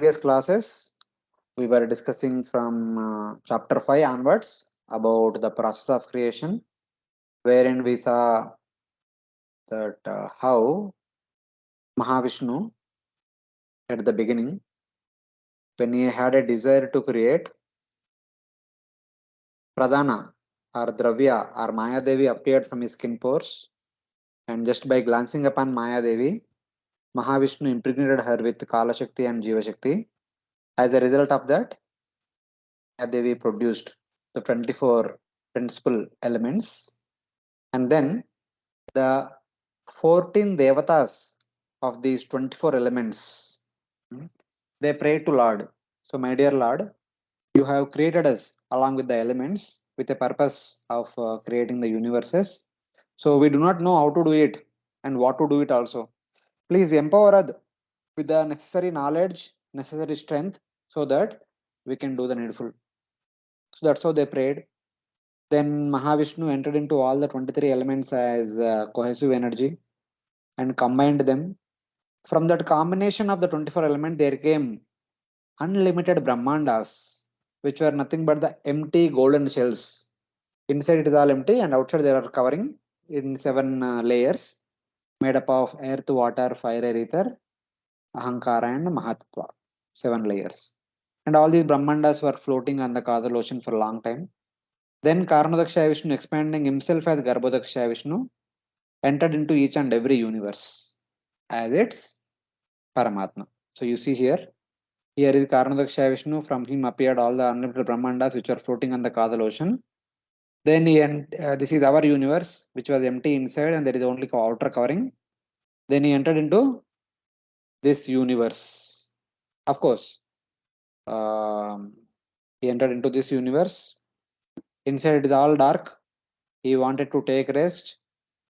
Previous classes, we were discussing from chapter 5 onwards about the process of creation, wherein we saw that how Mahavishnu at the beginning, when he had a desire to create, Pradhana or Dravya or Maya Devi appeared from his skin pores, and just by glancing upon Maya Devi, Mahavishnu impregnated her with Kala Shakti and Jiva Shakti. As a result of that, Devi produced the 24 principal elements, and then the 14 devatas of these 24 elements, they prayed to Lord. So, my dear Lord, you have created us along with the elements with a purpose of creating the universes. So, we do not know how to do it and what to do it also. Please empower us with the necessary knowledge, necessary strength, so that we can do the needful. So, that's how they prayed. Then Mahavishnu entered into all the 23 elements as cohesive energy and combined them. From that combination of the 24 elements, there came unlimited Brahmandas, which were nothing but the empty golden shells. Inside it is all empty, and outside there are covering in 7 layers made up of earth, water, fire, air, ether, Ahankara, and Mahatva. 7 layers. And all these Brahmandas were floating on the Kadal ocean for a long time. Then Karanodakshaya Vishnu, expanding himself as Garbhodakshaya Vishnu, entered into each and every universe as its Paramatma. So you see here, here is Karanodakshaya Vishnu, from him appeared all the unlimited Brahmandas which were floating on the Kadal ocean. Then this is our universe, which was empty inside and there is only outer covering. Then he entered into this universe. Of course, he entered into this universe. Inside it is all dark. He wanted to take rest.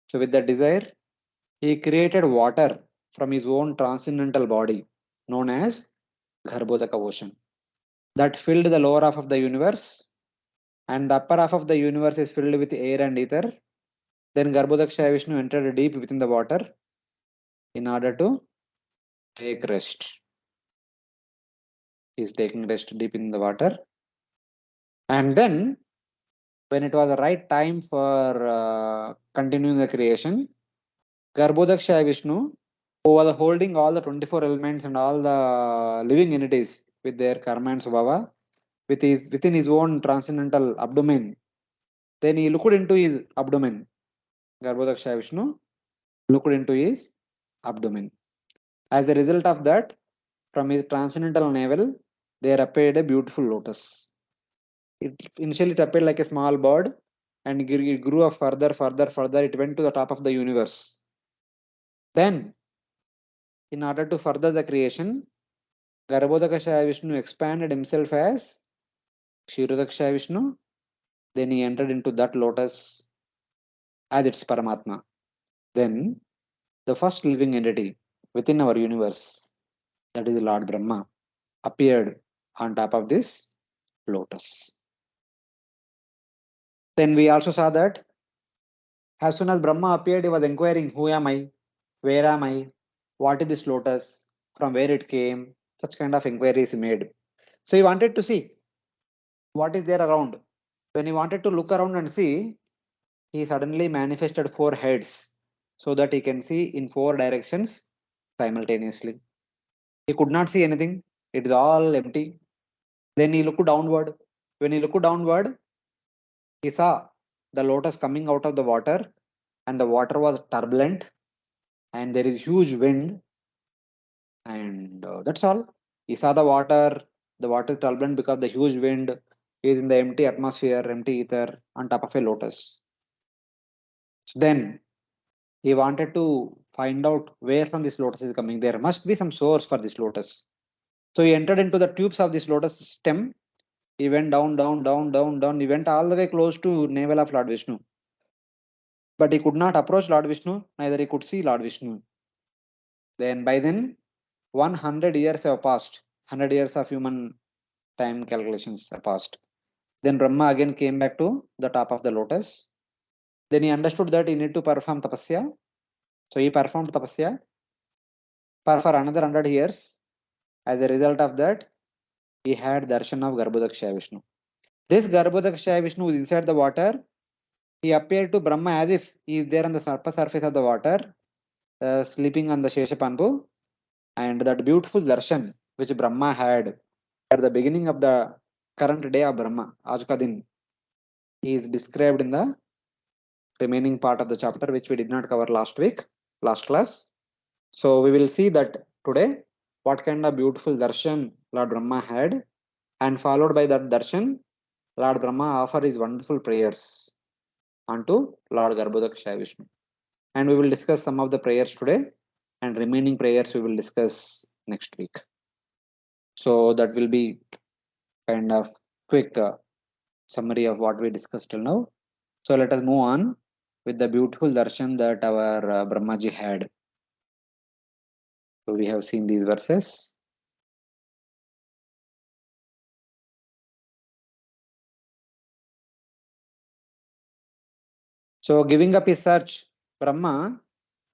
So with that desire, he created water from his own transcendental body, known as Garbhodaka ocean, that filled the lower half of the universe, and the upper half of the universe is filled with air and ether. Then Garbhodakshaya Vishnu entered deep within the water in order to take rest. He is taking rest deep in the water. And then, when it was the right time for continuing the creation, Garbhodakshaya Vishnu, who was holding all the 24 elements and all the living entities with their karma and svabhava, within his own transcendental abdomen. Then he looked into his abdomen. Garbhodakshaya Vishnu looked into his abdomen. As a result of that, from his transcendental navel, there appeared a beautiful lotus. Initially it appeared like a small bird, and it grew up further. It went to the top of the universe. Then, in order to further the creation, Garbhodakashaya Vishnu expanded himself as Kshirodakshaya Vishnu. Then he entered into that lotus as its Paramatma. Then the first living entity within our universe, that is Lord Brahma, appeared on top of this lotus. Then we also saw that as soon as Brahma appeared, he was inquiring, who am I? Where am I? What is this lotus? From where it came? Such kind of inquiries he made. So he wanted to see what is there around. When he wanted to look around and see, he suddenly manifested 4 heads so that he can see in 4 directions simultaneously. He could not see anything. It is all empty. Then he looked downward. When he looked downward, he saw the lotus coming out of the water, and the water was turbulent, and there is huge wind, and that's all. He saw the water is turbulent because the huge wind is in the empty atmosphere, empty ether on top of a lotus. So then he wanted to find out where from this lotus is coming. There must be some source for this lotus. So he entered into the tubes of this lotus stem. He went down. He went all the way close to navel of Lord Vishnu. But he could not approach Lord Vishnu, neither he could see Lord Vishnu. Then by then, 100 years have passed. 100 years of human time calculations have passed. Then Brahma again came back to the top of the lotus. Then he understood that he need to perform tapasya. So he performed tapasya for another 100 years. As a result of that, he had darshan of Garbhodakshaya Vishnu. This Garbhodakshaya Vishnu is inside the water. He appeared to Brahma as if he is there on the surface of the water, sleeping on the Sheshapanpu. And that beautiful darshan which Brahma had at the beginning of the current day of Brahma, Ajka is described in the remaining part of the chapter, which we did not cover last class. So we will see that today, what kind of beautiful darshan Lord Brahma had, and followed by that darshan, Lord Brahma offer his wonderful prayers unto Lord Garbhodakshaya Vishnu. And we will discuss some of the prayers today, and remaining prayers we will discuss next week. So that will be kind of quick summary of what we discussed till now. So let us move on with the beautiful darshan that our Brahmaji had. So we have seen these verses. So giving up his search, Brahma,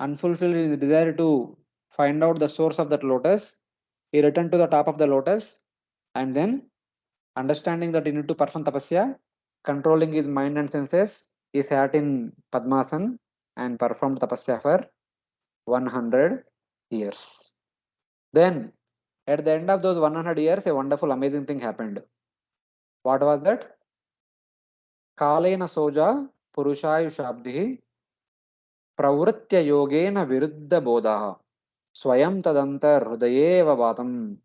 unfulfilled in his desire to find out the source of that lotus, he returned to the top of the lotus, and then understanding that he need to perform tapasya, controlling his mind and senses, he sat in Padmasan and performed tapasya for 100 years. Then, at the end of those 100 years, a wonderful, amazing thing happened. What was that? Kalena soja purushayushabdhi pravritya yogena viruddha bodha swayam tadantar hridayeva vatam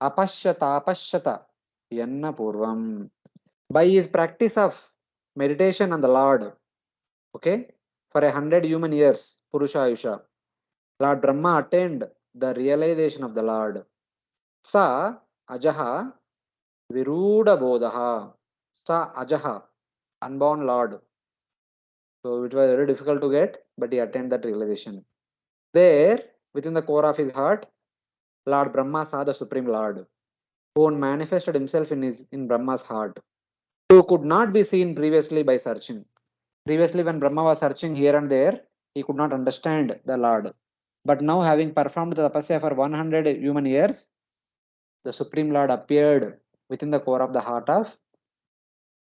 apashyata yanna purvam. By his practice of meditation on the Lord, okay, for 100 human years, Purushayusha, Lord Brahma attained the realization of the Lord. Sa ajaha viruda bodha. Sa ajaha, unborn Lord. So it was very difficult to get, but he attained that realization. There, within the core of his heart, Lord Brahma saw the Supreme Lord, who manifested himself in Brahma's heart, who could not be seen previously by searching. Previously, when Brahma was searching here and there, he could not understand the Lord. But now, having performed the tapasya for 100 human years, the Supreme Lord appeared within the core of the heart of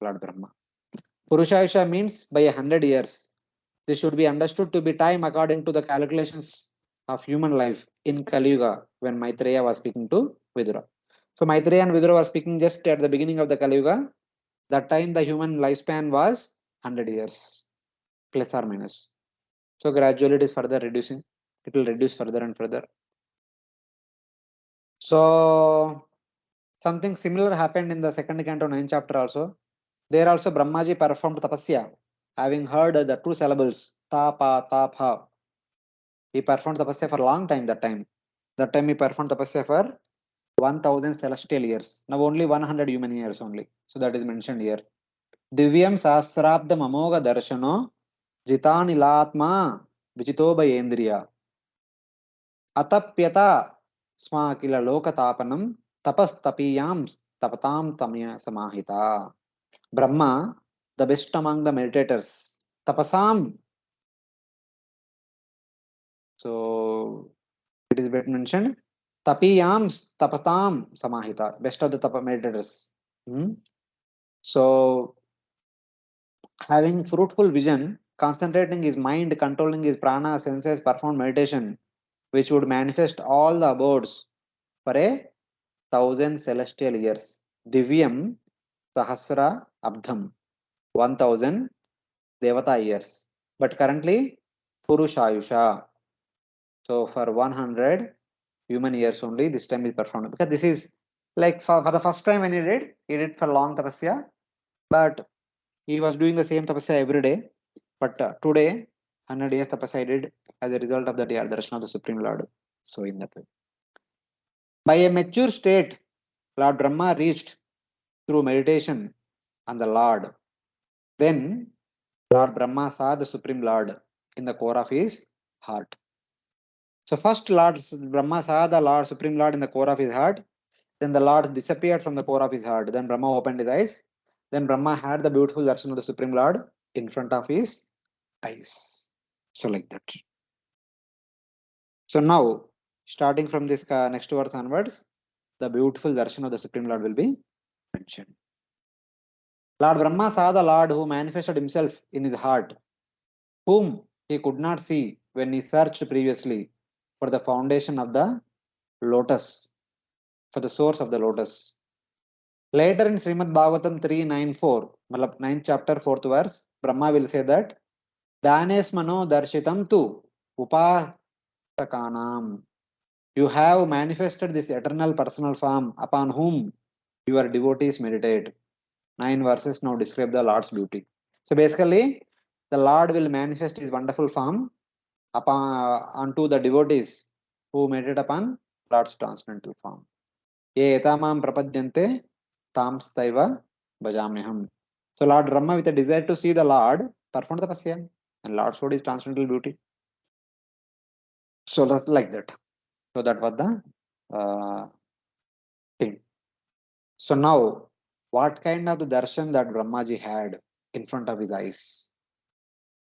Lord Brahma. Purushayusha means by 100 years. This should be understood to be time according to the calculations of human life in Kali Yuga when Maitreya was speaking to Vidura. So Maitreya and Vidura were speaking just at the beginning of the Kali Yuga. That time the human lifespan was 100 years, plus or minus. So gradually it is further reducing. It will reduce further and further. So something similar happened in the second canto 9th chapter also. There also Brahmaji performed tapasya, having heard the two syllables tapa tapha. He performed tapasya for a long time that time. That time he performed tapasya for 1000 celestial years. Now only 100 human years only. So that is mentioned here. Divyam sahasrabdam amoga darshano jitanilatma vichito bhayendriya. Atapyata smakila lokatapanam tapastapiyam tapatam tamya samahita. Brahma, the best among the meditators. Tapasam. So it is bit mentioned. Tapiyam tapatam samahita. Best of the tapa meditators. So having fruitful vision, concentrating his mind, controlling his prana, senses, perform meditation, which would manifest all the abodes for 1000 celestial years. Divyam Sahasra Abdham, 1000 Devata years. But currently, Purushayusha. So for 100 human years only, this time is performed. Because this is like for the first time when he did for long tapasya, but he was doing the same tapasya every day. But today, 100 years tapasya I did as a result of that darshan of the Supreme Lord. So in that way. By a mature state, Lord Brahma reached through meditation on the Lord. Then Lord Brahma saw the Supreme Lord in the core of his heart. So first Lord Brahma saw the Lord Supreme Lord in the core of his heart. Then the Lord disappeared from the core of his heart. Then Brahma opened his eyes. Then Brahma had the beautiful darshan of the Supreme Lord in front of his eyes. So like that. So now starting from this next verse onwards, the beautiful darshan of the Supreme Lord will be mentioned. Lord Brahma saw the Lord who manifested himself in his heart, whom he could not see when he searched previously for the foundation of the lotus, for the source of the lotus. Later in Srimad Bhagavatam 394, 9th chapter, 4th verse, Brahma will say that Dhanesmano darshitam tu upasakanam. You have manifested this eternal personal form upon whom your devotees meditate. 9 verses now describe the Lord's beauty. So basically, the Lord will manifest his wonderful form upon unto the devotees who meditate upon Lord's transcendental form. Ye etamam prapadyante tamstaiva bhajamyaham. So Lord Brahma, with a desire to see the Lord, performed tapasya, and Lord showed his transcendental beauty. So that's like that. So that was the thing. So now, what kind of the darshan that Brahmaji had in front of his eyes?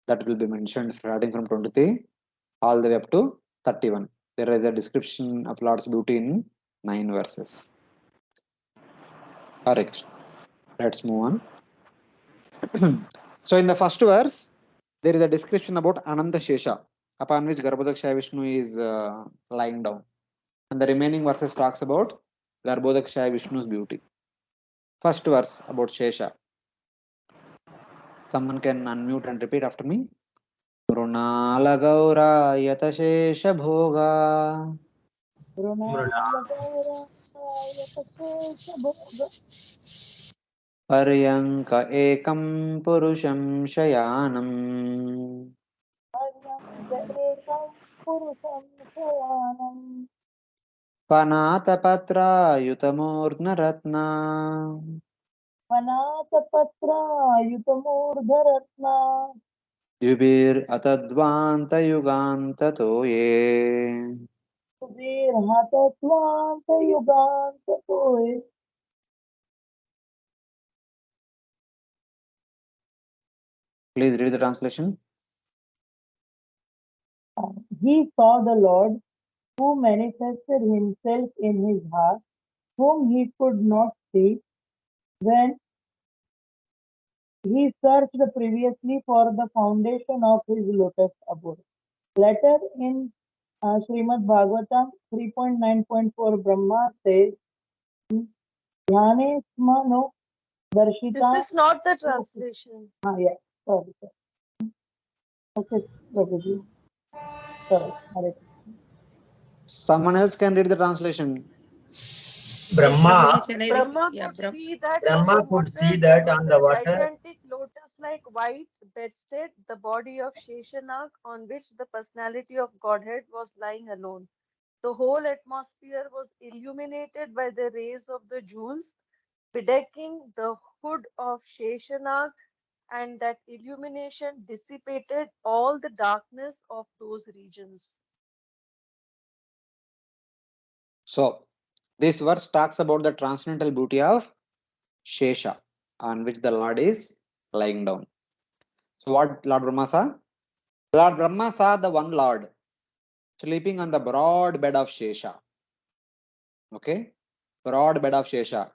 That will be mentioned starting from 23 all the way up to 31. There is a description of Lord's beauty in 9 verses. Hare Krishna. Let's move on. So in the first verse, there is a description about Ananta Shesha, upon which Garbhodakshaya Vishnu is lying down. And the remaining verses talks about Garbhodakshaya Vishnu's beauty. First verse about Shesha. Someone can unmute and repeat after me. Mrunalagaurayatasheshabhoga पर्यङ्क एकं पुरुषं शयानम् पनातपत्रायुतमूर्ध्नरत्ना द्युभिरतध्वान्तयुगान्ततो ये Please read the translation. He saw the Lord who manifested himself in his heart, whom he could not see when he searched previously for the foundation of his lotus abode. Later in Srimad Bhagavatam 3.9.4, Brahma says, Dhyane smano darshita. This is not the translation. Yeah, sorry. Okay, Prabhuji. Sorry. Someone else can read the translation. Brahma could see that on the water. Gigantic lotus-like white bedstead, the body of Sheshanag, on which the personality of Godhead was lying alone. The whole atmosphere was illuminated by the rays of the jewels, bedecking the hood of Sheshanag, and that illumination dissipated all the darkness of those regions. So, this verse talks about the transcendental beauty of Shesha, on which the Lord is lying down. So, what Lord Brahma saw? Lord Brahma saw the one Lord sleeping on the broad bed of Shesha. Okay? Broad bed of Shesha.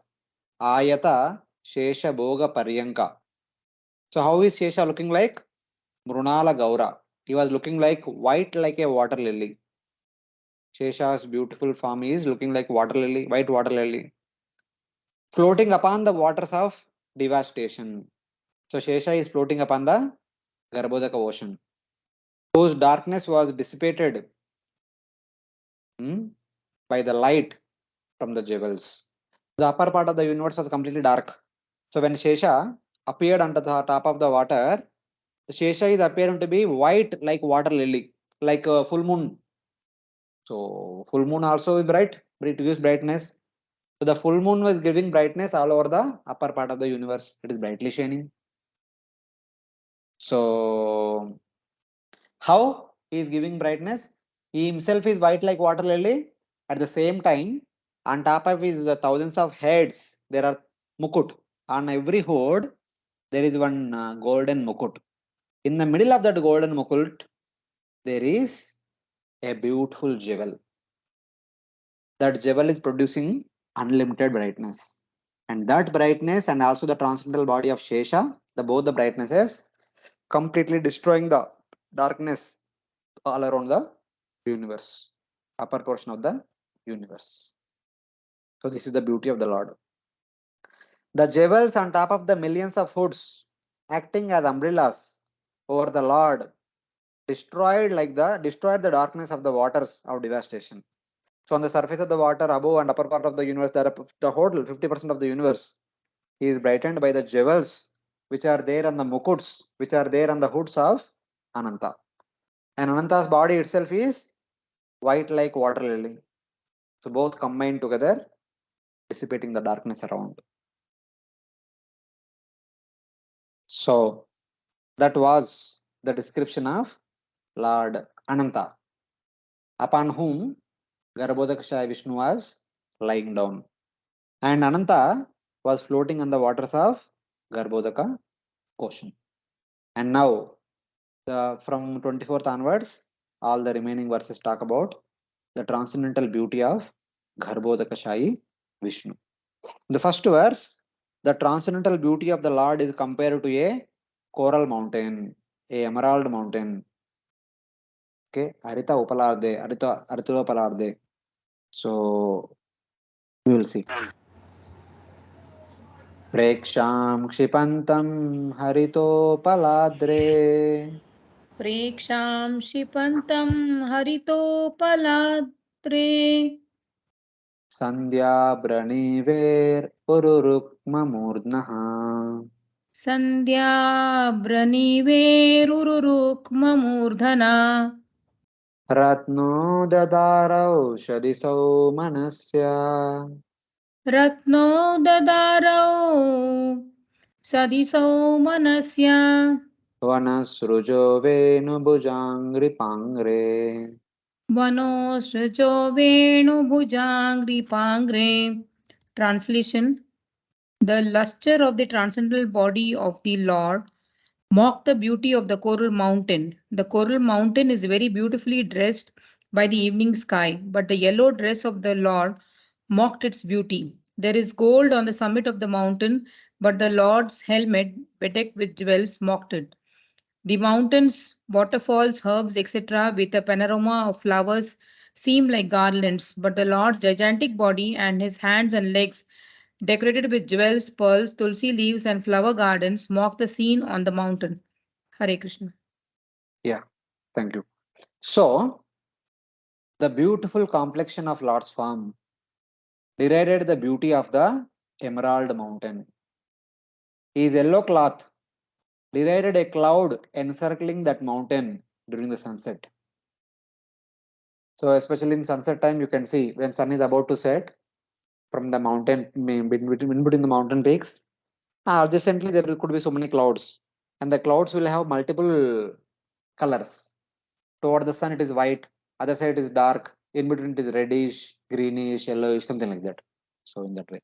Ayata Shesha Bhoga Paryanka. So, how is Shesha looking like? Mrunala Gaura. He was looking like white like a water lily. Shesha's beautiful form is looking like water lily, white water lily, floating upon the waters of devastation. So Shesha is floating upon the Garbhodaka ocean, whose darkness was dissipated by the light from the jewels. The upper part of the universe was completely dark. So when Shesha appeared under the top of the water, the Shesha is appearing to be white like water lily, like a full moon. So full moon also is bright, it gives brightness. So the full moon was giving brightness all over the upper part of the universe. It is brightly shining. So how he is giving brightness? He himself is white like water lily. At the same time, on top of his thousands of heads, there are mukut. On every hood, there is one golden mukut. In the middle of that golden mukut, there is a beautiful jewel. that jewel is producing unlimited brightness. And that brightness and also the transcendental body of Shesha, both the brightnesses, completely destroying the darkness all around the universe, upper portion of the universe. So this is the beauty of the Lord. The jewels on top of the millions of hoods, acting as umbrellas over the Lord, destroyed the darkness of the waters of devastation. So on the surface of the water, above and upper part of the universe, the whole 50% of the universe is brightened by the jewels which are there on the mukuts, which are there on the hoods of Ananta. And Ananta's body itself is white like water lily. So both combined together, dissipating the darkness around. So that was the description of Lord Ananta, upon whom Garbhodakashayi Vishnu was lying down. And Ananta was floating on the waters of Garbhodaka ocean. And now, from 24th onwards, all the remaining verses talk about the transcendental beauty of Garbhodakashayi Vishnu. The first verse, the transcendental beauty of the Lord is compared to a coral mountain, a emerald mountain. Okay, Arita Upalarde, Arita Upalarde. So we will see. प्रेक्षां क्षिपन्तं हरितोपलाद्रे प्रेक्षां क्षिपन्तं हरितोपलाद्रे सन्ध्याव्रणीवेर्पुरुरुक्ममूर्ध्नः सन्ध्याव्रणीवेरुरुक्ममूर्धना Ratno ददारौषधिसौ मनस्य Ratno ददारौ सदिसौ मनस्य वनसृजो वेणुभुजाङ्घ्रिपाङ्घ्रे वनोसृजो वेणुभुजाङ्घ्रिपाङ्घ्रे. Translation: The luster of the transcendental body of the Lord mocked the beauty of the coral mountain. The coral mountain is very beautifully dressed by the evening sky, but the yellow dress of the Lord mocked its beauty. There is gold on the summit of the mountain, but the Lord's helmet, bedecked with jewels, mocked it. The mountains, waterfalls, herbs, etc., with a panorama of flowers, seem like garlands, but the Lord's gigantic body and his hands and legs, decorated with jewels, pearls, tulsi leaves, and flower gardens, mock the scene on the mountain. Hare Krishna. Yeah, thank you. So, the beautiful complexion of Lord's form derided the beauty of the emerald mountain. His yellow cloth derided a cloud encircling that mountain during the sunset. So, especially in sunset time, you can see when sun is about to set from the mountain, in between the mountain peaks, adjacently there could be so many clouds, and the clouds will have multiple colors. Toward the sun, it is white, other side is dark, in between it is reddish, greenish, yellowish, something like that. So, in that way.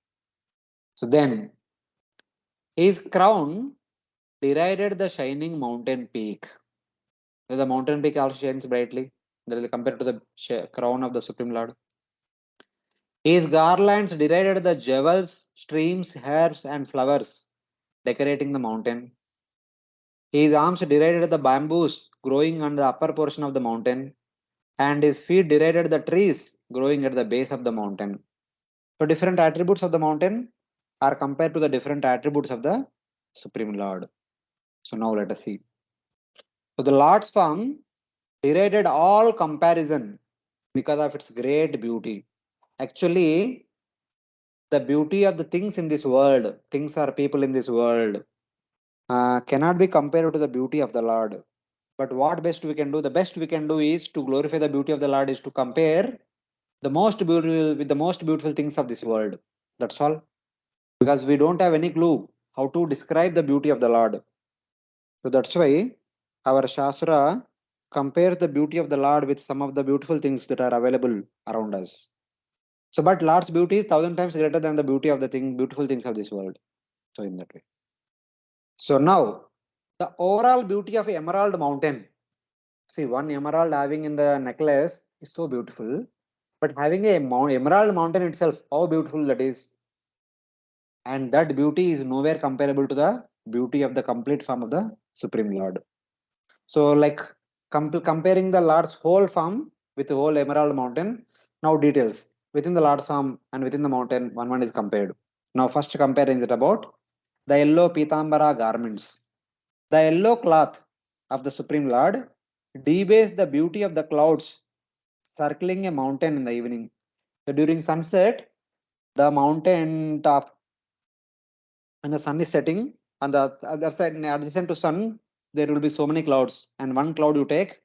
So, then his crown derided the shining mountain peak. The mountain peak also shines brightly. That is compared to the crown of the Supreme Lord. His garlands derided the jewels, streams, herbs, and flowers decorating the mountain. His arms derided the bamboos growing on the upper portion of the mountain, and his feet derided the trees growing at the base of the mountain. So, different attributes of the mountain are compared to the different attributes of the Supreme Lord. So, now let us see. So, the Lord's form derided all comparison because of its great beauty. Actually, the beauty of the things in this world, things or people in this world, cannot be compared to the beauty of the Lord. But what best we can do? The best we can do is to glorify the beauty of the Lord, is to compare the most beautiful with the most beautiful things of this world. That's all. Because we don't have any clue how to describe the beauty of the Lord. So that's why our Shastra compares the beauty of the Lord with some of the beautiful things that are available around us. So, but Lord's beauty is 1,000 times greater than the beauty of the beautiful things of this world. So, in that way. So now, the overall beauty of Emerald Mountain. See, one emerald having in the necklace is so beautiful. But having a emerald mountain itself, how beautiful that is. And that beauty is nowhere comparable to the beauty of the complete form of the Supreme Lord. So, like comparing the Lord's whole form with the whole emerald mountain. Now, details within the Lord's form and within the mountain, one is compared. Now, first comparing it about the yellow pitambara garments. The yellow cloth of the Supreme Lord debased the beauty of the clouds circling a mountain in the evening. So, during sunset, the mountain top and the sun is setting. On the other side, adjacent to sun, there will be so many clouds. And one cloud you take,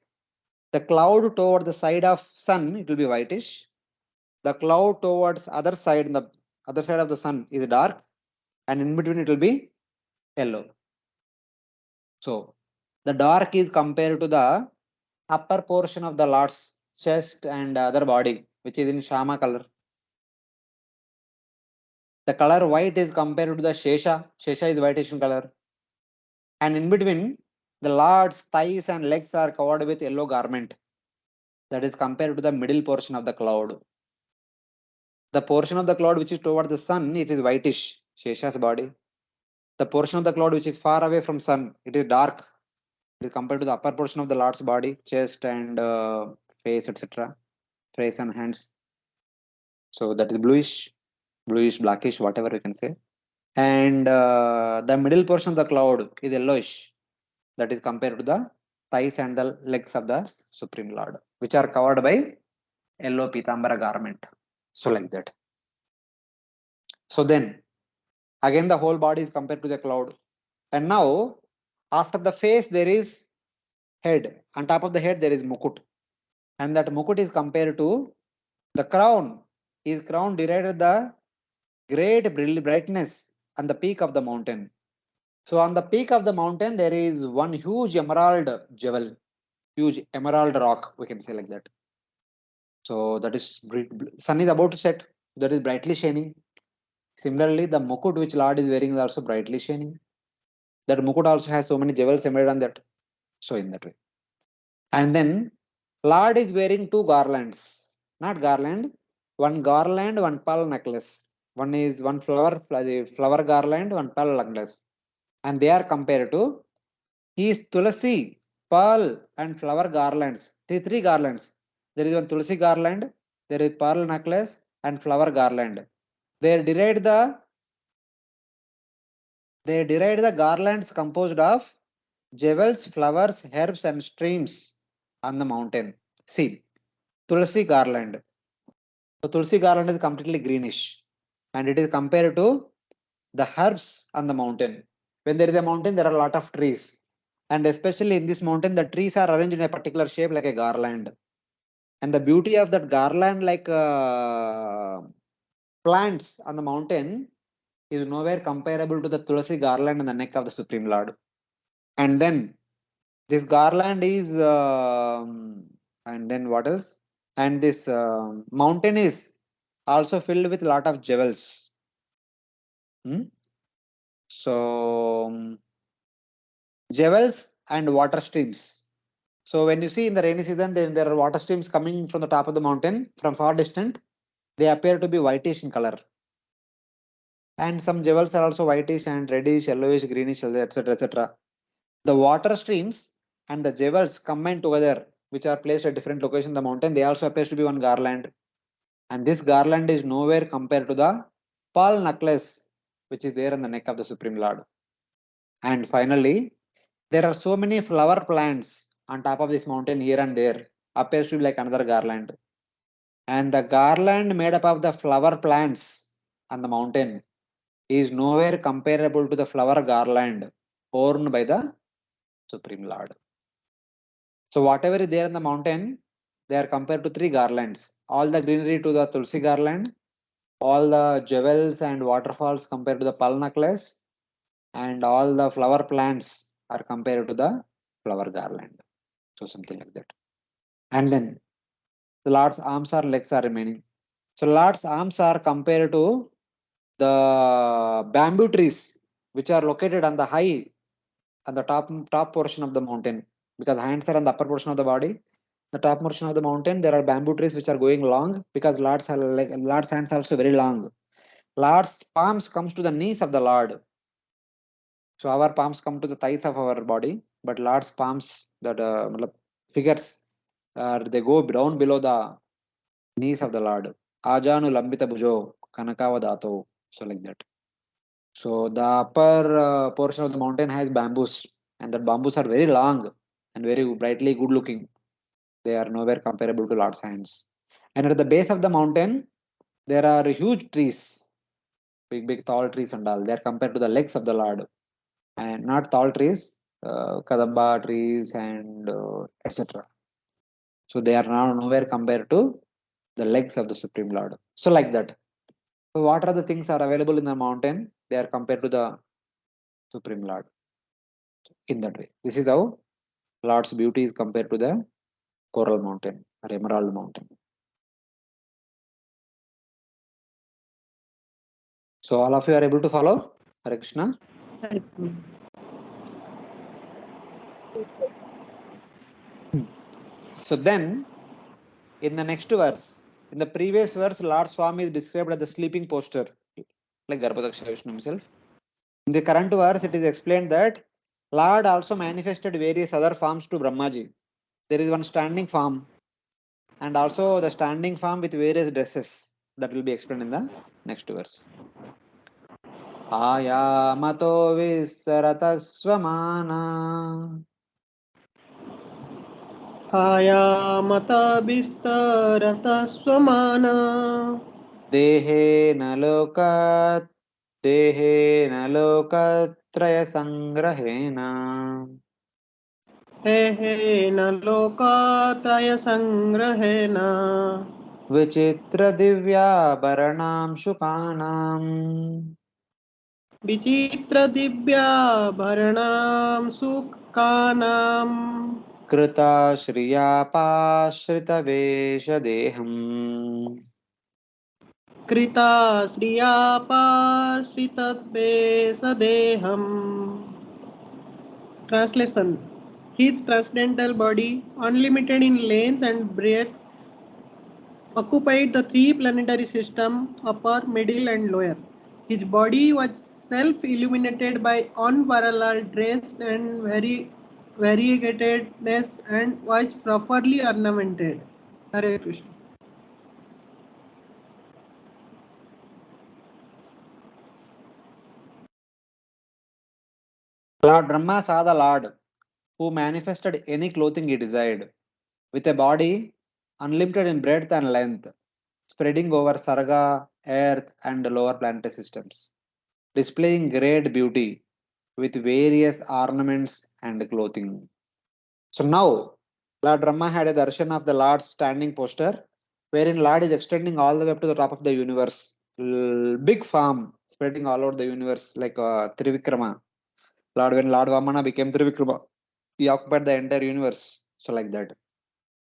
the cloud toward the side of sun, it will be whitish. The cloud towards other side, in the other side of the sun is dark, and in between it will be yellow. So the dark is compared to the upper portion of the Lord's chest and other body, which is in Shama color. The color white is compared to the Shesha. Shesha is whitish in color. And in between, the Lord's thighs and legs are covered with yellow garment. That is compared to the middle portion of the cloud. The portion of the cloud which is toward the sun, it is whitish, Shesha's body. The portion of the cloud which is far away from sun, it is dark. It is compared to the upper portion of the Lord's body, chest and face, etc. Face and hands. So that is bluish, blackish, whatever you can say. And the middle portion of the cloud is yellowish. That is compared to the thighs and the legs of the Supreme Lord, which are covered by yellow pitambara garment. So like that. So then, again the whole body is compared to the cloud. And now, after the face, there is head. On top of the head, there is mukut. And that mukut is compared to the crown. His crown derived the great brightness on the peak of the mountain. So on the peak of the mountain, there is one huge emerald jewel, huge emerald rock, we can say like that. So that is sun is about to set. That is brightly shining. Similarly, the mukut which Lord is wearing is also brightly shining. That mukut also has so many jewels embedded on that. So in that way. And then Lord is wearing two garlands, not garland, one garland, one pearl necklace. One is one flower garland, one pearl necklace. And they are compared to his tulasi, pearl, and flower garlands. Three garlands. There is one tulasi garland, there is pearl necklace, and flower garland. They derived the garlands composed of jewels, flowers, herbs, and streams on the mountain. See, Tulsi garland. So Tulsi garland is completely greenish, and it is compared to the herbs on the mountain. When there is a mountain, there are a lot of trees, and especially in this mountain, the trees are arranged in a particular shape like a garland. And the beauty of that garland, like plants on the mountain, is nowhere comparable to the Tulsi garland on the neck of the Supreme Lord. And then this garland is, and then what else? And this mountain is also filled with a lot of jewels. So jewels and water streams. So when you see in the rainy season, then there are water streams coming from the top of the mountain from far distant. They appear to be whitish in color. And some jewels are also whitish and reddish, yellowish, greenish, etc. etc. The water streams and the jewels combined together, which are placed at different locations in the mountain, they also appears to be one garland. And this garland is nowhere compared to the pearl necklace, which is there on the neck of the Supreme Lord. And finally, there are so many flower plants on top of this mountain here and there, appears to be like another garland. And the garland made up of the flower plants on the mountain is nowhere comparable to the flower garland worn by the Supreme Lord. So whatever is there in the mountain, they are compared to three garlands. All the greenery to the Tulsi garland, all the jewels and waterfalls compared to the pearl necklace, and all the flower plants are compared to the flower garland. So something like that. And then the Lord's arms or legs are remaining. So Lord's arms are compared to the bamboo trees, which are located on the top portion of the mountain, because hands are on the upper portion of the body The top portion of the mountain, there are bamboo trees which are going long because Lord's Lord's hands also very long. Lord's palms comes to the knees of the Lord. So our palms come to the thighs of our body, but Lord's palms, that figures, they go down below the knees of the Lord. Ajanu lambita bhujo kanakavadato. So like that. So the upper portion of the mountain has bamboos, and the bamboos are very long and very brightly good looking. They are nowhere comparable to Lord's hands. And at the base of the mountain, there are huge trees, big tall trees and all. They are compared to the legs of the Lord, and not tall trees, kadamba trees and etc. So they are now nowhere compared to the legs of the Supreme Lord. So like that. So what are the things are available in the mountain? They are compared to the Supreme Lord in that way. This is how Lord's beauty is compared to the coral mountain or emerald mountain. So all of you are able to follow? Hare Krishna. So then, in the next verse, in the previous verse, Lord Swami is described as the sleeping posture, like Garbhodaksha Vishnu himself. In the current verse, it is explained that Lord also manifested various other forms to Brahmaji. There is one standing form, and also the standing form with various dresses. That will be explained in the next verse. Ayamato visaratasvamana आयामतभिस्तरतस्वमाना देहेन लोकात् देहेन लोकत्रयसङ्ग्रहेण तेहेन लोकात्रयसङ्ग्रहेण विचित्रदिव्याभरणां शुकानाम् विचित्रदिव्याभरणां सुखानां कृताश्रियापाश्रितवेषदेहम् कृता श्रियापाश्रितद्वेषदेहम्. Translation. His transcendental body, unlimited in length and breadth, occupied the three planetary systems, upper, middle, and lower. His body was self-illuminated by unparalleled dress and variegatedness and was properly ornamented. Hare Krishna. Lord Brahma saw the Lord who manifested any clothing he desired, with a body unlimited in breadth and length, spreading over Sarga, Earth, and lower planetary systems, displaying great beauty with various ornaments and clothing. So now, Lord Brahma had a darshan of the Lord's standing posture, wherein Lord is extending all the way up to the top of the universe. Big farm spreading all over the universe like Trivikrama. Lord, when Lord Vamana became Trivikrama, he occupied the entire universe. So like that.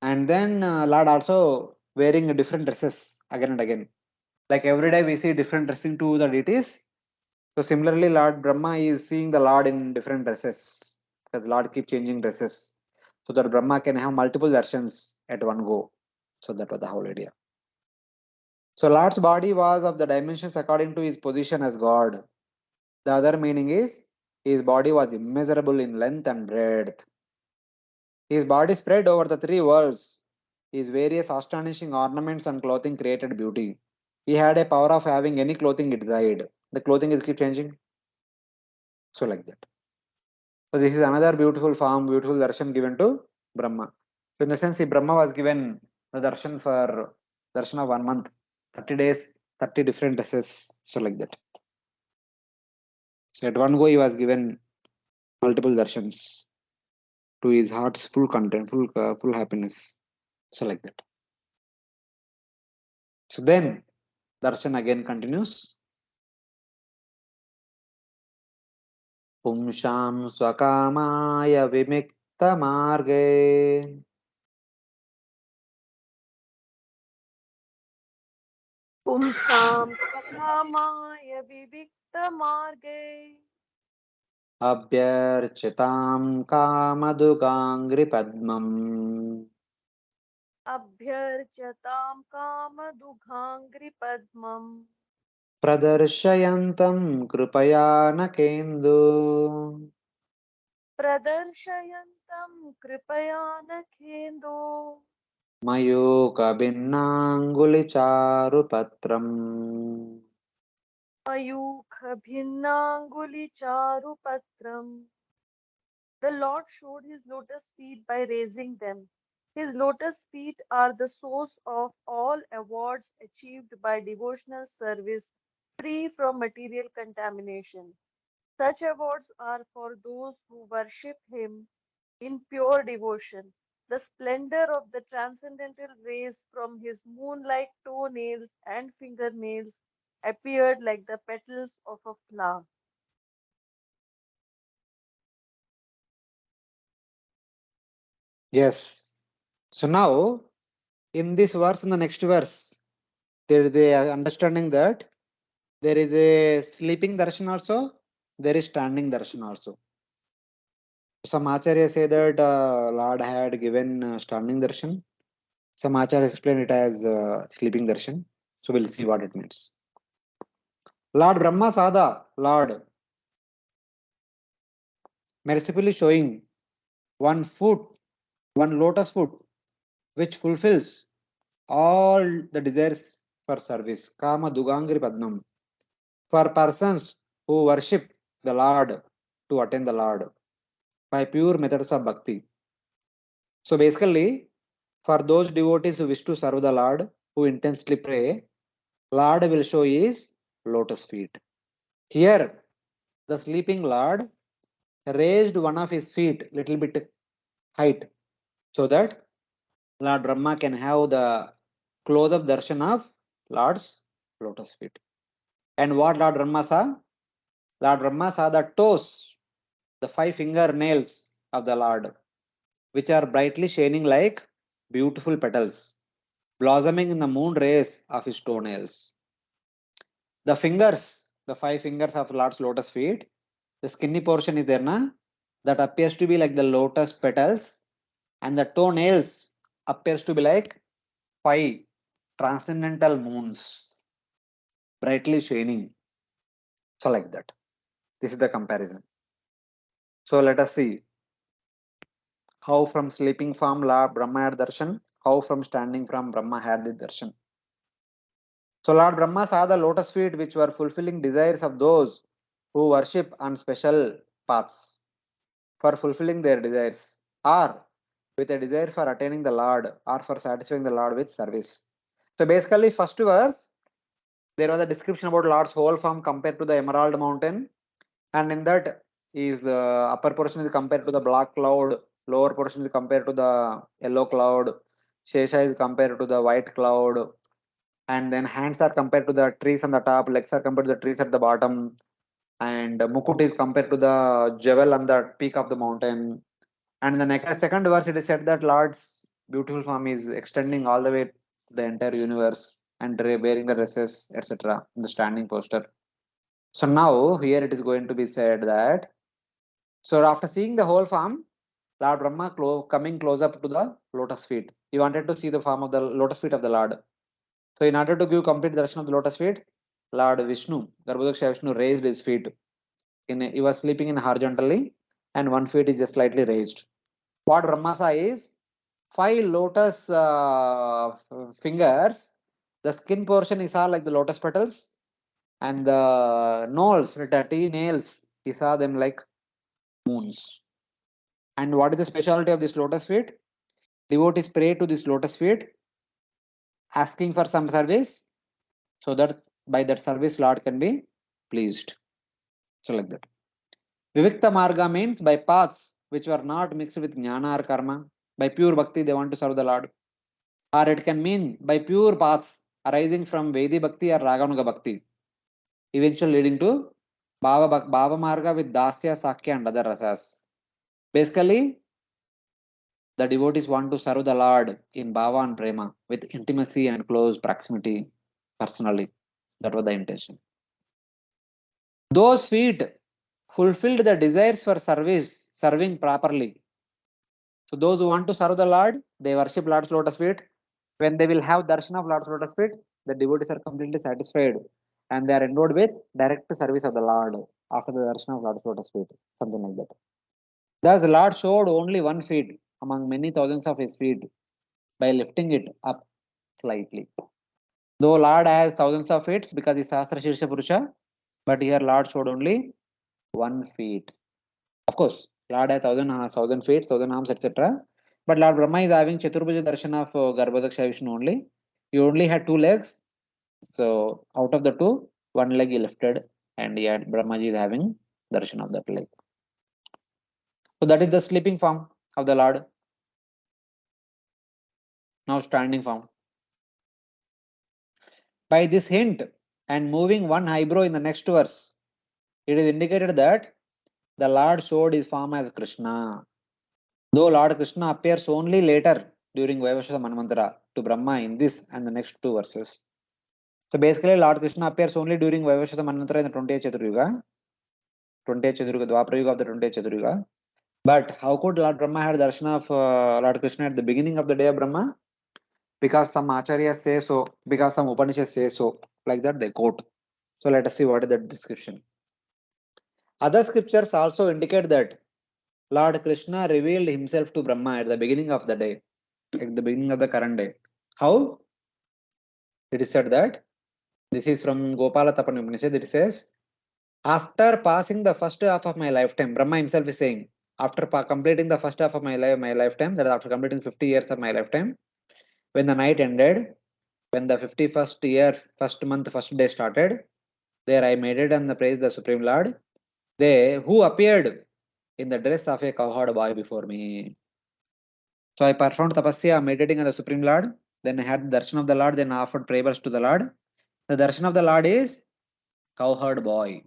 And then Lord also wearing different dresses again and again. Like every day we see different dressing to the deities. So similarly, Lord Brahma is seeing the Lord in different dresses because Lord keep changing dresses so that Brahma can have multiple darshans at one go. So that was the whole idea. So Lord's body was of the dimensions according to his position as God. The other meaning is his body was immeasurable in length and breadth. His body spread over the three worlds. His various astonishing ornaments and clothing created beauty. He had a power of having any clothing he desired. The clothing is keep changing. So like that. So this is another beautiful form, beautiful darshan given to Brahma. So in the sense, Brahma was given the darshan for darshan of 1 month, 30 days, 30 different dresses. So like that. So at one go, he was given multiple darshans to his heart's full content, full happiness. So like that. So then darshan again continues. Pumsham swakamaya vimikta marge पुंसां स्वकामाय विविक्तमार्गे अभ्यर्चितां कामदुगाङ्घ्रिपद्मम् अभ्यर्च्यतां कामदुघाङ्घ्रिपद्मम् प्रदर्शयन्तं कृपया न केन्दु प्रदर्शयन्तं कृपया न खेन्दो मयूखभिन्नाङ्गुलिचारुपत्रम् मयूखभिन्नाङ्गुलिचारुपत्रम्. The Lord showed his lotus feet by raising them. His lotus feet are the source of all awards achieved by devotional service, free from material contamination. Such awards are for those who worship him in pure devotion. The splendor of the transcendental rays from his moon-like toenails and fingernails appeared like the petals of a flower. Yes. So now, in this verse, in the next verse, there is a understanding that there is a sleeping darshan also, there is standing darshan also. Some acharya say that Lord had given standing darshan. Some acharya explain it as sleeping darshan. So we'll see what it means. Lord Brahma saw the Lord mercifully showing one foot, one lotus foot, which fulfills all the desires for service. Kama Dugangri Padmam. For persons who worship the Lord to attain the Lord by pure methods of bhakti. So basically, for those devotees who wish to serve the Lord, who intensely pray, Lord will show his lotus feet. Here, the sleeping Lord raised one of his feet little bit height so that Lord Brahma can have the close-up darshan of Lord's lotus feet. And what Lord Brahma saw? Lord Brahma saw the toes, the 5 fingernails of the Lord, which are brightly shining like beautiful petals, blossoming in the moon rays of his toenails. The fingers, the 5 fingers of Lord's lotus feet, the skinny portion is there, na? That appears to be like the lotus petals, and the toenails appears to be like 5 transcendental moons, brightly shining. So like that. This is the comparison. So let us see how from sleeping from Lord Brahma had darshan, how from standing from Brahma had the darshan. So Lord Brahma saw the lotus feet which were fulfilling desires of those who worship on special paths for fulfilling their desires, or with a desire for attaining the Lord, or for satisfying the Lord with service. So basically, first verse, there was a description about Lord's whole form compared to the emerald mountain, and in that is upper portion is compared to the black cloud, lower portion is compared to the yellow cloud, Shesha is compared to the white cloud, and then hands are compared to the trees on the top, legs are compared to the trees at the bottom, and Mukut is compared to the jewel on the peak of the mountain. And in the next second verse, it is said that Lord's beautiful form is extending all the way to the entire universe and wearing the dresses, etc. in the standing posture. So now here it is going to be said that so after seeing the whole form, Lord Brahma coming close up to the lotus feet. He wanted to see the form of the lotus feet of the Lord. So in order to give complete darshan of the lotus feet, Lord Vishnu, Garbhodaksha Vishnu raised his feet. He was sleeping in horizontally, and one feet is just slightly raised. What Brahma saw is 5 lotus fingers. The skin portion is all like the lotus petals, and the nails, the T nails, he saw them like moons. And what is the specialty of this lotus feet? Devotees pray to this lotus feet, asking for some service, so that by that service Lord can be pleased. So like that. Vivikta Marga means by paths which were not mixed with jnana or karma. By pure bhakti, they want to serve the Lord. Or it can mean by pure paths arising from Vedi bhakti or Raganuga bhakti, eventually leading to Bhava Marga with Dasya, Sakya, and other rasas. Basically, the devotees want to serve the Lord in Bhava and Prema with intimacy and close proximity personally. That was the intention. Those feet fulfilled the desires for serving properly. So those who want to serve the Lord, they worship Lord's lotus feet. When they will have darshan of Lord's lotus feet, the devotees are completely satisfied and they are endowed with direct service of the Lord after the darshan of Lord's lotus feet, something like that. Thus, Lord showed only one feet among many thousands of his feet by lifting it up slightly. Though Lord has thousands of feet because he is Sahasra Shirsha Purusha, but here Lord showed only 1 feet. Of course, Lord has thousand feet, 1,000 arms, etc. But Lord Brahma is having Chaturbhuja darshan of Garbhodaksha Vishnu only. He only had 2 legs. So out of the 2, 1 leg he lifted, and yet Brahmaji is having darshan of that leg. So that is the sleeping form of the Lord. Now standing form. By this hint and moving one eyebrow in the next verse, it is indicated that the Lord showed his form as Krishna. Though Lord Krishna appears only later during Vaivashvata Manvantara to Brahma in this and the next 2 verses. So basically, Lord Krishna appears only during Vaivashvata Manvantara in the 20th Chaturyuga, Dwapara Yuga of the 20th Chaturyuga. But how could Lord Brahma had darshan of Lord Krishna at the beginning of the day of Brahma? Because some acharyas say so, because some Upanishads say so, like that they quote. So let us see what is the description. Other scriptures also indicate that Lord Krishna revealed himself to Brahma at the beginning of the day, at the beginning of the current day. How? It is said that this is from Gopala Tapan Upanishad. It says, after passing the first half of my lifetime, Brahma himself is saying, after completing the first half of my lifetime, that is after completing 50 years of my lifetime, when the night ended, when the 51st year, first month, first day started, there I meditate and praise the Supreme Lord. They who appeared in the dress of a cowherd boy before me. So I performed tapasya, meditating on the Supreme Lord. Then I had the darshan of the Lord. Then I offered prayers to the Lord. The darshan of the Lord is cowherd boy.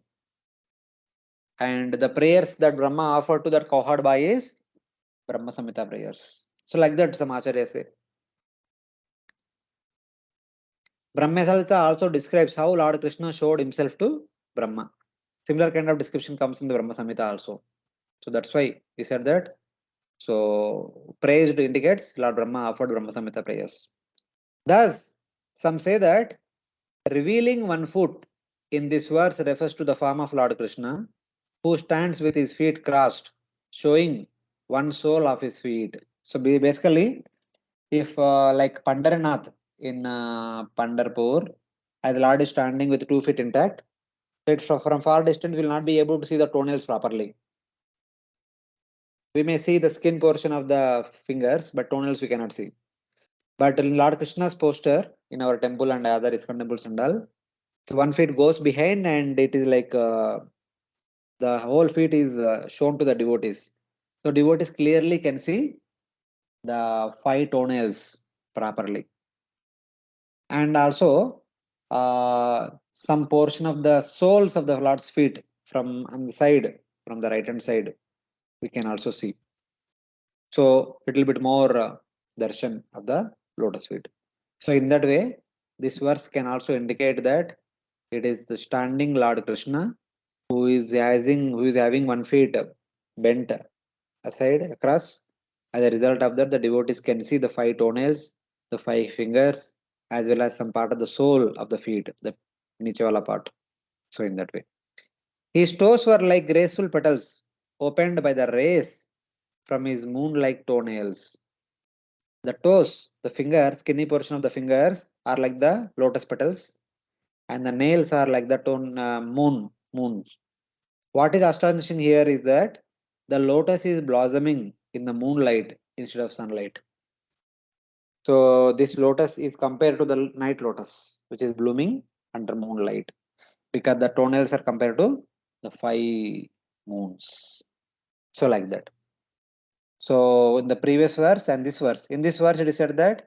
And the prayers that Brahma offered to that cowherd boy is Brahma Samhita prayers. So like that, some acharyas say. Brahma Samhita also describes how Lord Krishna showed himself to Brahma. Similar kind of description comes in the Brahma Samhita also. So that's why he said that. So praised indicates Lord Brahma offered Brahma Samhita prayers. Thus, some say that revealing 1 foot in this verse refers to the form of Lord Krishna, who stands with his feet crossed, showing 1 sole of his feet. So basically, if like Pandaranath in Pandarpur, as the Lord is standing with 2 feet intact, so it from far distance will not be able to see the toenails properly. We may see the skin portion of the fingers, but toenails we cannot see. But in Lord Krishna's posture in our temple and other ISKCON temples and all, so 1 feet goes behind and it is like the whole feet is shown to the devotees. So devotees clearly can see the 5 toenails properly. And also some portion of the soles of the Lord's feet from on the side, from the right hand side, we can also see. So a little bit more darshan of the lotus feet. So in that way, this verse can also indicate that it is the standing Lord Krishna who is having 1 feet bent aside across. As a result of that, the devotees can see the 5 toenails, the 5 fingers, as well as some part of the sole of the feet, the nichewala part. So in that way, his toes were like graceful petals opened by the rays from his moon-like toenails. The toes, the fingers, skinny portion of the fingers are like the lotus petals, and the nails are like the moons. What is astonishing here is that the lotus is blossoming in the moonlight instead of sunlight. So this lotus is compared to the night lotus, which is blooming under moonlight, because the toenails are compared to the 5 moons. So like that. So in the previous verse and this verse, in this verse it is said that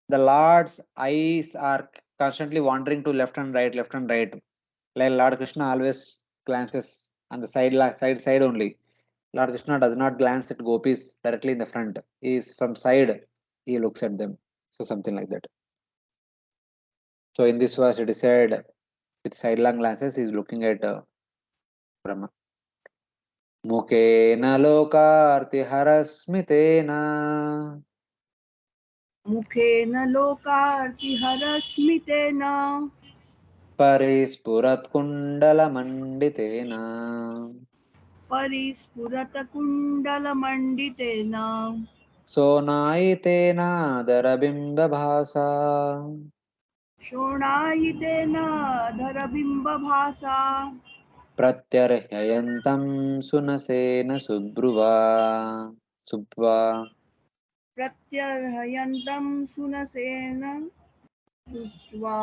the Lord's eyes are constantly wandering to left and right, like Lord Krishna always glances on the side only. Lord Krishna does not glance at gopis directly in the front. He is from side, he looks at them. So something like that. So in this verse it is said with sidelong glances he is looking at Brahma. Mukena lokarti harasmitena मुखेन लोकार्तिहरस्मितेन परिस्फुरत्कुण्डलमण्डितेन परिस्फुरतकुण्डलमण्डितेन सोनायितेनादरबिम्बभासा शोणायितेन धरबिम्बभासा प्रत्यर्ह्ययन्तं सुनसेन सुब्रुवा Subba प्रत्यर्हयन्तं सुनसेन Suswa.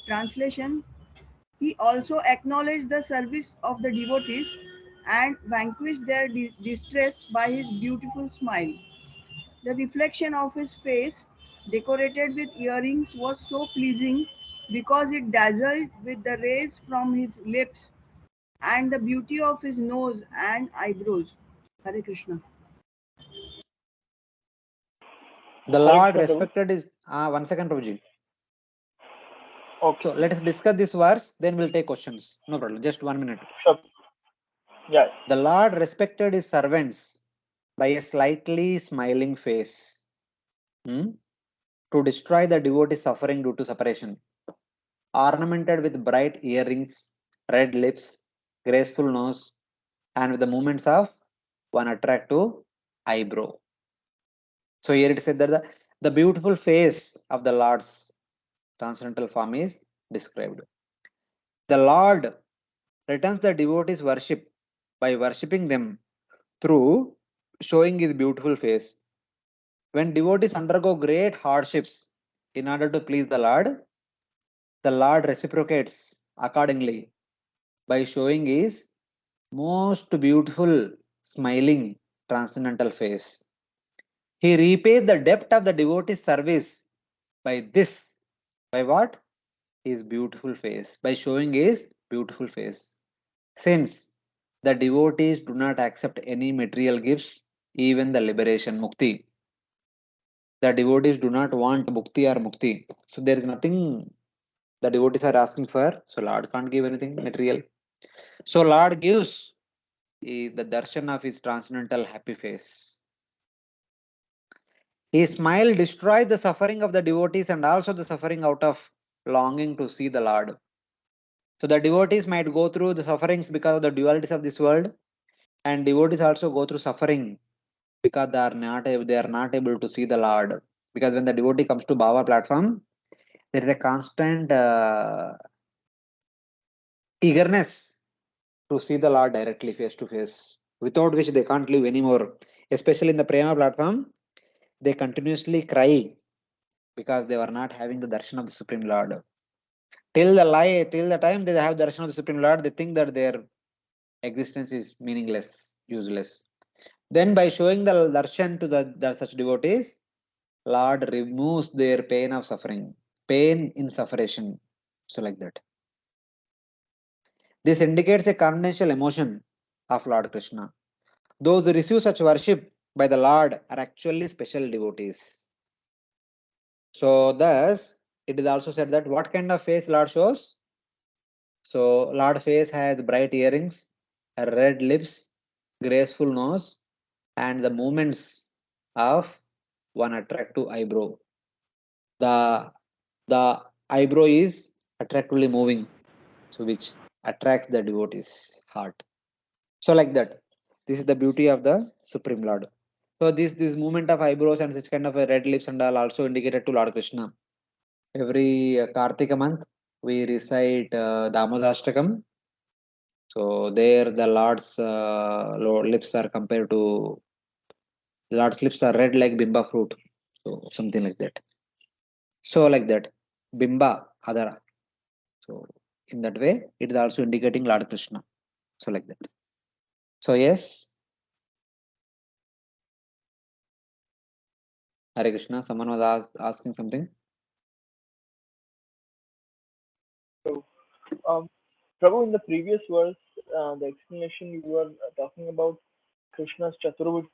Translation: He also acknowledged the service of the devotees and vanquished their distress by his beautiful smile. The reflection of his face, decorated with earrings, was so pleasing because it dazzled with the rays from his lips and the beauty of his nose and eyebrows. Hare Krishna. The Hare Lord Krishna, Prabhu. respected his 1 second, Prabhuji. Okay. So let us discuss this verse, then we'll take questions. No problem. Just 1 minute. Sure. Yeah. The Lord respected his servants by a slightly smiling face, to destroy the devotee suffering due to separation. Ornamented with bright earrings, red lips, graceful nose, and with the movements of one attractive eyebrow. So here it said that the beautiful face of the Lord's transcendental form is described. The Lord returns the devotees' worship by worshipping them through showing his beautiful face. When devotees undergo great hardships in order to please the Lord reciprocates accordingly by showing his most beautiful, smiling, transcendental face. He repaid the debt of the devotee's service by this. By what? His beautiful face. By showing his beautiful face. Since the devotees do not accept any material gifts, even the liberation, mukti. The devotees do not want bhukti or mukti. So there is nothing the devotees are asking for. So Lord can't give anything material. So Lord gives the darshan of his transcendental happy face. His smile destroys the suffering of the devotees and also the suffering out of longing to see the Lord. So the devotees might go through the sufferings because of the dualities of this world, and devotees also go through suffering because they are not able to see the Lord. Because when the devotee comes to Bhava platform, there is a constant eagerness to see the Lord directly face to face, without which they can't live anymore. Especially in the Prema platform, they continuously cry because they were not having the darshan of the Supreme Lord. Till the time they have darshan of the Supreme Lord, they think that their existence is meaningless, useless. Then by showing the darshan to the such devotees, Lord removes their pain of suffering, pain in separation. So like that. This indicates a confidential emotion of Lord Krishna. Those who receive such worship by the Lord are actually special devotees. So thus, it is also said that what kind of face Lord shows? So Lord face has bright earrings, red lips, graceful nose, and the movements of one attractive eyebrow. The eyebrow is attractively moving, so which attracts the devotee's heart. So like that, this is the beauty of the Supreme Lord. So this movement of eyebrows and such kind of a red lips and all also indicated to Lord Krishna. Every Kartika month we recite Damodashtakam. So there the lips are compared to Lord's lips are red like Bimba fruit. So something like that. So like that, Bimba Adara. So in that way, it is also indicating Lord Krishna. So like that. So yes, Hare Krishna. Someone was asking something. Um, Prabhu, in the previous verse, the explanation you were talking about Krishna's Chaturvud,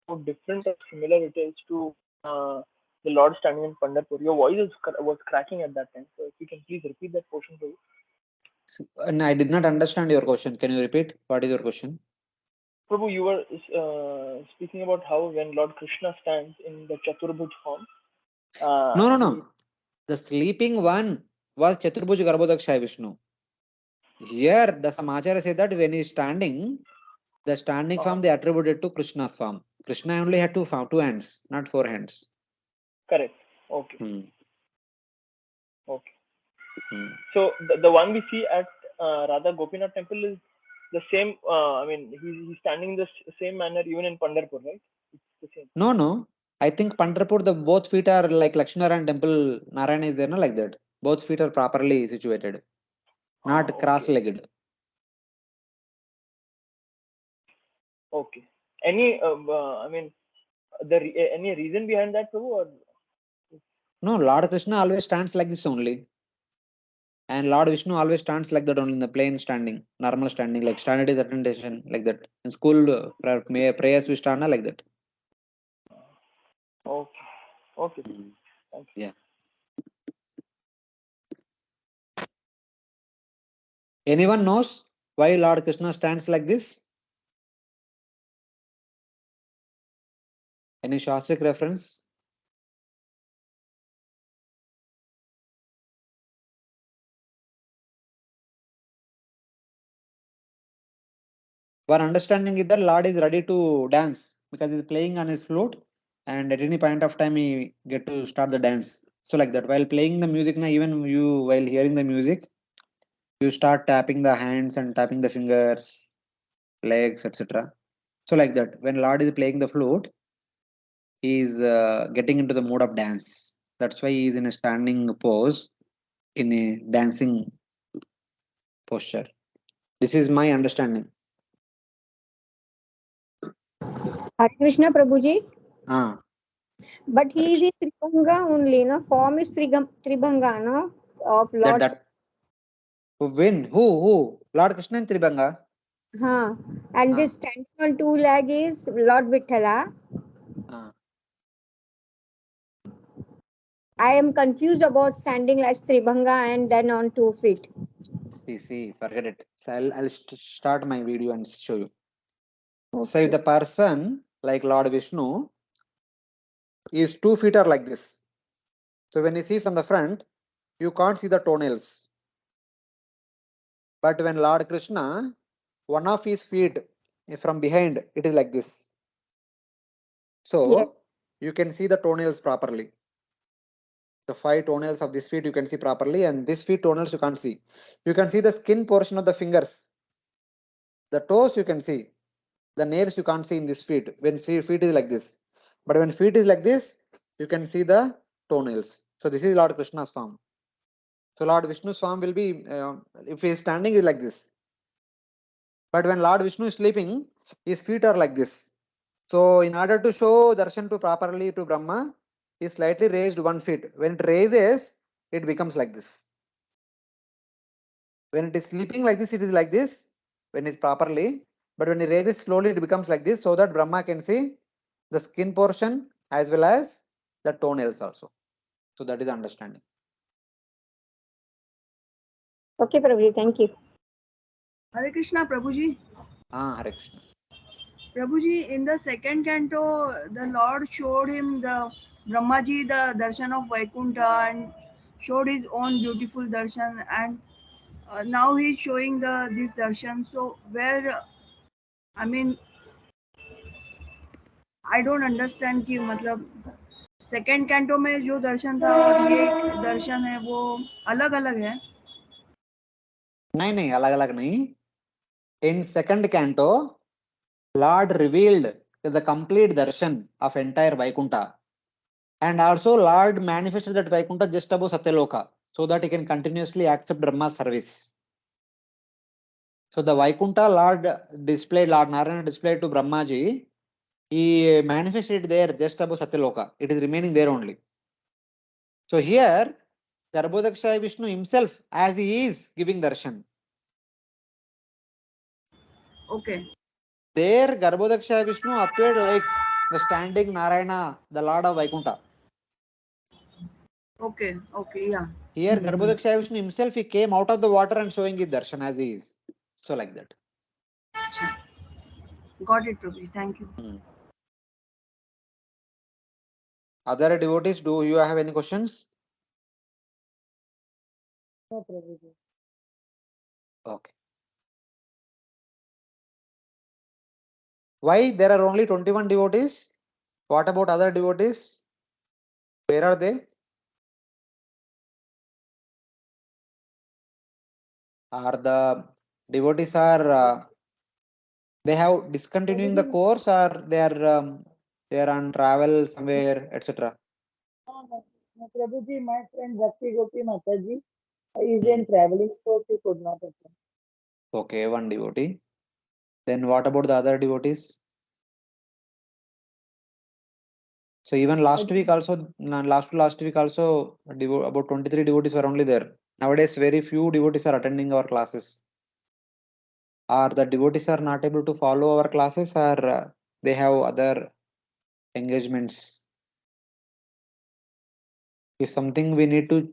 how different or similar it is to the Lord standing in Pandharpur. Your voice was cracking at that time. So if you can please repeat that portion, Prabhu. And I did not understand your question. Can you repeat? What is your question? Prabhu, you were speaking about how when Lord Krishna stands in the Chaturbhuj form, No. The sleeping one was Chaturbhuj Garbhodakshaya Vishnu. Here, the Samachara said that when he is standing, the standing form they attributed to Krishna's form. Krishna only had two hands, not 4 hands. Correct. Okay. Hmm. Okay. Hmm. So the one we see at Radha Gopinath temple is the same. I mean, he's standing in the same manner even in Pandharpur, right? It's the same. No. I think Pandharpur, the both feet are like Lakshminarayan temple. Narayana is there, no, like that. Both feet are properly situated, not Okay. cross-legged. Okay. Any, I mean, any reason behind that, Prabhu? Or? No, Lord Krishna always stands like this only. And Lord Vishnu always stands like that only in the plain standing, normal standing, like standard is attention, like that. In school prayers we stand like that. Okay. Okay. Mm. Thank you. Yeah. Anyone knows why Lord Krishna stands like this? Any Shastric reference? One understanding is that Lord is ready to dance because he's playing on his flute, and at any point of time he get to start the dance. So like that, while playing the music, now even you while hearing the music, you start tapping the hands and tapping the fingers, legs, etc. So like that, when Lord is playing the flute, he is getting into the mode of dance. That's why he is in a standing pose, in a dancing posture. This is my understanding. Hare Krishna Prabhuji. Ah, But he is in Tribhanga only, no? Form is Tribhanga, no? Of Lord. that who? Lord Krishna in Tribhanga. And Ah. this standing on 2 leg is Lord Vithala. Ah. I am confused about standing like Tribhanga and then on 2 feet. See, forget it. So I'll start my video and show you. Okay. So if the person like Lord Vishnu is 2 feet are like this. So when you see from the front, you can't see the toenails. But when Lord Krishna, one of his feet from behind, it is like this. So Yes. you can see the toenails properly. The 5 toenails of this feet you can see properly, and this feet toenails you can't see. You can see the skin portion of the fingers. The toes you can see. The nails you can't see in this feet. When feet is like this. But when feet is like this, you can see the toenails. So this is Lord Krishna's form. So Lord Vishnu's form will be, if he is standing, is like this. But when Lord Vishnu is sleeping, his feet are like this. So in order to show darshan to properly to Brahma, he slightly raised 1 feet. When it raises, it becomes like this. When it is sleeping like this, it is like this. When it's properly, but when it raises slowly, it becomes like this, so that Brahma can see the skin portion as well as the toenails also. So that is the understanding. Okay, Prabhuji, thank you. Hare Krishna, Prabhuji. Hare Krishna. Prabhuji, in the second canto, the Lord showed him the Brahmaji the darshan of Vaikuntha and showed his own beautiful darshan, and now he's showing this darshan. So where, I mean, I don't understand कि मतलब second canto में जो दर्शन था और ये दर्शन है वो अलग अलग है. नहीं अलग अलग नहीं. In second canto, Lord revealed the complete darshan of entire Vaikuntha, and also Lord manifested that Vaikuntha just above Satyaloka, so that he can continuously accept Brahma's service. So the Vaikuntha Lord displayed, Lord Narayana displayed to Brahmaji, he manifested there just above Satyaloka. It is remaining there only. So here, Garbhodakshaya Vishnu himself, as he is giving darshan. Okay. There, Garbhodakshaya Vishnu appeared like the standing Narayana, the Lord of Vaikuntha. Okay, yeah. Here, Garbhodakshaya Vishnu himself, he came out of the water and showing his darshan as he is. So like that. Got it, Prabhuji. Thank you. Other devotees, do you have any questions? No, Prabhuji. Okay. Why there are only 21 devotees? What about other devotees? Where are they? Are the devotees they have discontinuing the course, or they are on travel somewhere, etc. No, Prabhuji, my friend Bhakti Gopi Mataji is in traveling, so she could not attend. Okay, one devotee. Then what about the other devotees? So even last week also, last week also, about 23 devotees were only there. Nowadays, very few devotees are attending our classes. Or the devotees are not able to follow our classes, or they have other engagements. If something we need to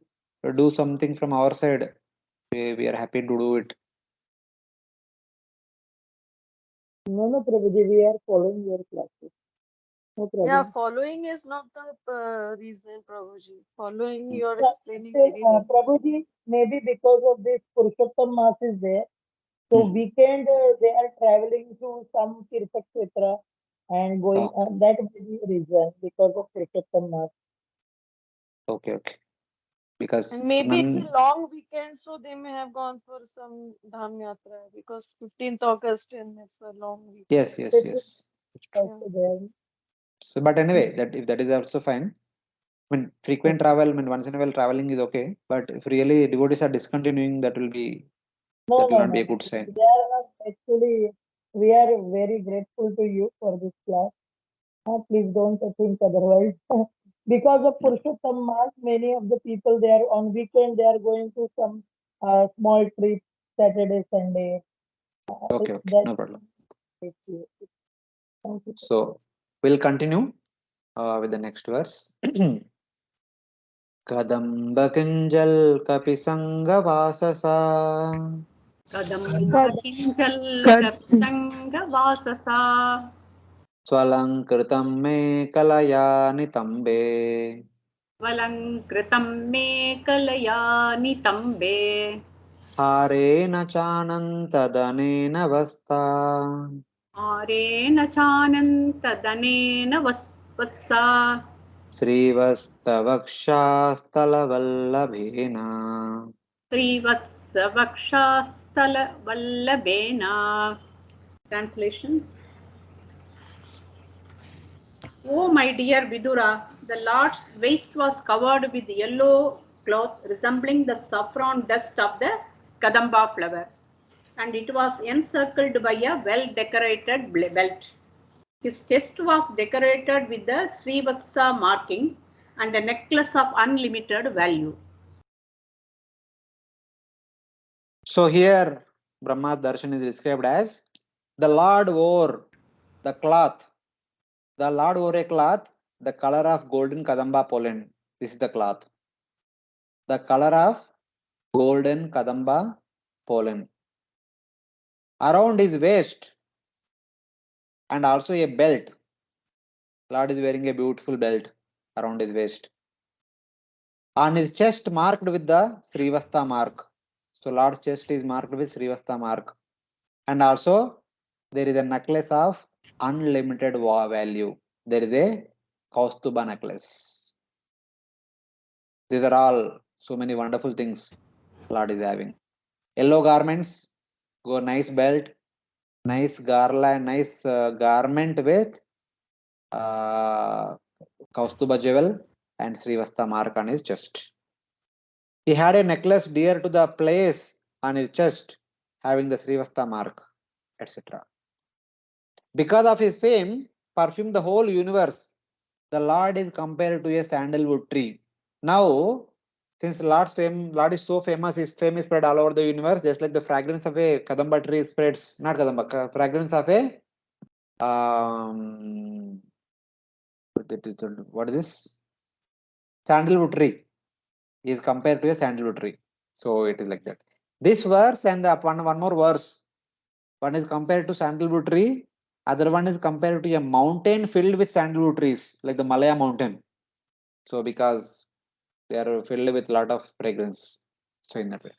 do something from our side, we are happy to do it. No, Prabhuji, we are following your classes. No problem. Yeah, following is not the reason, Prabhuji. Following, you're But explaining still, very well. Prabhuji, maybe because of this Purushottam Mass is there, so weekend they are traveling to some Tirtha Kshetra and going, that may be the reason because of Purushottam Mass. Okay. Because And maybe it's a long weekend, so they may have gone for some Dham Yatra because 15th August and it's a long weekend. yes. Also there. So, but anyway, that if that is also fine. I mean, frequent travel, I mean, once in a while traveling is okay. But if really devotees are discontinuing, that will not be a good sign. We are not actually, we are very grateful to you for this class. Please don't think otherwise. Because of Purushottam Mass, many of the people they are on weekend, they are going to some small trip, Saturday, Sunday. Okay, no problem. Thank you. So we'll continue with the next verse. Kadamba Kinjal Kapi Sangha Vasasa कदम्बकिञ्जल्कपितङ्गवाससा Swalankritam me kalaya nitambe वलङ्कृतं may कलया नितम्बे Harena chanantadane vasta Arena चानन्तदनेन वत्सा श्रीवस्तवक्षास्थलवल्लभेन श्रीवत्सवक्षास्थलवल्लभेन. Translation. Oh, my dear Vidura, the Lord's waist was covered with yellow cloth resembling the saffron dust of the Kadamba flower, and it was encircled by a well-decorated belt. His chest was decorated with the Srivatsa marking and a necklace of unlimited value. So here Brahma darshan is described as the Lord wore the cloth. The Lord wore a cloth, the color of golden kadamba pollen. This is the cloth. The color of golden kadamba pollen. Around his waist and also a belt. Lord is wearing a beautiful belt around his waist. On his chest marked with the Srivasta mark. So Lord's chest is marked with Srivasta mark. And also there is a necklace of unlimited value. There is a Kaustuba necklace. These are all so many wonderful things Lord is having. Yellow garments, go nice belt, nice garland, nice garment with Kaustuba jewel and Srivasta mark on his chest. He had a necklace dear to the place on his chest, having the Srivasta mark, etc. Because of his fame, perfumed the whole universe. The Lord is compared to a sandalwood tree. Now, since Lord is so famous, his fame is spread all over the universe, just like the fragrance of a Kadamba tree spreads, not Kadamba, fragrance of a what is this? Sandalwood tree is compared to a sandalwood tree. So it is like that. This verse and one more verse. One is compared to sandalwood tree. Other one is compared to a mountain filled with sandalwood trees, like the Malaya mountain. So because they are filled with lot of fragrance. So in that way.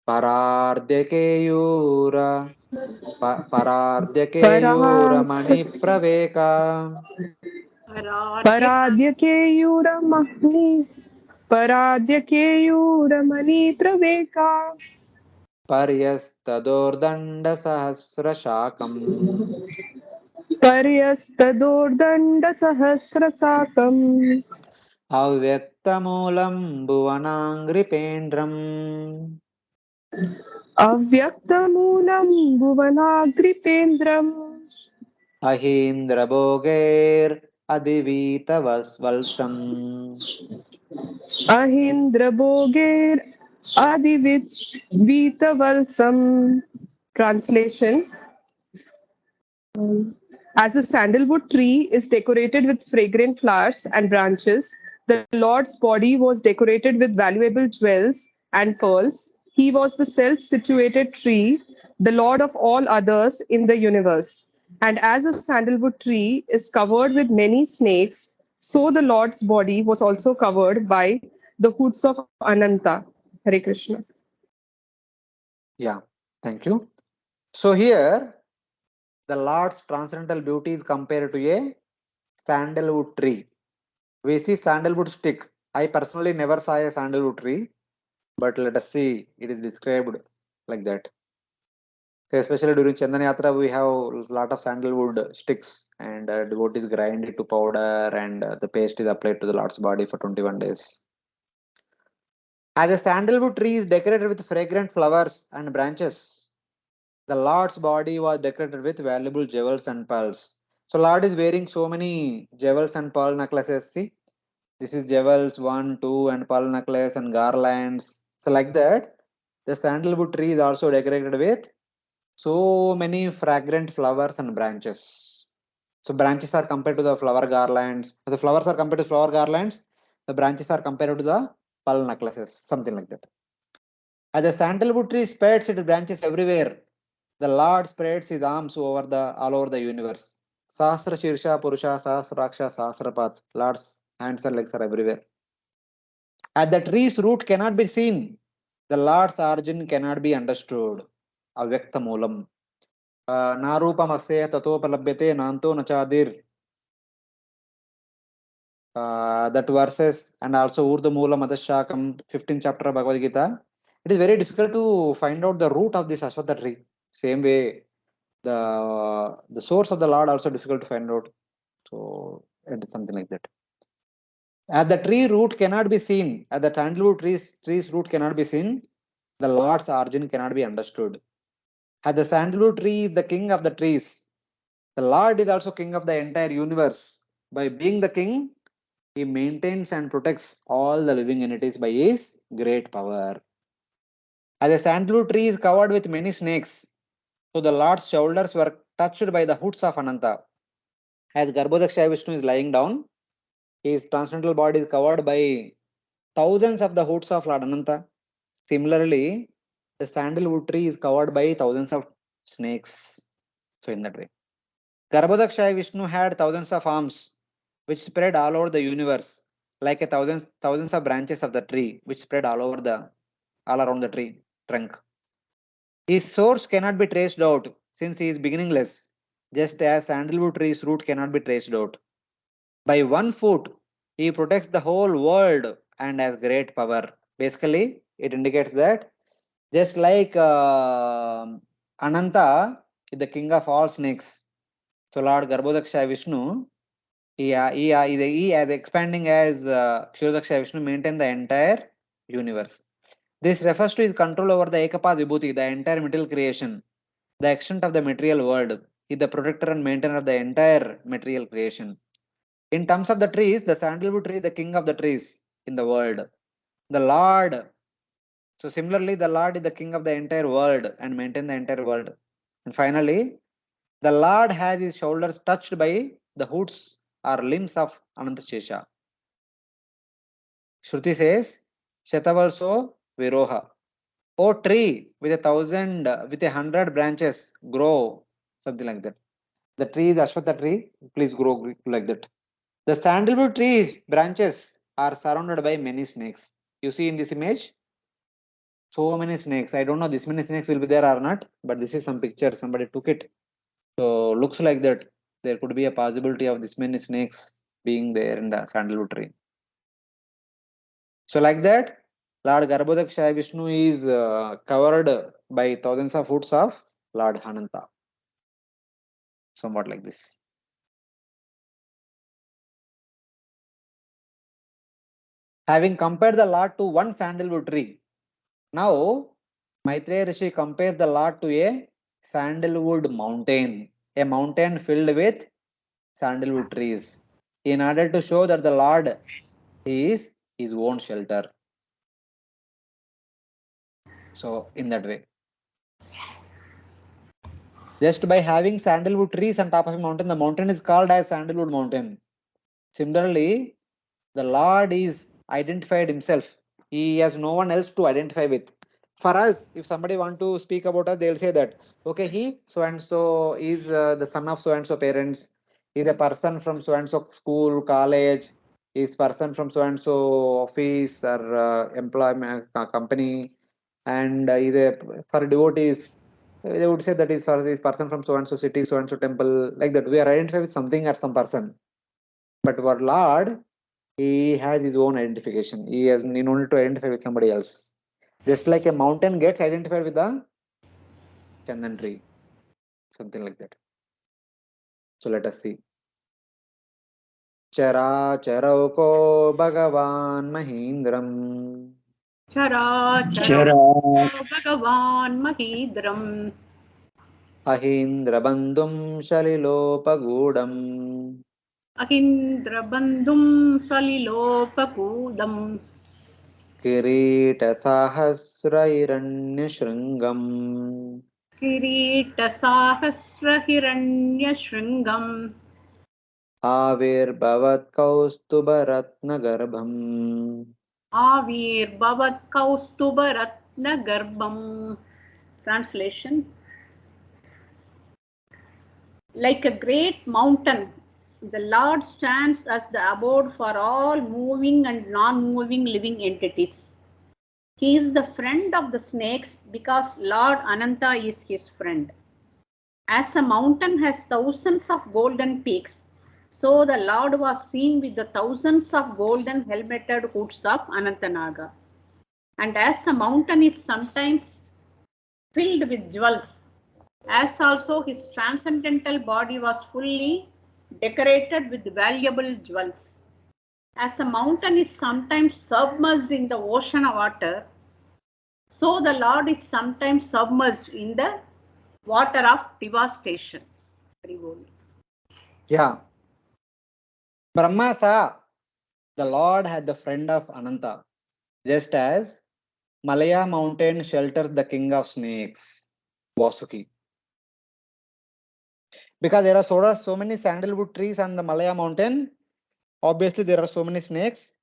Parardhyakeyura Parardhyakeyuramani praveka Paradhyakeyuramahni Paradhyakeyuramani praveka Paryastadordanda sahasrashakam Paryastadordanda sahasrasakam Avyaktamulam bhuvanangripendram Avyaktamulam bhuvanagripendram Ahindrabhogair adivitavasvalsam Ahindrabhoger Adivit Vitavalsam. Translation. As a sandalwood tree is decorated with fragrant flowers and branches, the Lord's body was decorated with valuable jewels and pearls. He was the self situated tree, the Lord of all others in the universe. And as a sandalwood tree is covered with many snakes, so the Lord's body was also covered by the hoods of Ananta. Hare Krishna. Yeah, thank you. So here the Lord's transcendental beauty is compared to a sandalwood tree. We see sandalwood stick. I personally never saw a sandalwood tree, but let us see it is described like that. So especially during Chandan Yatra, we have a lot of sandalwood sticks, and devotees grind it to powder, and the paste is applied to the Lord's body for 21 days. As a sandalwood tree is decorated with fragrant flowers and branches, the Lord's body was decorated with valuable jewels and pearls. So Lord is wearing so many jewels and pearl necklaces. See, this is jewels 1, 2, and pearl necklace and garlands. So like that, the sandalwood tree is also decorated with so many fragrant flowers and branches. So branches are compared to the flower garlands. The flowers are compared to flower garlands. The branches are compared to the pearl necklaces, something like that. As the sandalwood tree spreads its branches everywhere, the Lord spreads his arms all over the universe. Sahasra Shirsha Purusha Sahasraksha Sahasrapath. Lord's hands and legs are everywhere. As the tree's root cannot be seen, the Lord's origin cannot be understood. Avyakta Moolam. Narupam Asya Tatopalabhyate Nanto Nachadir. That verses and also Urdu Moola Madashakam, 15th chapter of Bhagavad Gita. It is very difficult to find out the root of this Ashwatha tree. Same way, the source of the Lord also difficult to find out. So it is something like that. As the tree root cannot be seen, as the sandalwood tree's root cannot be seen, the Lord's origin cannot be understood. As the sandalwood tree is the king of the trees, the Lord is also king of the entire universe. By being the king, he maintains and protects all the living entities by his great power. As the sandalwood tree is covered with many snakes, so the Lord's shoulders were touched by the hoods of Ananta. As Garbhodakshaya Vishnu is lying down, his transcendental body is covered by thousands of the hoods of Lord Ananta. Similarly, the sandalwood tree is covered by thousands of snakes. So in that way, Garbhodakshaya Vishnu had thousands of arms, which spread all over the universe, like a thousands of branches of the tree, which spread all around the tree trunk. His source cannot be traced out, since he is beginningless, just as sandalwood tree's root cannot be traced out. By 1 foot, he protects the whole world and has great power. Basically, it indicates that just like Ananta is the king of all snakes. So Lord Garbhodakshaya Vishnu, he as expanding as Kshirodakshaya Vishnu maintain the entire universe. This refers to his control over the Ekapad Vibhuti, the entire material creation, the extent of the material world. He is the protector and maintainer of the entire material creation. In terms of the trees, the sandalwood tree is the king of the trees in the world. The Lord. So similarly, the Lord is the king of the entire world and maintain the entire world. And finally, the Lord has his shoulders touched by the hoods or limbs of Anantashesha. Shruti says, Shatavalso Viroha. O tree with 100 branches, grow. Something like that. The tree is Ashwatha tree. Please grow like that. The sandalwood tree branches are surrounded by many snakes. You see in this image, so many snakes. I don't know this many snakes will be there or not, but this is some picture. Somebody took it. So looks like that there could be a possibility of this many snakes being there in the sandalwood tree. So like that, Lord Garbhodaksha Vishnu is covered by thousands of foots of Lord Ananta. Somewhat like this. Having compared the Lord to one sandalwood tree, now Maitreya Rishi compared the Lord to a sandalwood mountain, a mountain filled with sandalwood trees, in order to show that the Lord is his own shelter. So in that way, just by having sandalwood trees on top of a mountain, the mountain is called as sandalwood mountain. Similarly, the Lord is identified himself. He has no one else to identify with. For us, if somebody want to speak about us, they'll say that, okay, he so and so is the son of so and so parents. He's a person from so and so school, college. He's person from so and so office or employment company, and he's a for devotees. They would say that is for this person from so and so city, so and so temple, like that. We are identified with something or some person. But our Lord, he has his own identification. He has no need to identify with somebody else. Just like a mountain gets identified with the chandan tree, something like that. So let us see. Chara charauko Bhagavan Mahindram चराचरौ भगवान् महीन्द्रम् Ahindra Shalilopagudam अहीन्द्रबन्धुं सलिलोपकूदम् Kirita Sahasrairanyashringam किरीटसाहस्रहिरण्यशृङ्गम् Avirbhavat Kaustubaratnagarbham आविर्भवत्कौस्तुभरत्नगर्भम्. Translation: like a great mountain, the Lord stands as the abode for all moving and non-moving living entities. He is the friend of the snakes because Lord Ananta is his friend. As a mountain has thousands of golden peaks, so the Lord was seen with the thousands of golden helmeted hoods of Anantanaga. And as a mountain is sometimes filled with jewels, as also his transcendental body was fully decorated with valuable jewels. As a mountain is sometimes submerged in the ocean of water, so the Lord is sometimes submerged in the water of devastation. Yeah. Brahma saw the Lord had the friend of Ananta, just as Malaya mountain shelters the king of snakes, Vasuki. Because there are so many sandalwood trees on the Malaya mountain, obviously there are so many snakes.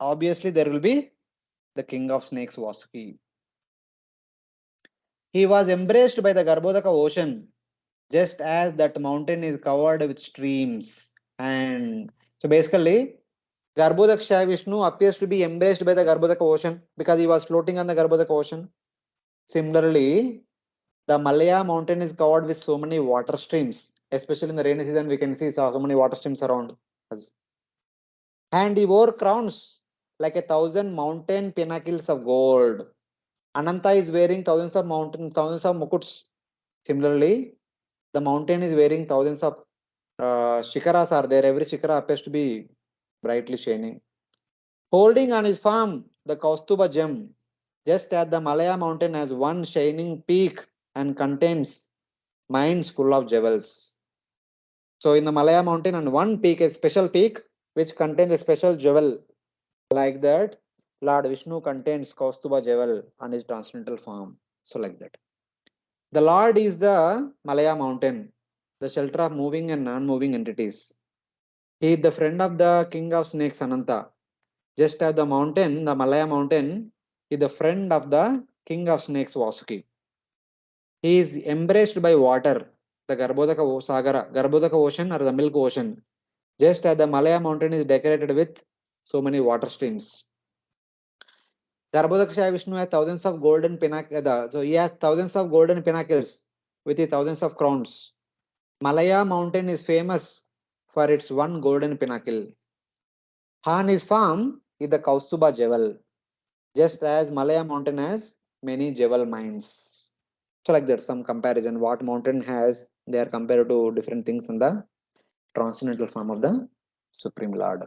Obviously there will be the king of snakes, Vasuki. He was embraced by the Garbhodaka ocean, just as that mountain is covered with streams. And so basically, Garbhodaksha Vishnu appears to be embraced by the Garbhodaka ocean because he was floating on the Garbhodaka ocean. Similarly, the Malaya mountain is covered with so many water streams, especially in the rainy season. We can see so many water streams around us. And he wore crowns like 1,000 mountain pinnacles of gold. Ananta is wearing thousands of mukuts. Similarly, the mountain is wearing thousands of shikaras are there. Every shikara appears to be brightly shining. Holding on his farm the Kaustuba gem, just as the Malaya mountain has one shining peak and contains mines full of jewels. So in the Malaya mountain, on one peak, a special peak which contains a special jewel, like that, Lord Vishnu contains Kaustuba jewel on his transcendental form. So like that. The Lord is the Malaya mountain, the shelter of moving and non-moving entities. He is the friend of the king of snakes, Ananta. Just as the mountain, the Malaya mountain, is the friend of the king of snakes, Vasuki. He is embraced by water, the Garbhodaka Sagara, Garbhodaka ocean or the milk ocean. Just as the Malaya mountain is decorated with so many water streams. Garbhodakshaya Vishnu has thousands of golden pinnacles. So he has thousands of golden pinnacles with the thousands of crowns. Malaya mountain is famous for its one golden pinnacle. Han his farm is the Kaustuba jewel, just as Malaya mountain has many jewel mines. So like that, some comparison. What mountain has, they are compared to different things in the transcendental form of the Supreme Lord.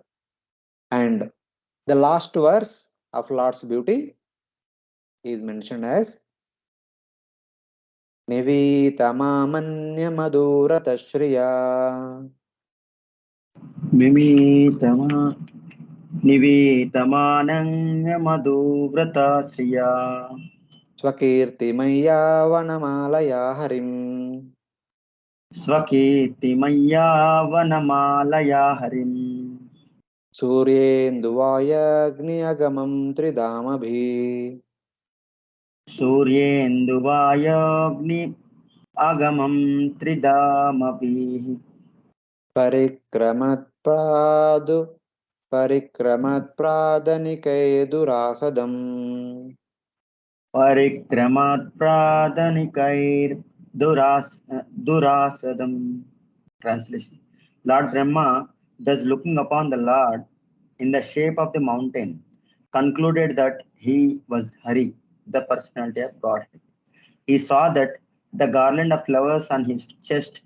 And the last verse of Lord's beauty is mentioned as Nivitamamanya Madhuratashriya Mimitama Nivedamananya Shriya Swakirtimaya Vanamalaya Harim Swakirtimaya Vanamalaya Harim Suryenduvayagniyagamam Tridamabhi Suryenduvayagni Agamam Tridamapi Parikramat Pradanikai Durasadam Parikramat Pradhanikair Durasadam. Translation. Lord Brahma, thus looking upon the Lord in the shape of the mountain, concluded that he was Hari, the personality of Godhead. He saw that the garland of flowers on his chest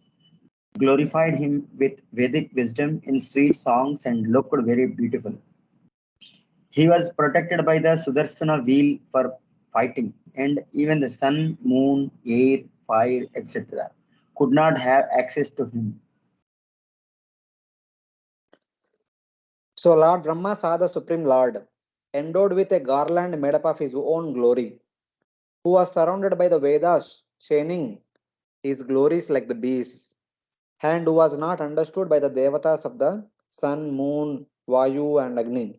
glorified him with Vedic wisdom in sweet songs and looked very beautiful. He was protected by the Sudarsana wheel for fighting, and even the sun, moon, air, fire, etc. could not have access to him. So Lord Brahma saw the Supreme Lord, endowed with a garland made up of his own glory, who was surrounded by the Vedas, shining his glories like the bees, and who was not understood by the devatas of the sun, moon, Vayu, and Agni.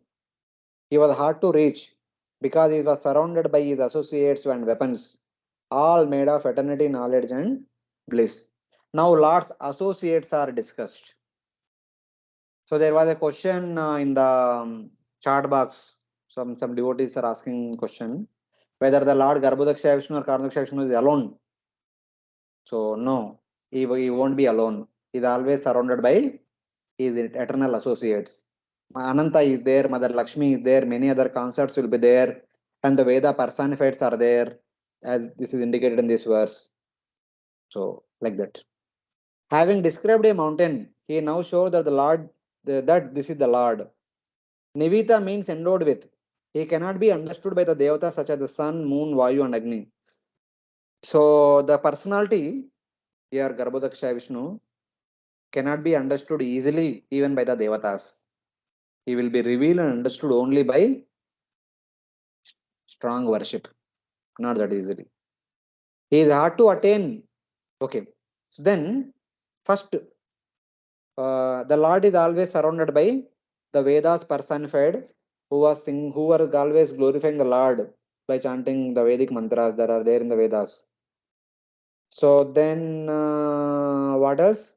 He was hard to reach because he was surrounded by his associates and weapons, all made of eternity, knowledge, and bliss. Now, Lord's associates are discussed. So there was a question in the chat box. Some devotees are asking question whether the Lord Garbhodakshaya Vishnu or Karnakshaya Vishnu is alone. So no, he won't be alone. He is always surrounded by his eternal associates. Ananta is there, Mother Lakshmi is there, many other concepts will be there, and the Veda personifieds are there, as this is indicated in this verse. So like that. Having described a mountain, he now shows that that this is the Lord. Nivita means endowed with. He cannot be understood by the devatas such as the sun, moon, Vayu, and Agni. So the personality here, Garbhodakshaya Vishnu, cannot be understood easily even by the devatas. He will be revealed and understood only by strong worship, not that easily. He is hard to attain. Okay. So then, first, the Lord is always surrounded by the Vedas personified, who were always glorifying the Lord by chanting the Vedic mantras that are there in the Vedas. So then, what else?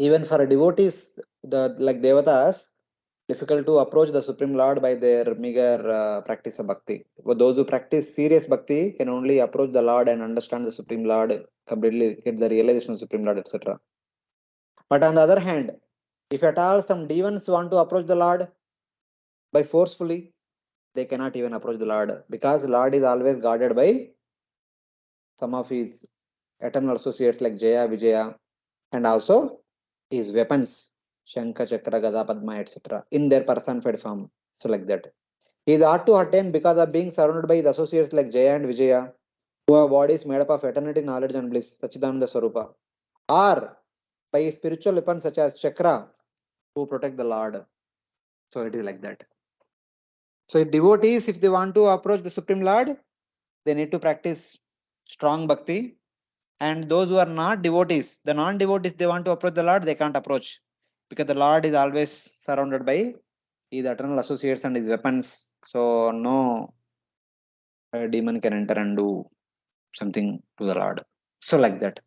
Even for devotees, the like devatas, difficult to approach the Supreme Lord by their meager practice of bhakti. But those who practice serious bhakti can only approach the Lord and understand the Supreme Lord completely, get the realization of Supreme Lord, etc. But on the other hand, if at all some demons want to approach the Lord by forcefully, they cannot even approach the Lord because Lord is always guarded by some of his eternal associates like Jaya, Vijaya, and also his weapons, Shankha, Chakra, Gada, Padma, etc. in their personified form. So like that. He is hard to attain because of being surrounded by his associates like Jaya and Vijaya, who have bodies made up of eternity, knowledge, and bliss, Sachidananda Swarupa, or by his spiritual weapons such as Chakra, who protect the Lord. So it is like that. So devotees, if they want to approach the Supreme Lord, they need to practice strong bhakti. And those who are not devotees, the non-devotees, they want to approach the Lord, they can't approach because the Lord is always surrounded by his eternal associates and his weapons. So no demon can enter and do something to the Lord. So like that.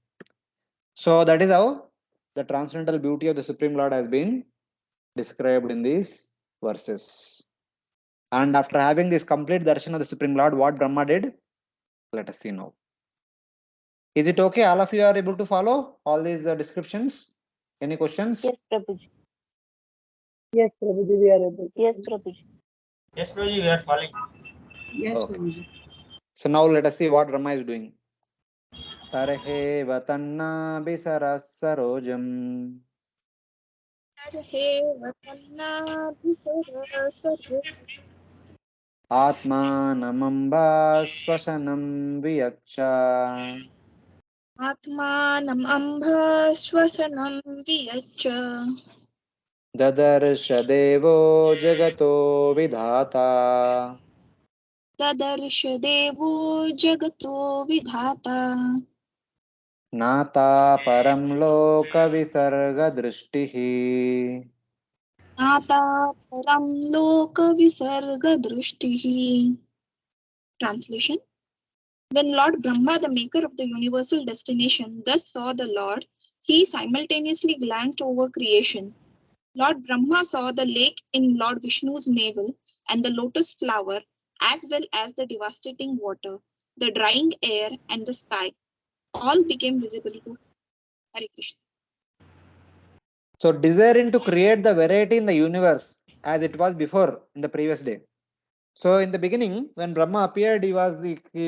So that is how the transcendental beauty of the Supreme Lord has been described in these verses. And after having this complete darshan of the Supreme Lord, what Brahma did? Let us see now. Is it okay? All of you are able to follow all these descriptions? Any questions? Yes, Prabhuji. Yes, Prabhuji, we are able to. Yes, Prabhuji. Yes, Prabhuji, we are following. Yes, Okay. Prabhuji. So now let us see what Brahma is doing. Tarhe vatanna bisara sarojam atmanamamba swasanam viyaksha आत्मानम् अम्भ श्वसनं वियच्च ददर्श देवो जगतो विधाता ददर्श देवो जगतो विधाता नाता परं लोकविसर्गदृष्टिः नाता परं लोकविसर्गदृष्टिः. Translation. When Lord Brahma, the maker of the universal destination, thus saw the Lord, he simultaneously glanced over creation. Lord Brahma saw the lake in Lord Vishnu's navel and the lotus flower, as well as the devastating water, the drying air, and the sky. All became visible to him. Hare Krishna. So desiring to create the variety in the universe as it was before in the previous day. So in the beginning, when Brahma appeared, he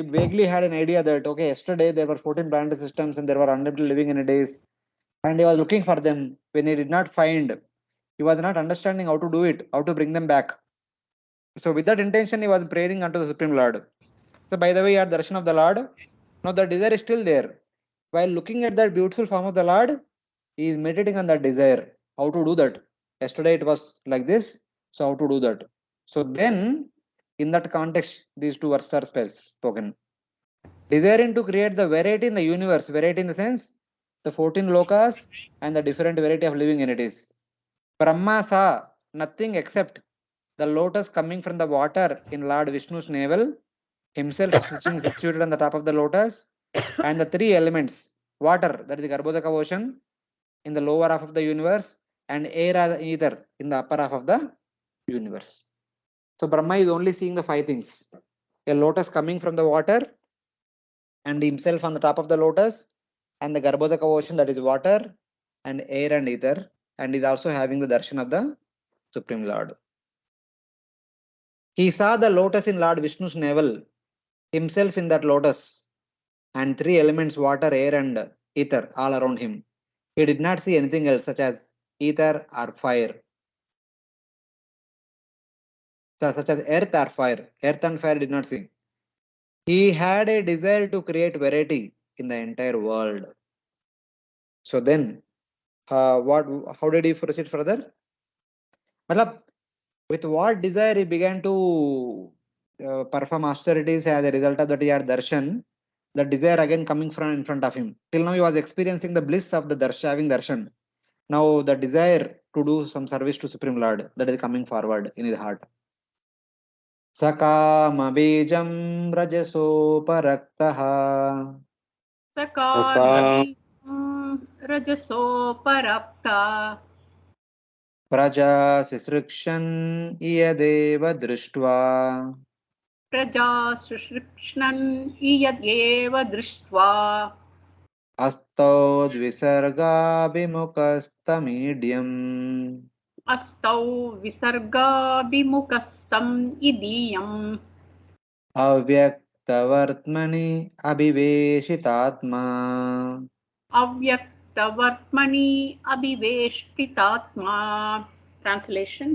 vaguely had an idea that okay, yesterday there were 14 planetary systems and there were unlimited living entities, and he was looking for them. When he did not find, he was not understanding how to do it, how to bring them back. So with that intention, he was praying unto the Supreme Lord. So by the way, at darshan of the Lord, now the desire is still there. While looking at that beautiful form of the Lord, he is meditating on that desire. How to do that? Yesterday it was like this, so how to do that? So then, in that context, these two verses are spoken. Desiring to create the variety in the universe, variety in the sense, the 14 lokas and the different variety of living entities. Brahma saw nothing except the lotus coming from the water in Lord Vishnu's navel, himself situated on the top of the lotus, and the three elements, water, that is the Garbhodaka ocean, in the lower half of the universe, and air as ether in the upper half of the universe. So Brahma is only seeing the five things. A lotus coming from the water, and himself on the top of the lotus, and the Garbhodaka ocean, that is water, and air and ether, and is also having the darshan of the Supreme Lord. He saw the lotus in Lord Vishnu's navel, himself in that lotus, and three elements, water, air, and ether, all around him. He did not see anything else, such as ether or fire, such as earth or fire. Earth and fire did not see. He had a desire to create variety in the entire world. So then, how did he proceed further? Matlab, with what desire he began to perform austerities as a result of that he had darshan, the desire again coming from in front of him. Till now he was experiencing the bliss of the darshan, having darshan. Now the desire to do some service to Supreme Lord, that is coming forward in his heart. Sakamabijam rajasoparaktaha रजसोपरक्ता praja sisrukshan iyadeva drishtva प्रजा सुशिक्ष्णन् इयदेव दृष्ट्वा astau dvisargabhimukastamidiyam अस्तौ विसर्गाभिमुखस्तम् इदीयम् avyaktavartmani abhiveshitatma अव्यक्तवर्त्मनि अभिवेष्टितात्मा. Translation.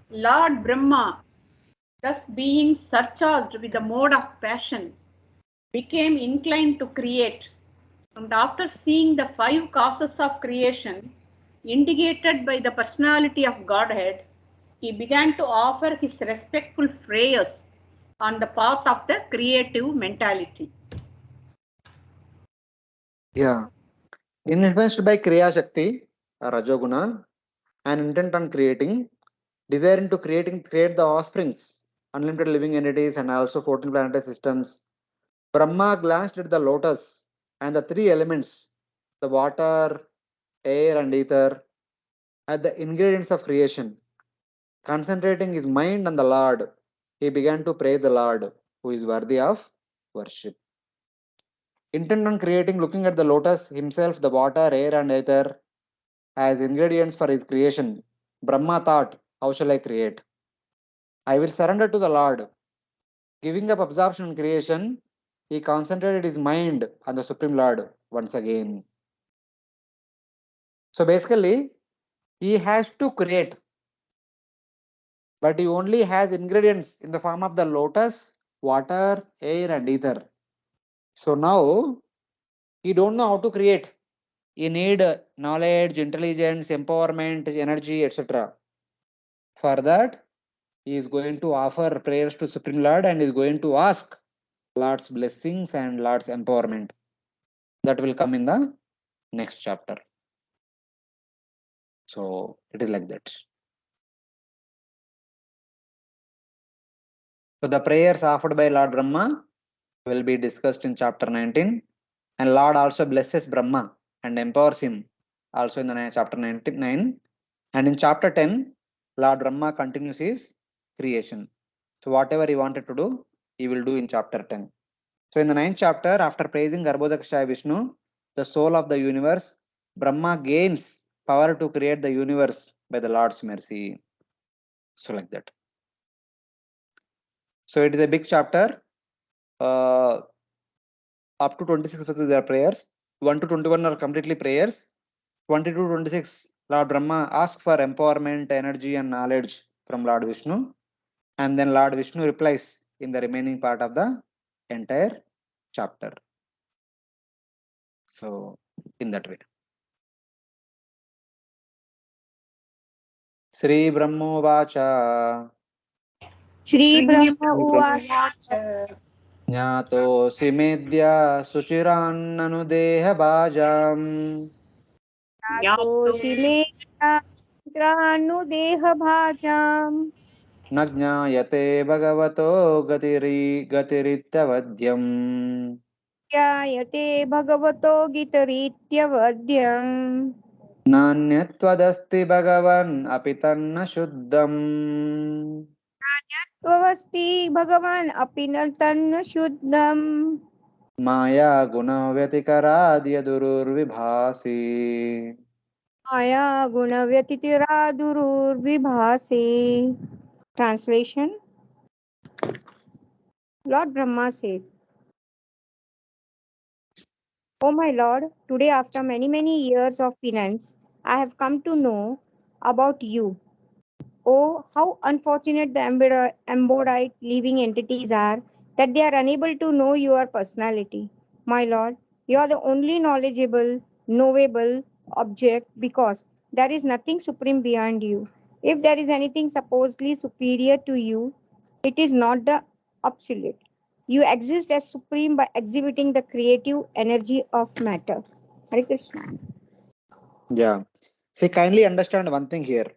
Lord Brahma, thus being surcharged with the mode of passion, became inclined to create, and after seeing the five causes of creation indicated by the personality of Godhead, he began to offer his respectful prayers on the path of the creative mentality. Yeah. Influenced by Kriya Shakti, Rajoguna, and intent on creating, desiring to create the offsprings, unlimited living entities, and also 14 planetary systems, Brahma glanced at the lotus And the three elements, the water, air, and ether, are the ingredients of creation. Concentrating his mind on the Lord, he began to pray the Lord, who is worthy of worship. Intent on creating, looking at the lotus himself, the water, air, and ether as ingredients for his creation. Brahma thought, how shall I create? I will surrender to the Lord. Giving up absorption in creation, he concentrated his mind on the Supreme Lord once again. So basically, he has to create, but he only has ingredients in the form of the lotus, water, air, and ether. So now he don't know how to create. He need knowledge, intelligence, empowerment, energy, etc. For that, he is going to offer prayers to Supreme Lord and is going to ask Lord's blessings and Lord's empowerment. That will come in the next chapter. So it is like that. So the prayers offered by Lord Brahma will be discussed in chapter 19, and Lord also blesses Brahma and empowers him also in the chapter 99. And in chapter 10, Lord Brahma continues his creation. So whatever he wanted to do, he will do in chapter 10. So in the 9th chapter, after praising Garbhodakshaya Vishnu, the soul of the universe, Brahma gains power to create the universe by the Lord's mercy. So like that. So it is a big chapter. Up to 26 verses are prayers. 1 to 21 are completely prayers. 20 to 26, Lord Brahma asks for empowerment, energy, and knowledge from Lord Vishnu. And then Lord Vishnu replies in the remaining part of the entire chapter. So, in that way. Sri Brahmo Vacha. Shri Brahma Jnatosi medya suchirannanu deha bhajam. Jnatosi medya suchirannanu bhajam. न ज्ञायते भगवतो गतिरित्यवद्यम्. ज्ञायते भगवतो गीतरीत्यवद्यम्. नान्यत्वदस्ति भगवन् अपि तन्न शुद्धम्. नान्यत्वस्ति भगवान् अपि न तन्न शुद्धम्. माया गुणव्यतिकराद्यदुरुर्विभासि. माया गुणव्यतितिरादुरुर्विभासे. Translation. Lord Brahma said, O my Lord, today after many years of penance, I have come to know about you. Oh, how unfortunate the embodied living entities are that they are unable to know your personality. My Lord, you are the only knowledgeable, knowable object because there is nothing supreme beyond you. If there is anything supposedly superior to you, it is not the absolute. You exist as supreme by exhibiting the creative energy of matter. Hare Krishna. Yeah. See, kindly understand one thing here.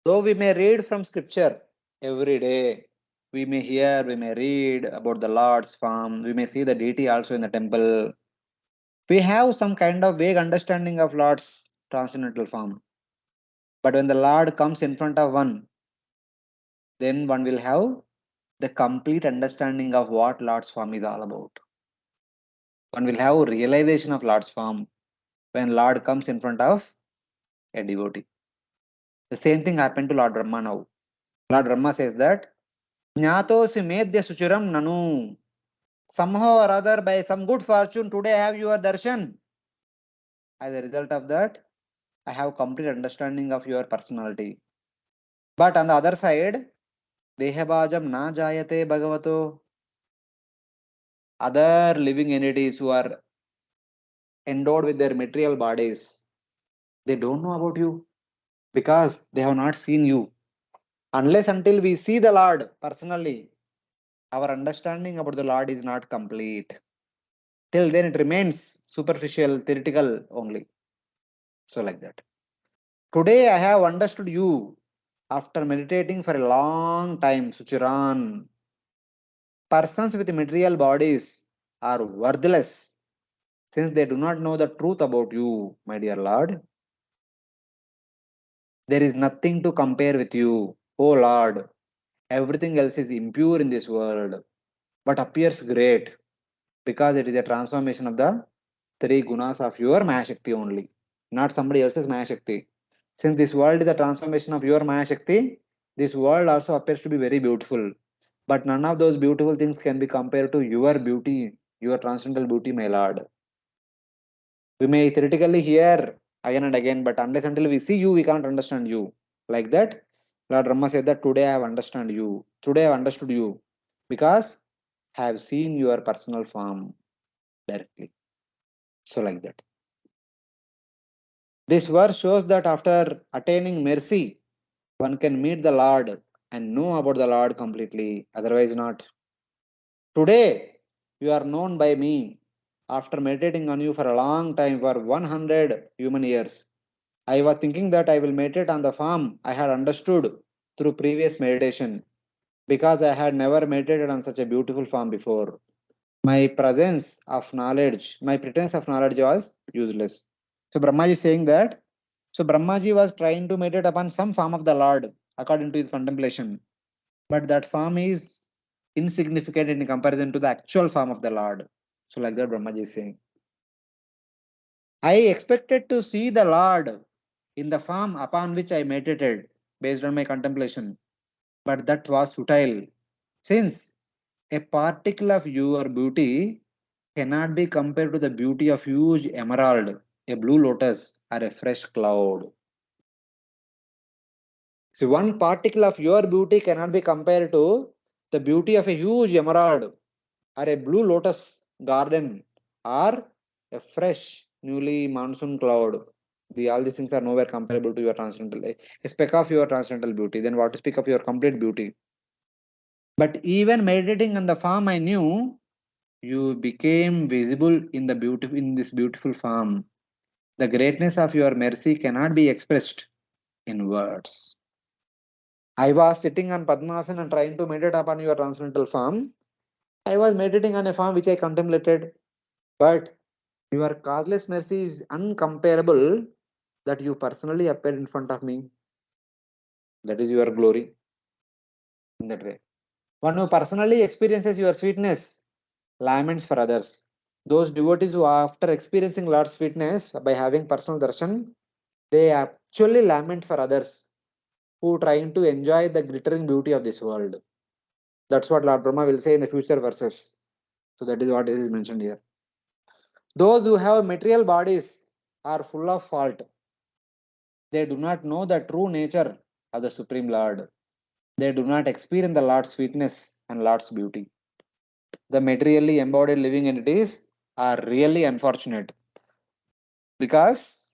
Though we may read from scripture every day, we may hear, we may read about the Lord's form, we may see the deity also in the temple. We have some kind of vague understanding of Lord's transcendental form. But when the Lord comes in front of one, then one will have the complete understanding of what Lord's form is all about. One will have realization of Lord's form when Lord comes in front of a devotee. The same thing happened to Lord Brahma now. Lord Brahma says that Jnatosi medya suchiram nanu. Somehow or other, by some good fortune, today I have your darshan. As a result of that, I have complete understanding of your personality. But on the other side, Dehabhajam na jayate bhagavato. Other living entities who are endowed with their material bodies, they don't know about you because they have not seen you. Unless until we see the Lord personally, our understanding about the Lord is not complete. Till then, it remains superficial, theoretical only. So, like that. Today, I have understood you after meditating for a long time, Suchiran. Persons with material bodies are worthless since they do not know the truth about you, my dear Lord. There is nothing to compare with you, O Lord. Everything else is impure in this world, but appears great because it is a transformation of the three gunas of your Maya Shakti only, not somebody else's Maya Shakti. Since this world is a transformation of your Maya Shakti, this world also appears to be very beautiful. But none of those beautiful things can be compared to your beauty, your transcendental beauty, my Lord. We may theoretically hear again and again, but unless until we see you, we can't understand you. Like that, Lord Brahma said that today I have understood you. Today I have understood you because I have seen your personal form directly. So like that. This verse shows that after attaining mercy, one can meet the Lord and know about the Lord completely. Otherwise not. Today, you are known by me after meditating on you for a long time, for 100 human years. I was thinking that I will meditate on the form I had understood through previous meditation because I had never meditated on such a beautiful form before. My pretense of knowledge was useless. So Brahmaji is saying that. So Brahmaji was trying to meditate upon some form of the Lord according to his contemplation, but that form is insignificant in comparison to the actual form of the Lord. So like that Brahmaji is saying. I expected to see the Lord in the form upon which I meditated based on my contemplation, but that was futile, since a particle of your beauty cannot be compared to the beauty of huge emerald, a blue lotus, or a fresh cloud. See, one particle of your beauty cannot be compared to the beauty of a huge emerald, or a blue lotus garden, or a fresh, newly monsoon cloud. All these things are nowhere comparable to your transcendental, a speck of your transcendental beauty. Then what to speak of your complete beauty? But even meditating on the form I knew, you became visible in this beautiful form. The greatness of your mercy cannot be expressed in words. I was sitting on Padmasana and trying to meditate upon your transcendental form. I was meditating on a form which I contemplated, but your causeless mercy is uncomparable that you personally appeared in front of me. That is your glory in that way. One who personally experiences your sweetness laments for others. Those devotees who, after experiencing Lord's sweetness by having personal darshan, they actually lament for others who trying to enjoy the glittering beauty of this world. That's what Lord Brahma will say in the future verses. So that is what is mentioned here. Those who have material bodies are full of fault. They do not know the true nature of the Supreme Lord. They do not experience the Lord's sweetness and Lord's beauty. The materially embodied living entities are really unfortunate because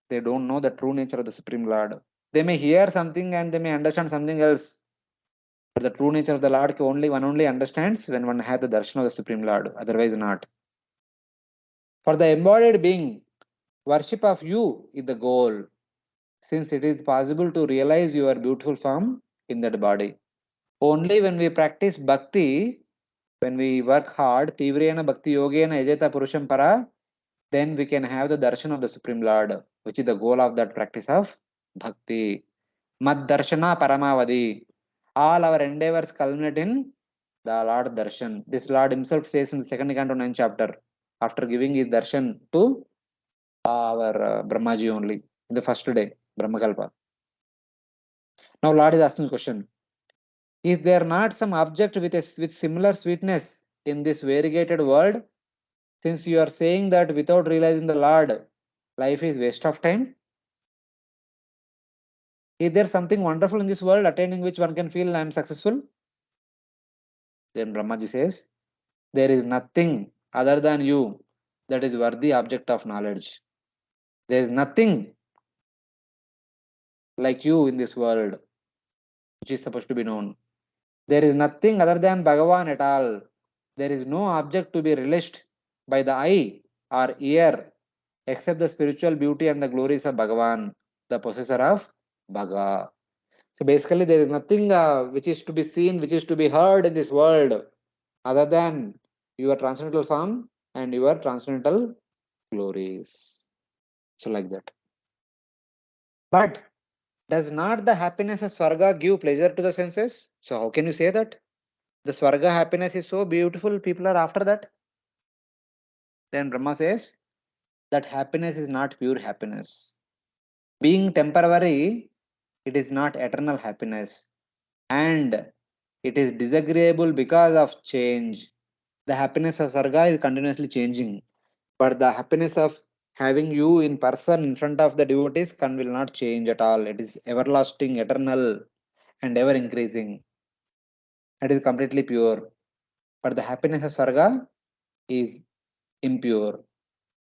they don't know the true nature of the Supreme Lord. They may hear something and they may understand something else, but the true nature of the Lord one only understands when one has the darshan of the Supreme Lord, otherwise not. For the embodied being, worship of you is the goal, since it is possible to realize your beautiful form in that body. Only when we practice bhakti, when we work hard, tivrena bhakti yogena yajeta purusham para, then we can have the darshan of the Supreme Lord, which is the goal of that practice of bhakti. Mad darshana paramavadi. All our endeavors culminate in the Lord darshan. This Lord himself says in the second canto 9th chapter, after giving his darshan to our Brahmaji only in the first day, Brahmakalpa. Now Lord is asking a question. Is there not some object with similar sweetness in this variegated world? Since you are saying that without realizing the Lord, life is waste of time? Is there something wonderful in this world attaining which one can feel I am successful? Then Brahmaji says, there is nothing other than you that is worthy object of knowledge. There is nothing like you in this world which is supposed to be known. There is nothing other than Bhagavan at all. There is no object to be relished by the eye or ear except the spiritual beauty and the glories of Bhagavan, the possessor of Bhaga. So basically, there is nothing which is to be seen, which is to be heard in this world other than your transcendental form and your transcendental glories. So like that. But does not the happiness of Swarga give pleasure to the senses? So how can you say that? The Swarga happiness is so beautiful, people are after that. Then Brahma says that happiness is not pure happiness. Being temporary, it is not eternal happiness. And it is disagreeable because of change. The happiness of Sarga is continuously changing. But the happiness of having you in person in front of the devotees will not change at all. It is everlasting, eternal, and ever increasing. It is completely pure. But the happiness of Sarga is impure,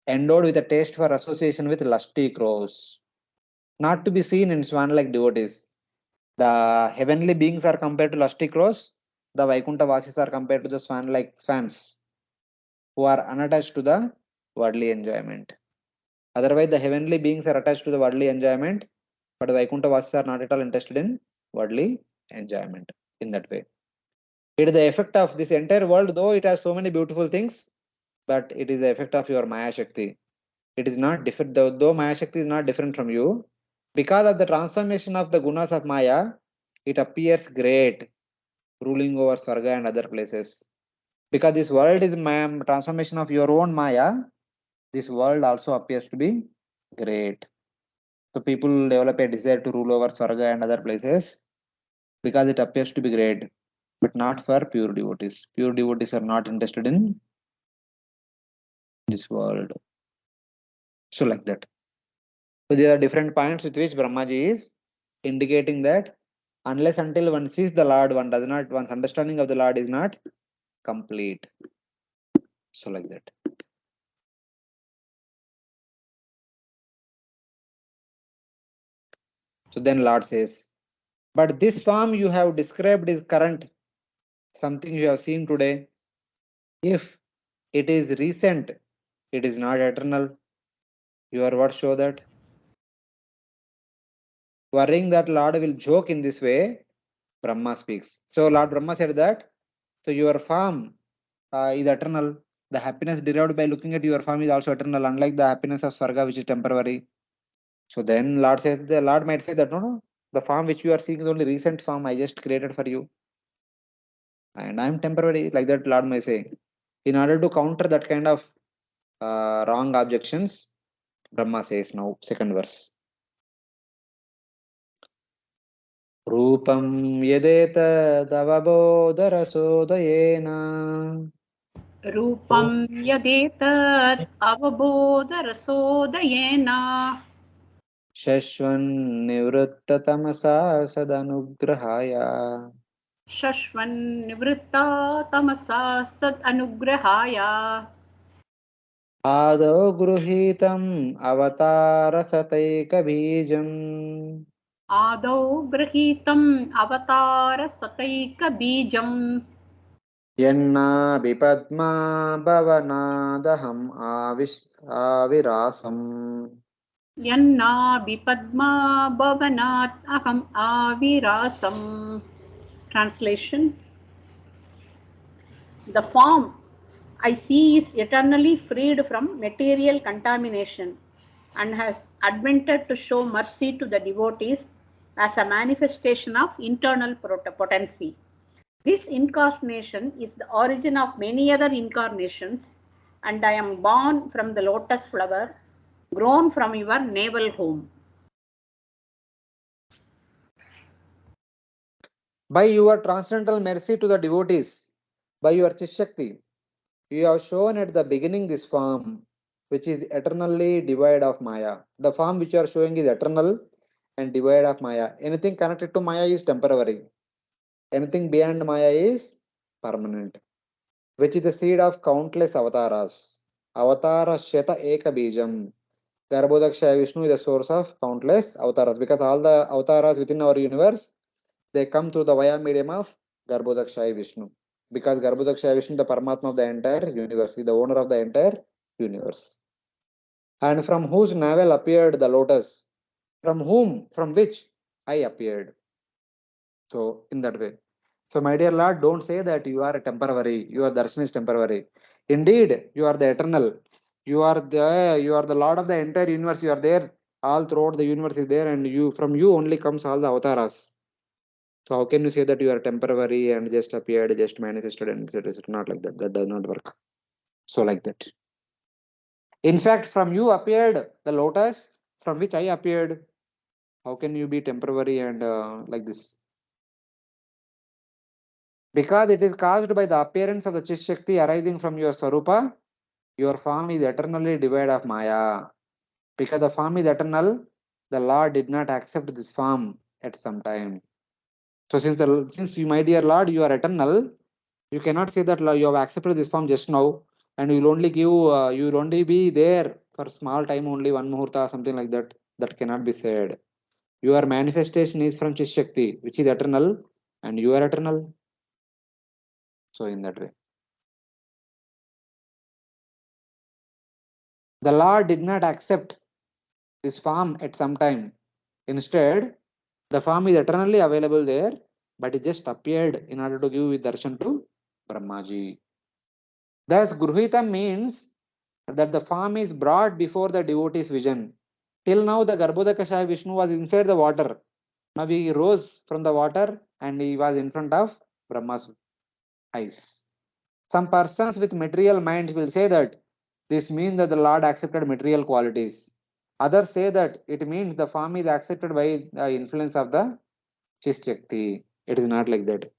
endowed with a taste for association with lusty crows, not to be seen in swan like devotees. The heavenly beings are compared to lusty crows, the Vaikuntha Vasis are compared to the swan like swans, who are unattached to the worldly enjoyment. Otherwise, the heavenly beings are attached to the worldly enjoyment, but the Vaikuntha Vasis are not at all interested in worldly enjoyment in that way. It is the effect of this entire world, though it has so many beautiful things, but it is the effect of your Maya Shakti. It is not different, though Maya Shakti is not different from you. Because of the transformation of the gunas of Maya, it appears great, ruling over Swarga and other places. Because this world is transformation of your own Maya, this world also appears to be great. So people develop a desire to rule over Swarga and other places because it appears to be great, but not for pure devotees. Pure devotees are not interested in this world. So like that. So there are different points with which Brahmaji is indicating that unless until one sees the Lord, one's understanding of the Lord is not complete. So like that. So then Lord says, but this form you have described is current, something you have seen today. If it is recent, it is not eternal. Your words show that. Worrying that Lord will joke in this way, Brahma speaks. So Lord Brahma said that, so your form is eternal. The happiness derived by looking at your form is also eternal, unlike the happiness of Swarga, which is temporary. So then Lord says, the Lord might say that, no, the form which you are seeing is only recent form I just created for you. And I am temporary, like that Lord may say. In order to counter that kind of wrong objections, Brahma says now, second verse. Rupam yedeta davabodharasodayena. रूपं यदेतत् अवबोधरसोदयेन Shashvan nivrittamasa sadanugrahaya. शश्वन्निवृत्ता तमसा सद् अनुग्रहाय आदौ गृहीतम् अवतारसतैकबीजम् आदौ गृहीतम् अवतारसतैकबीजम् यन्नाभिपद्मा भवनादहम् आविरासम् यन्नाभिपद्मा भवनात् अहम् आविरासम्. Translation: The form I see is eternally freed from material contamination and has advented to show mercy to the devotees as a manifestation of internal potency. This incarnation is the origin of many other incarnations, and I am born from the lotus flower, grown from your navel home. By your transcendental mercy to the devotees, by your Chishakti, you have shown at the beginning this form, which is eternally devoid of Maya. The form which you are showing is eternal and devoid of Maya. Anything connected to Maya is temporary. Anything beyond Maya is permanent, which is the seed of countless avatars. Avatara Sheta Eka Bijam. Garbhodakshaya Vishnu is the source of countless avatars because all the avatars within our universe, they come through the via medium of Garbhodakshaya Vishnu. Because Garbhodakshaya Vishnu, the Paramatma of the entire universe, is the owner of the entire universe. And from whose navel appeared the lotus, from which I appeared. So, in that way. So, my dear Lord, don't say that you are temporary, your darshan is temporary. Indeed, you are the eternal. You are the Lord of the entire universe. You are there. All throughout the universe is there, and from you only comes all the avatars. So how can you say that you are temporary and just appeared, just manifested, and etc. Not like that. That does not work. So like that. In fact, from you appeared the lotus from which I appeared. How can you be temporary and like this? Because it is caused by the appearance of the Chit Shakti arising from your Swarupa, your form is eternally devoid of Maya. Because the form is eternal, the Lord did not accept this form at some time. So since you, my dear Lord, you are eternal, you cannot say that you have accepted this form just now, and you will only give, you will only be there for small time only, one muhurta, something like that. That cannot be said. Your manifestation is from Chit Shakti, which is eternal, and you are eternal. So in that way. The Lord did not accept this form at some time. Instead, the form is eternally available there, but it just appeared in order to give darshan to Brahmaji. Thus, Gruhita means that the form is brought before the devotee's vision. Till now, the Garbhodakashaya Vishnu was inside the water. Now he rose from the water and he was in front of Brahma's eyes. Some persons with material minds will say that this means that the Lord accepted material qualities. Others say that it means the form is accepted by the influence of the Chit Shakti. It is not like that.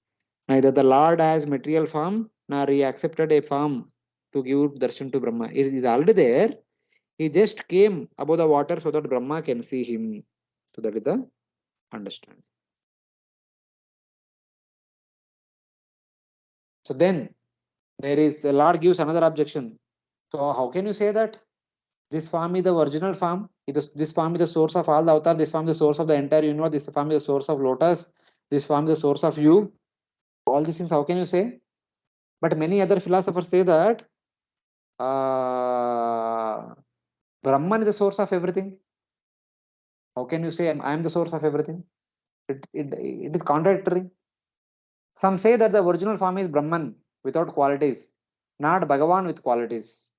Neither the Lord has material form nor he accepted a form to give darshan to Brahma. It is already there. He just came above the water so that Brahma can see him. So that is the understanding. So then there is the Lord gives another objection. So how can you say that this form is the original form? This form is the source of all the avatar. This form is the source of the entire universe. This form is the source of lotus. This form is the source of you. All these things, how can you say? But many other philosophers say that Brahman is the source of everything. How can you say I am the source of everything? It is contradictory. Some say that the original form is Brahman without qualities, not Bhagavan with qualities.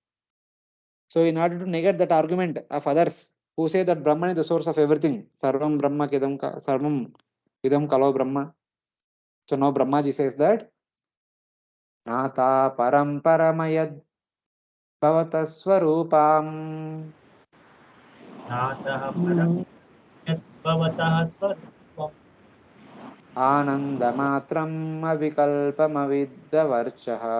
So in order to negate that argument of others who say that Brahman is the source of everything, Sarvam Brahma Sarvam Idam Kalo Brahma. So now Brahmaji says that Nata Paramparamaya Bhavata Swarupam नातः परं यद्भवतः स्वरूपम् Anandamatram Avikalpamaviddavarchaha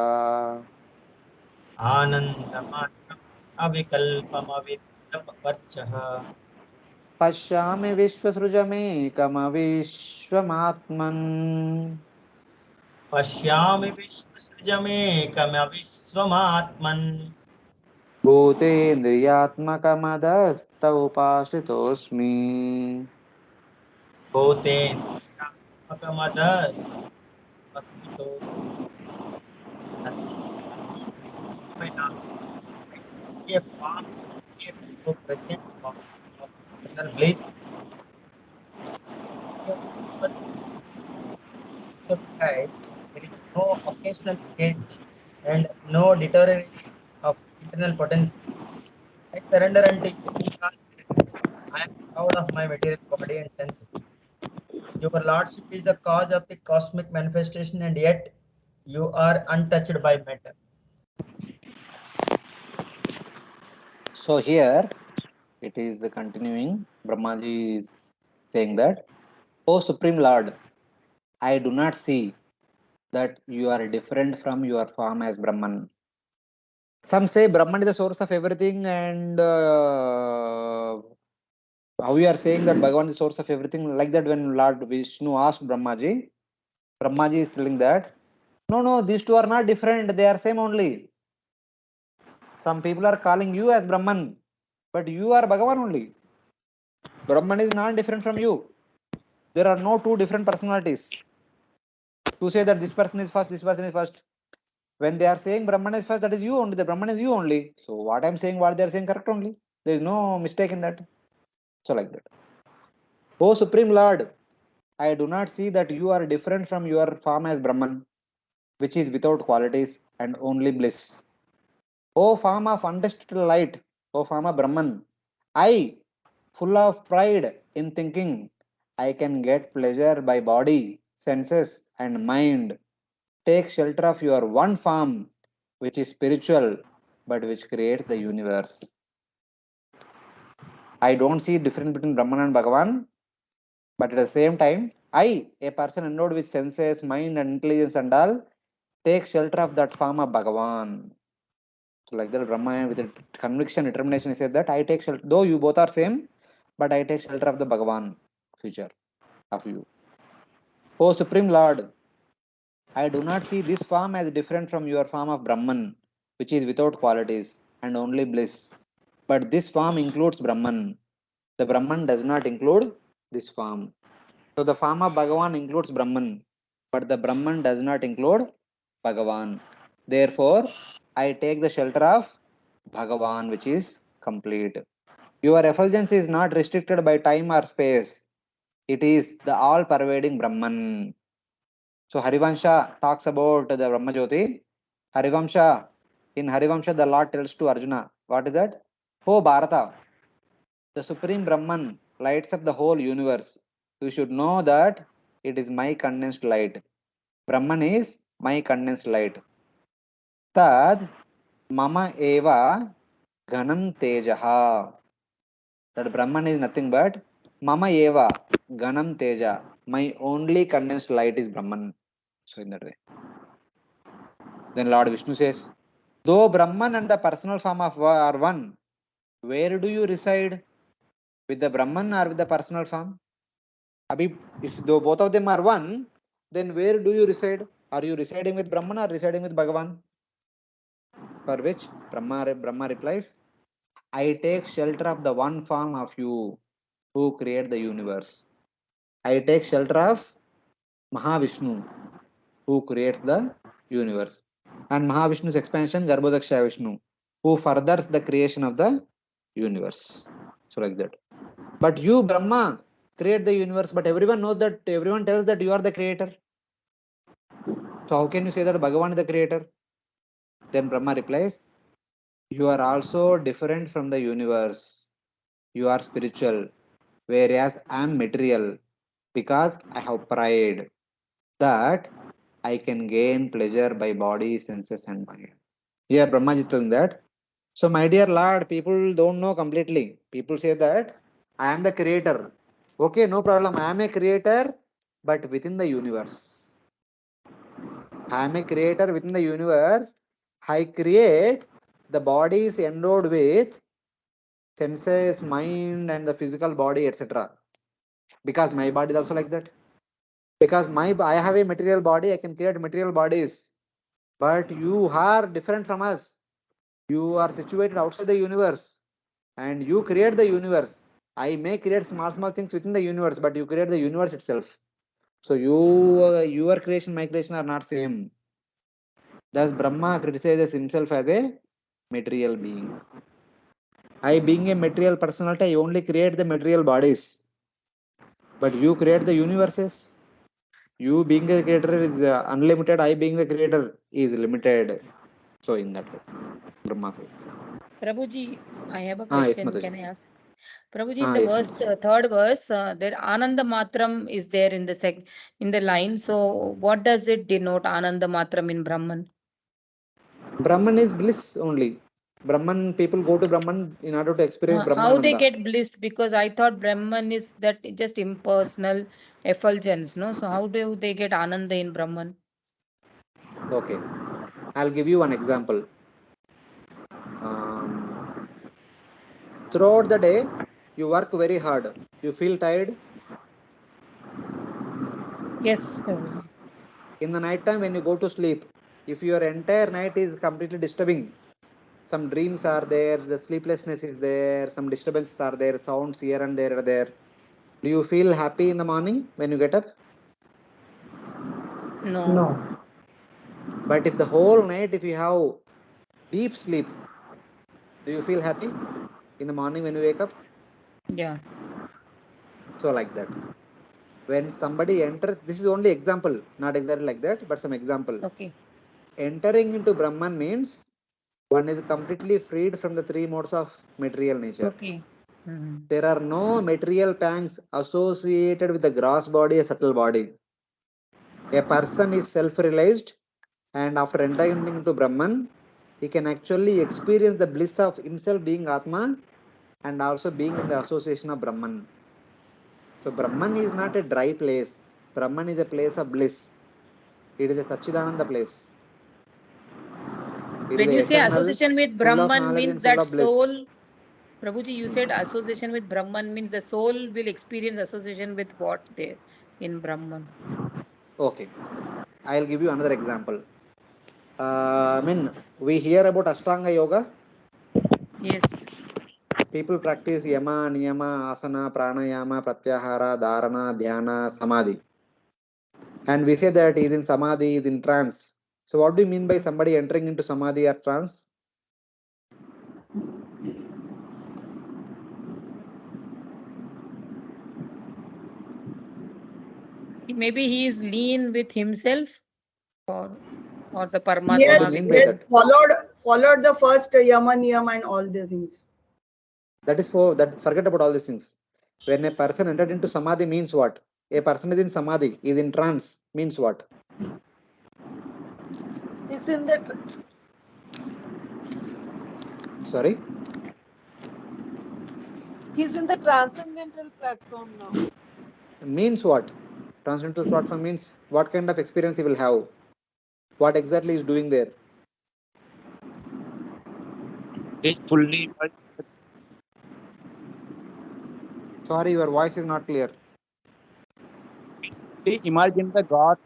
आनन्दमात्रम् अविकल्पमविद्यवर्चः Pashyami Vishwasrujamekamaviswamatman पश्यामि विश्वसृजमेकमविश्वमात्मन् Bhutendriyatmakamadasta upashritosmi. भूतेन्द्रियात्मकमदस्थितोऽस्मि a form appear to present form of eternal bliss. Here, personified, there is no occasional change and no deterioration of internal potential. I surrender unto you because I am proud of my material body and senses. Your lordship is the cause of the cosmic manifestation, and yet you are untouched by matter. So here it is the continuing. Brahmaji is saying that, O Supreme Lord, I do not see that you are different from your form as Brahman. Some say Brahman is the source of everything, and how you are saying that Bhagavan is the source of everything, like that when Lord Vishnu asked Brahmaji, Brahmaji is telling that, no, these two are not different, they are same only. Some people are calling you as Brahman, but you are Bhagavan only. Brahman is not different from you. There are no two different personalities. To say that this person is first, this person is first. When they are saying Brahman is first, that is you only. The Brahman is you only. So what I am saying, what they are saying, correct only. There is no mistake in that. So like that. O Supreme Lord, I do not see that you are different from your form as Brahman, which is without qualities and only bliss. O form of undistorted light, O form of Brahman, I, full of pride in thinking, I can get pleasure by body, senses, and mind. Take shelter of your one form, which is spiritual, but which creates the universe. I don't see difference between Brahman and Bhagavan, but at the same time, I, a person endowed with senses, mind, and intelligence and all, take shelter of that form of Bhagavan. So, like that, Brahma, with a conviction, determination, he said that I take shelter, though you both are same, but I take shelter of the Bhagavan future of you. O Supreme Lord, I do not see this form as different from your form of Brahman, which is without qualities and only bliss. But this form includes Brahman. The Brahman does not include this form. So the form of Bhagavan includes Brahman, but the Brahman does not include Bhagavan. Therefore, I take the shelter of Bhagavan, which is complete. Your effulgence is not restricted by time or space. It is the all-pervading Brahman. So Harivansha talks about the Brahma Jyoti. Harivamsha, in Harivamsha, the Lord tells to Arjuna, what is that? Oh Bharata, the Supreme Brahman lights up the whole universe. You should know that it is my condensed light. Brahman is my condensed light. Tad mama eva ganam tejaha. That Brahman is nothing but mama eva ganam teja. My only condensed light is Brahman. So in that way. Then Lord Vishnu says, though Brahman and the personal form of are one, where do you reside? With the Brahman or with the personal form? Abhi, if though both of them are one, then where do you reside? Are you residing with Brahman or residing with Bhagavan? For which Brahma replies, I take shelter of the one form of you who create the universe. I take shelter of Mahavishnu who creates the universe. And Mahavishnu's expansion, Garbhodaksha Vishnu, who furthers the creation of the universe. So like that. But you, Brahma, create the universe, but everyone knows that, everyone tells that you are the creator. So how can you say that Bhagavan is the creator? Then Brahma replies, you are also different from the universe. You are spiritual, whereas I am material, because I have pride that I can gain pleasure by body, senses, and mind. Here Brahma is telling that. So, my dear Lord, people don't know completely. People say that I am the creator. Okay, no problem. I am a creator, but within the universe. I am a creator within the universe. I create the bodies endowed with senses, mind, and the physical body, etc. Because my body is also like that. Because I have a material body, I can create material bodies. But you are different from us. You are situated outside the universe, and you create the universe. I may create small things within the universe, but you create the universe itself. So your creation, my creation are not same. Thus Brahma criticizes himself as a material being. I, being a material personality, I only create the material bodies, but you create the universes. You being the creator is unlimited. I being the creator is limited. So in that way, Brahma says. Prabhuji, I have a Yes, question. Mataji. Can I ask? Prabhuji, in the Yes, verse, Mataji. third verse, there Ananda Matram is there in the line. So, what does it denote, Ananda Matram in Brahman? Brahman is bliss only. Brahman, people go to Brahman in order to experience How they Brahmananda. get bliss? Because I thought Brahman is that just impersonal effulgence, no? So, how do they get Ananda in Brahman? Okay, I'll give you one example. Um, Throughout the day, you work very hard. You feel tired. Yes, Prabhuji. In the night time, when you go to sleep, if your entire night is completely disturbing, some dreams are there, the sleeplessness is there, some disturbances are there, sounds here and there are there. Do you feel happy in the morning when you get up? No. No. But if the whole night, if you have deep sleep, do you feel happy in the morning when you wake up? Yeah. So like that. When somebody enters, this is only example, not exactly like that, but some example. Okay. Entering into Brahman means One is completely freed from the three modes of material nature. Okay. There are no material pangs associated with the gross body, a subtle body. A person is self-realized, and after entering into Brahman, he can actually experience the bliss of himself being Atma and also being in the association of Brahman. So Brahman is not a dry place. Brahman is a place of bliss. It is a Sachidananda place. It When is you a say eternal, association with full of Brahman knowledge means and full that of bliss. soul, Prabhuji, you said association with Brahman means the soul will experience association with what there in Brahman. Okay, I'll give you another example. We hear about Ashtanga Yoga. Yes. People practice Yama, Niyama, Asana, Pranayama, Pratyahara, Dharana, Dhyana, Samadhi. And we say that he is in Samadhi, he is in trance. So what do you mean by somebody entering into Samadhi or trance? Maybe he is lean with himself or the What do you Paramatma mean with by Yes, that? followed the first Yama Niyam and all the things. That is forget about all these things. When a person entered into Samadhi means what? A person is in Samadhi, is in trance means what? He's in the Sorry? he's in the transcendental platform now. Means what? Transcendental platform means what kind of experience he will have? What exactly is doing there? Is fully Sorry, your voice is not clear. imagine the God.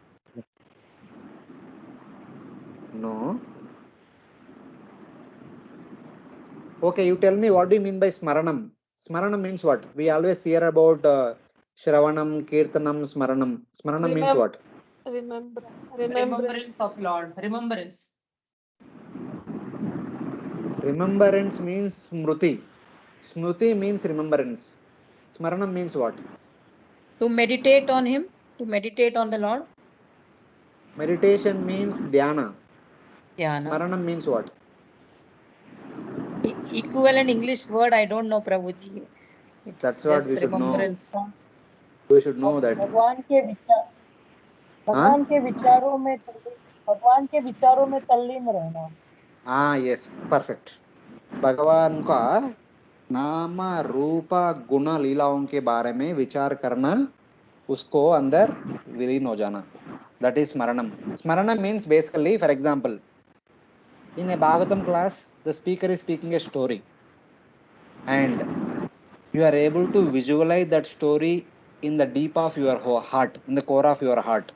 No. Okay, you tell me what do you mean by Smaranam? Smaranam means what? We always hear about Shravanam, Kirtanam, Smaranam. Smaranam means what? Remembrance of Lord. Remembrance. Remembrance means Smruti. Smruti means remembrance. Smaranam means what? To meditate on him, to meditate on the Lord. Meditation means dhyana. Dhyana. Smaranam means what? Equivalent English word I don't know, Prabhuji. It's That's what just we should know. remembrance. We should know that. भगवान के विचार Huh? भगवान के विचारों में तल्लीन रहना. Yes, perfect. भगवान का नाम रूप गुण लीलाओं के बारे में विचार करना, उसको अंदर विलीन हो जाना. That is Smaranam. Smaranam means basically, for example, in a Bhagavatam class, the speaker is speaking a story and you are able to visualize that story in the deep of your heart, in the core of your heart.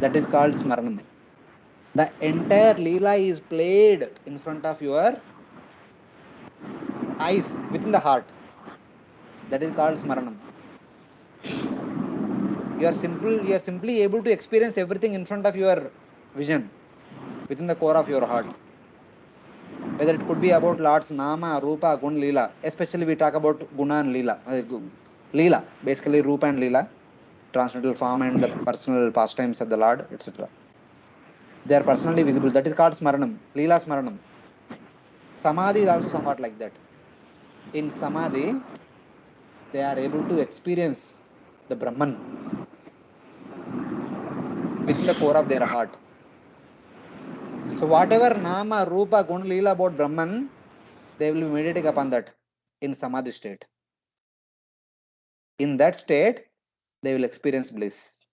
That is called Smaranam. The entire Leela is played in front of your eyes, within the heart. That is called Smaranam. You are simply able to experience everything in front of your vision, within the core of your heart. Whether it could be about Lord's Nama, Rupa, Gun, Leela. Especially we talk about Guna and Leela. Leela, basically Rupa and Leela, transcendental form and the personal pastimes of the Lord, etc. They are personally visible. That is called Smaranam, Leela Smaranam. Samadhi is also somewhat like that. In Samadhi, they are able to experience the Brahman within the core of their heart. So whatever Nama, Rupa, Gun, Leela about Brahman, they will be meditating upon that in Samadhi state. In that state, they will experience bliss.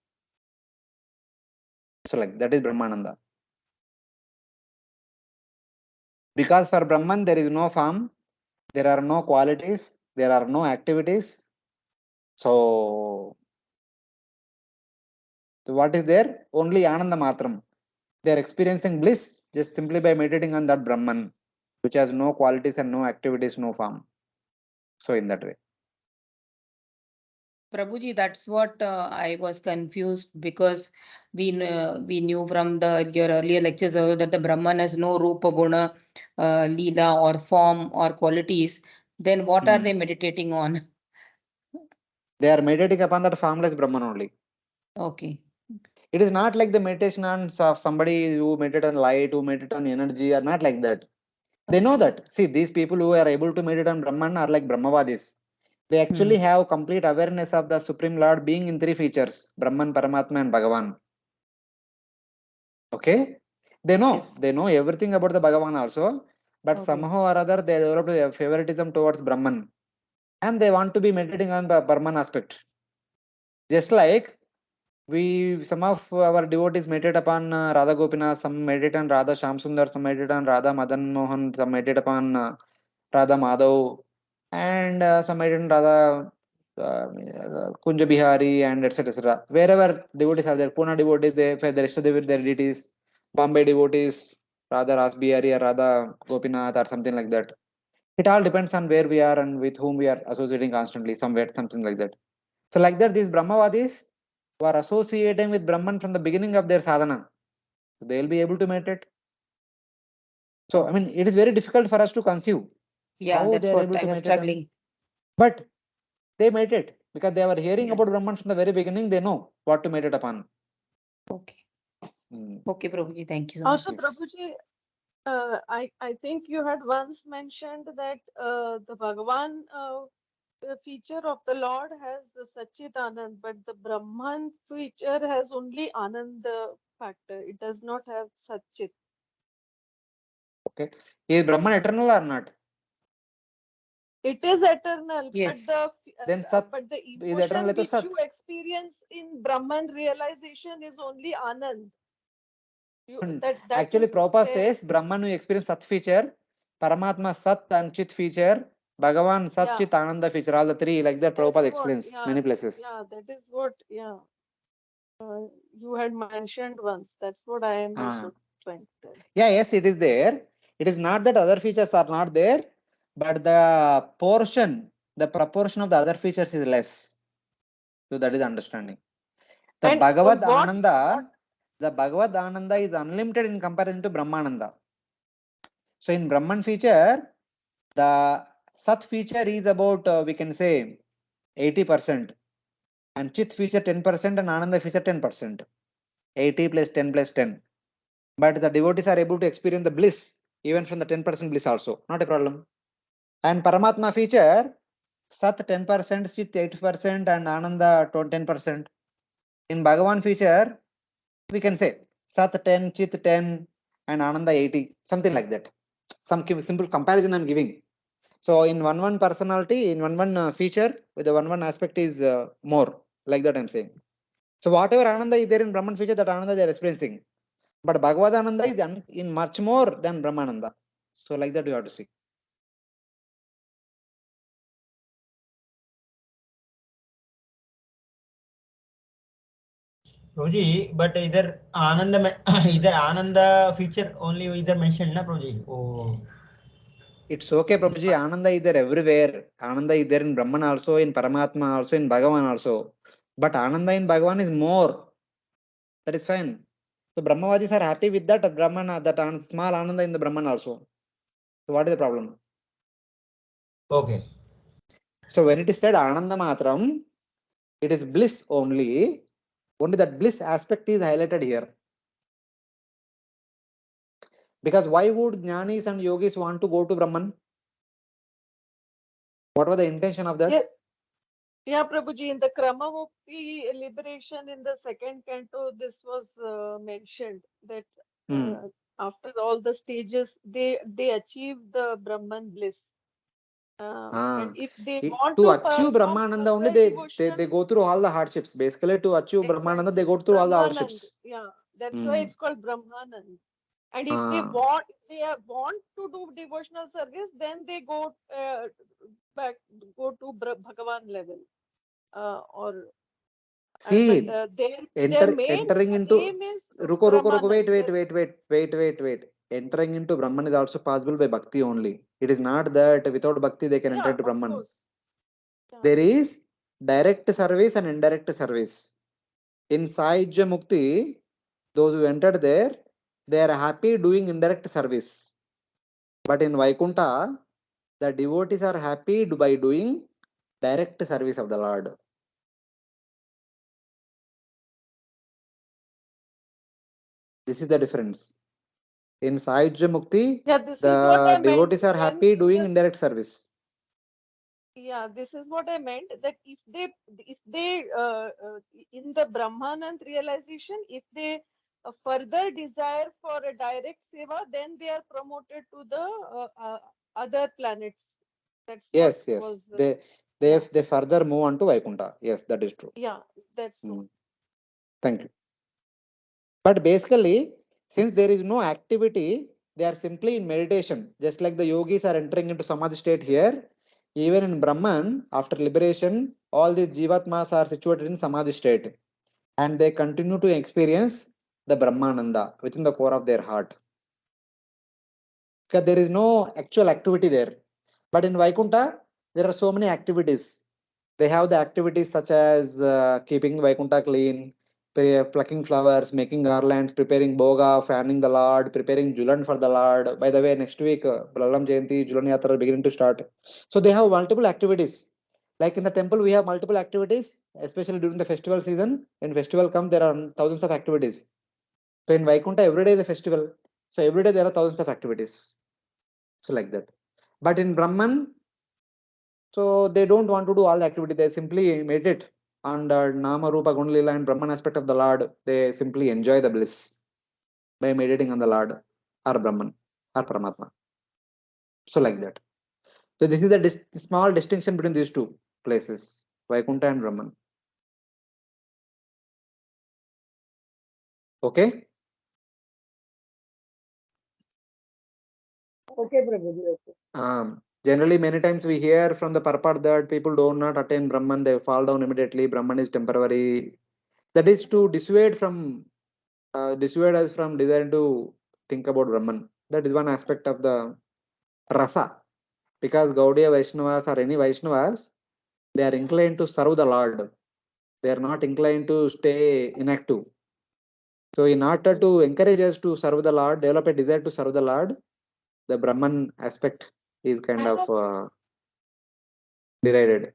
So like that is Brahmananda. Because for Brahman, there is no form, there are no qualities, there are no activities. So what is there? Only Ananda Matram. They are experiencing bliss just simply by meditating on that Brahman, which has no qualities and no activities, no form. So in that way. Prabhuji, that's what I was confused because we knew from your earlier lectures that the Brahman has no Rupa Guna, Leela or form or qualities. Then what are they meditating on? They are meditating upon that formless Brahman only. Okay. It is not like the meditations of somebody who meditate on light, who meditate on energy, are not like that. They know that. See, these people who are able to meditate on Brahman are like Brahmavadis. They actually have complete awareness of the Supreme Lord being in three features: Brahman, Paramatma, and Bhagavan. Okay? They know everything about the Bhagavan also, but somehow or other they developed a favoritism towards Brahman. And they want to be meditating on the Brahman aspect. Just like some of our devotees meditate upon Radha Gopinath, some meditate on Radha Shamsundar, some meditate on Radha Madan Mohan, some meditate upon Radha Madhav, and some meditate on Radha Kunja Bihari, and etc. Wherever devotees are there, Pune devotees, they for the rest of their deities, Bombay devotees, Radha Ras Bihari or Radha Gopinath or something like that. It all depends on where we are and with whom we are associating constantly, somewhere, something like that. So like that, these Brahmavadis were associating with Brahman from the beginning of their sadhana. So they will be able to meditate. So, I mean, it is very difficult for us to conceive how they are able to meditate. But they meditate because they were hearing about Brahman from the very beginning. They know what to meditate upon. Okay. Okay, Prabhuji, thank you so much. Also, Prabhuji, I think you had once mentioned that the Bhagavan feature of the Lord has the Sachit Anand, but the Brahman feature has only Anand factor. It does not have Sachit. Okay. Is Brahman eternal or not? It is eternal, Yes. Then Sat but the is eternal, emotion to which Sat. you experience in Brahman realization is only Anand. That Actually, is Prabhupada there. says Brahman who experience Sat feature, Paramatma Sat and Chit feature, Bhagavan Sat Yeah. Chit Ananda feature, all the three, like that Prabhupada explains many places. Yeah, that is what, you had mentioned once. That's what I am also trying to tell. Yeah, yes, it is there. It is not that other features are not there, but the portion, the proportion of the other features is less. So that is understanding. The And Bhagavad Ananda, the Bhagavad Ananda is unlimited in comparison to Brahmananda. So in Brahman feature, the Sat feature is about, we can say, 80%, and Chit feature 10%, and Ananda feature 10%. 80 plus 10 plus 10. But the devotees are able to experience the bliss even from the 10% bliss also. Not a problem. And Paramatma feature, Sat 10%, Chit 8%, and Ananda 10%. In Bhagavan feature, we can say Sat 10, Chit 10, and Ananda 80, something like that. Some simple comparison I'm giving. So in one personality, in one feature, with the one aspect is more, like that I'm saying. So whatever Ananda is there in Brahman feature, that Ananda they are experiencing. But Bhagavad Ananda is in much more than Brahmananda. So like that you have to see. Prabhuji, but either Ananda feature only either mentioned, na Prabhuji? Oh. It's okay, Prabhuji. Ananda is there everywhere. Ananda is there in Brahman also, in Paramatma also, in Bhagavan also. But Ananda in Bhagavan is more. That is fine. So Brahmavadis are happy with that Brahman, that small Ananda in the Brahman also. So what is the problem? Okay. So when it is said Ananda Matram, it is bliss only. Only that bliss aspect is highlighted here. Because why would Jnanis and Yogis want to go to Brahman? What was the intention of that? Yeah, Prabhuji, in the Kramamukti liberation in the second canto, this was mentioned that after all the stages, they achieve the Brahman bliss. And if they want To to achieve perform Brahmananda only, further they go through all the hardships. Basically, to achieve Brahmananda, they go through all the Brahmanand, hardships. yeah, that's why it's called Brahmanand. And if they want to do devotional service, then they go back, go to Bhagavan level, or See, but their main entering into aim is ruko, Brahmanand. wait. Entering into Brahman is also possible by bhakti only. It is not that without bhakti they can enter into Brahman. Course. There is direct service and indirect service. In Sahaja Mukti, those who entered there, they are happy doing indirect service. But in Vaikunta, the devotees are happy by doing direct service of the Lord. This is the difference. In Sahajya Mukti, Yeah, this is what I the meant devotees are when happy in doing the indirect service. yeah, this is what I meant that if they in the Brahmanand realization, if they further desire for a direct seva, then they are promoted to the other planets. That's what Yes, yes. was They further move on to Vaikuntha. Yes, that is true. yeah, that's what. Thank you. But basically, since there is no activity, they are simply in meditation. Just like the yogis are entering into samadhi state here, even in Brahman, after liberation, all the jivatmas are situated in samadhi state. And they continue to experience the Brahmananda within the core of their heart. Because there is no actual activity there. But in Vaikuntha, there are so many activities. They have the activities such as keeping Vaikuntha clean, plucking flowers, making garlands, preparing boga, fanning the Lord, preparing Julan for the Lord. By the way, next week, Balaram Jayanti, Julan Yatra are beginning to start. So they have multiple activities. Like in the temple, we have multiple activities, especially during the festival season. When festival comes, there are thousands of activities. So in Vaikuntha, every day is a festival. So every day there are thousands of activities. So like that. But in Brahman, so they don't want to do all the activity. They simply meditate on the Nama, Rupa, Gundalila and Brahman aspect of the Lord. They simply enjoy the bliss by meditating on the Lord or Brahman or Paramatma. So like that. So this is the small distinction between these two places, Vaikuntha and Brahman. Okay. Okay, Prabhuji. Okay. Generally, many times we hear from the purport that people do not attain Brahman, they fall down immediately. Brahman is temporary. That is to dissuade us from desire to think about Brahman. That is one aspect of the rasa. Because Gaudiya Vaishnavas or any Vaishnavas, they are inclined to serve the Lord. They are not inclined to stay inactive. So, in order to encourage us to serve the Lord, develop a desire to serve the Lord, the Brahman aspect is kind of derided.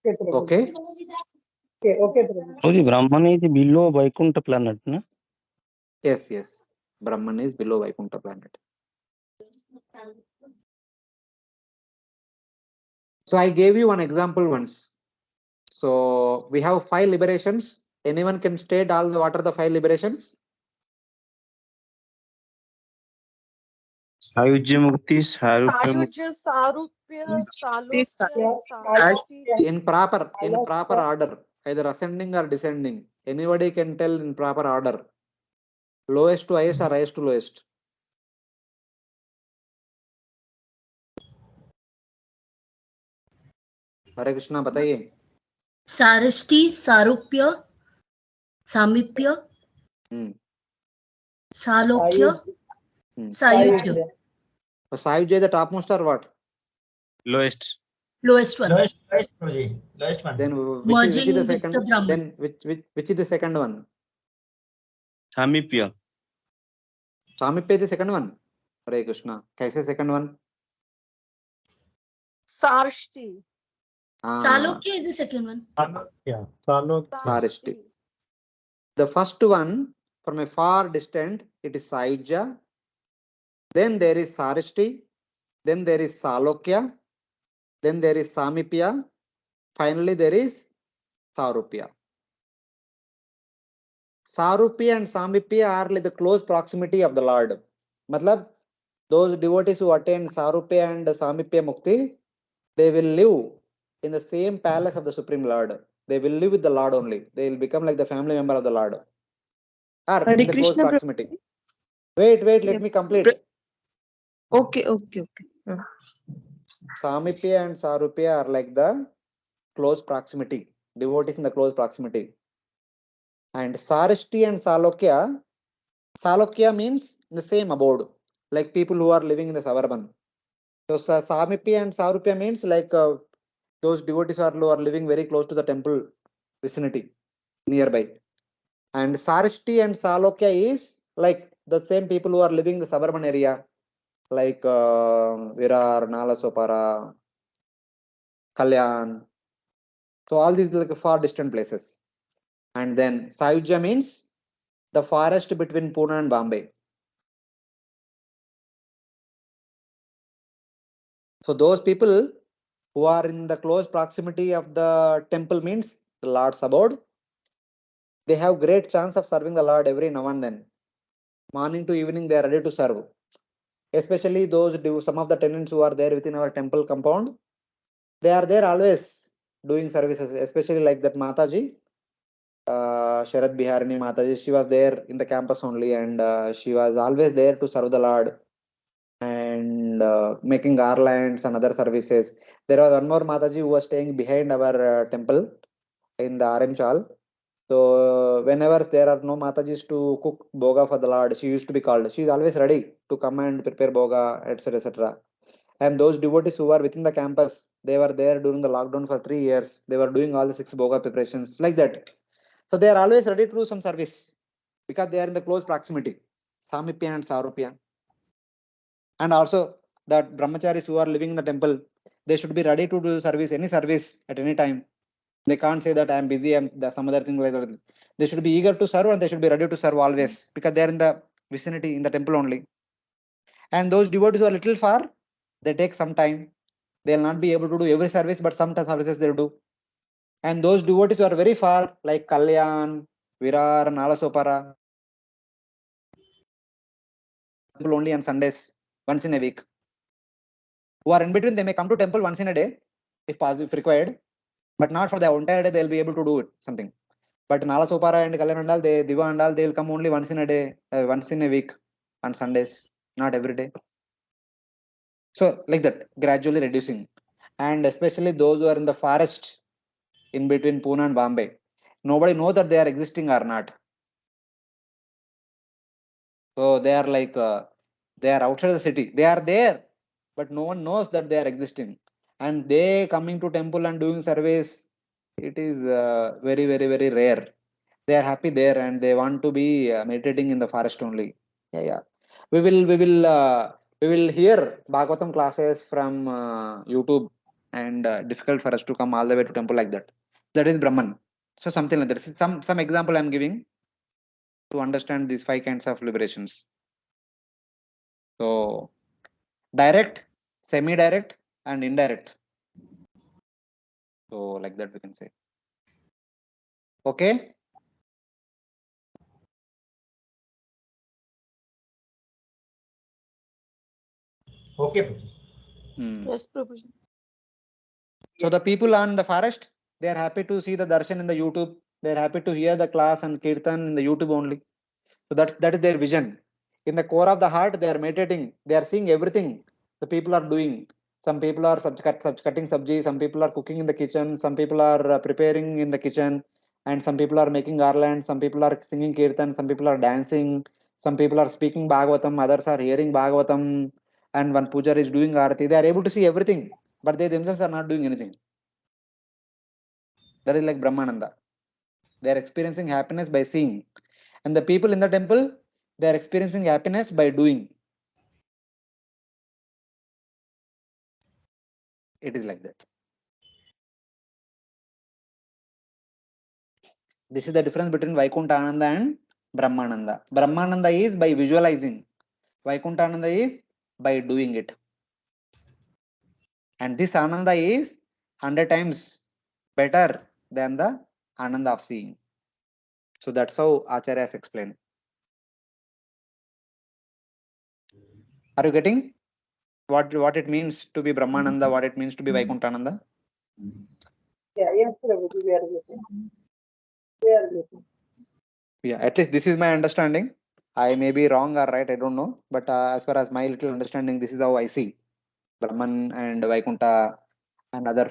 Okay. Okay, Prabhuji. Oh, the Brahman is below Vaikuntha planet, no? Yes, yes. Brahman is below Vaikuntha planet. So I gave you one example once. So we have 5 liberations. Anyone can state all the what are the 5 liberations? Sahajya Mukti, Sarupya Mukti. Sayujya, Sarupya, Salokya, Samiti. In proper order, either ascending or descending. Anybody can tell in proper order. Lowest to highest or highest to lowest. हरे कृष्णा बताइए. सारष्टी, सारूप्य, सामीप्य, सालोक्य, सायुज्य. So Sayujya the topmost or what? Lowest. Lowest one. Lowest Prabhuji. Lowest one. Then which is the second? Then which is the second one? Samipya. Samipya is the second one. Hare Krishna. कैसे second one? Sarshti. Salokya is the second one. Yeah, Salokya. Sarishti. The first one, from a far distant, it is Sayujya. Then there is Sarishti. Then there is Salokya. Then there is Samipya. Finally, there is Sarupya. Sarupya and Samipya are like the close proximity of the Lord. Matlab, those devotees who attain Sarupya and Samipya Mukti, they will live in the same palace of the Supreme Lord. They will live with the Lord only. They will become like the family member of the Lord. Or Hare in the close Krishna, proximity. Wait, let Yep. me complete. Okay. Samipya and Sarupya are like the close proximity. Devotees in the close proximity. And Sarishti and Salokya means the same abode. Like people who are living in the suburban. So Samipya and Sarupya means like those devotees who are living very close to the temple vicinity nearby. And Sarishti and Salokya is like the same people who are living in the suburban area, like Virar, Nalasopara, Kalyan. So all these like far distant places. And then Sayujya means the forest between Pune and Bombay. So those people who are in the close proximity of the temple means the Lord's abode. They have great chance of serving the Lord every now and then. Morning to evening, they are ready to serve. Especially those some of the tenants who are there within our temple compound. They are there always doing services, especially like that Mataji, Sharad Biharini Mataji. She was there in the campus only, and she was always there to serve the Lord and making garlands and other services. There was one more Mataji who was staying behind our temple in the RM Chal. So whenever there are no Matajis to cook boga for the Lord, she used to be called. She is always ready to come and prepare boga, etc., etc. And those devotees who were within the campus, they were there during the lockdown for 3 years. They were doing all the 6 boga preparations like that. So they are always ready to do some service because they are in the close proximity. Samipya and Sarupya. And also that brahmacharis who are living in the temple, they should be ready to do service, any service at any time. They can't say that I am busy, I'm some other thing like that. They should be eager to serve and they should be ready to serve always because they are in the vicinity in the temple only. And those devotees who are little far, they take some time. They'll not be able to do every service, but some services they'll do. And those devotees who are very far, like Kalyan, Virar, Nalasopara, temple only on Sundays, once in a week. Who are in between, they may come to temple once in a day, if possible, if required, but not for the entire day. They'll be able to do it something. But Nalasopara and Kalyan and all, they Diva and all, they'll come only once in a day, once in a week on Sundays, not every day. So like that, gradually reducing. And especially those who are in the forest in between Pune and Bombay, nobody knows that they are existing or not. So they are like they are outside the city. They are there, but no one knows that they are existing. And they coming to temple and doing service, it is very very very rare. They are happy there and they want to be meditating in the forest only. Yeah, yeah. We will hear Bhagavatam classes from YouTube, and difficult for us to come all the way to temple like that. That is Brahman. So something like that. Some example I'm giving to understand these 5 kinds of liberations. So direct, semi-direct, and indirect. So like that we can say. Okay. Okay. Yes, Prabhuji. So the people on the forest, they are happy to see the darshan in the YouTube. They are happy to hear the class and kirtan in the YouTube only. So that is their vision. In the core of the heart, they are meditating. They are seeing everything the people are doing. Some people are cutting sabji. Some people are cooking in the kitchen. Some people are preparing in the kitchen. And some people are making garlands. Some people are singing kirtan. Some people are dancing. Some people are speaking Bhagavatam. Others are hearing Bhagavatam. And one puja is doing arati. They are able to see everything, but they themselves are not doing anything. That is like Brahmananda. They are experiencing happiness by seeing. And the people in the temple, they are experiencing happiness by doing. It is like that. This is the difference between Vaikuntha Ananda and Brahmananda. Brahmananda is by visualizing. Vaikuntha Ananda is by doing it. And this Ananda is 100 times better than the Ananda of seeing. So that's how Acharya has explained. Are you getting what it means to be Brahmananda, what it means to be Vaikuntha Ananda? Yeah, yes, Prabhuji, we are listening. We are listening. Yeah, at least this is my understanding. I may be wrong or right, I don't know. But as far as my little understanding, this is how I see Brahman and Vaikuntha and other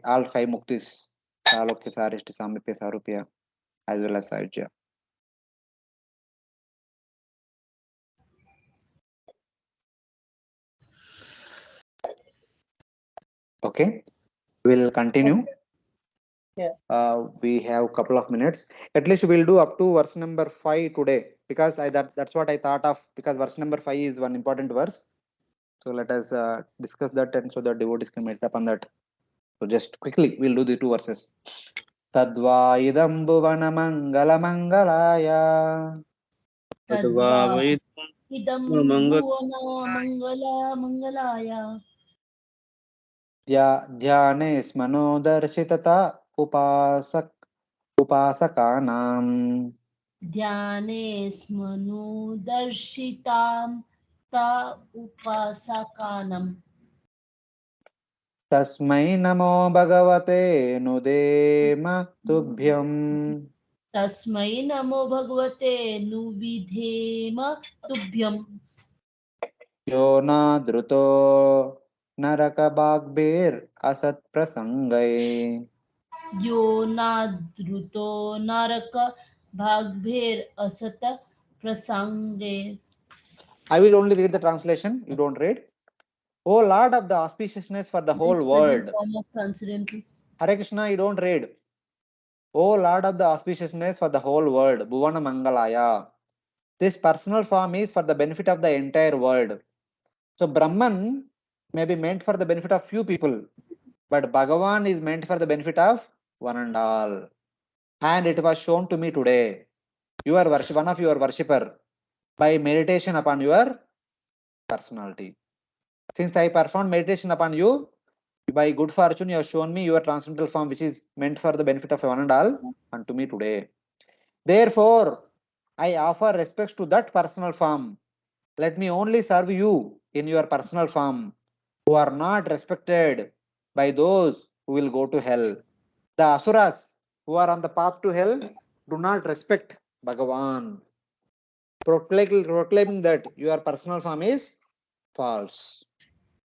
all 5 muktis, Salokya, Sarishti, Samipya, Sarupya, as well as Sayujya. Okay, we'll continue. Yeah. We have a couple of minutes. At least we'll do up to verse number 5 today, because that's what I thought of, because verse number 5 is one important verse. So let us discuss that, and so that devotees can meet up on that. So just quickly, we'll do the 2 verses. Tadva idam bhuvana mangala mangalaya. Tadva Tadva idam Mangal bhuvana mangalaya. ध्याने स्मनो दर्शितता उपासकानाम्. Dhyane smanu darshitam ta upasakanam. तस्मै नमो भगवते नुदेम तुभ्यम्. Tasmai namo bhagavate nuvidhema tubhyam. यो न धृतो नरकबाग्भिर् असत्प्रसङ्गै. Yo nadruto naraka bhagbher asata prasange. I will only read the translation. You don't read. O Lord of the auspiciousness for the whole This present world. form of transcendental. Hare Krishna, you don't read. O Lord of the auspiciousness for the whole world. Bhuvana Mangalaya. This personal form is for the benefit of the entire world. So Brahman may be meant for the benefit of few people, but Bhagavan is meant for the benefit of one and all. And it was shown to me today. You are one of your worshipper by meditation upon your personality. Since I performed meditation upon you, by good fortune you have shown me your transcendental form, which is meant for the benefit of one and all unto me today. Therefore, I offer respects to that personal form. Let me only serve you in your personal form, who are not respected by those who will go to hell. The asuras who are on the path to hell do not respect Bhagavan, proclaiming that your personal form is false.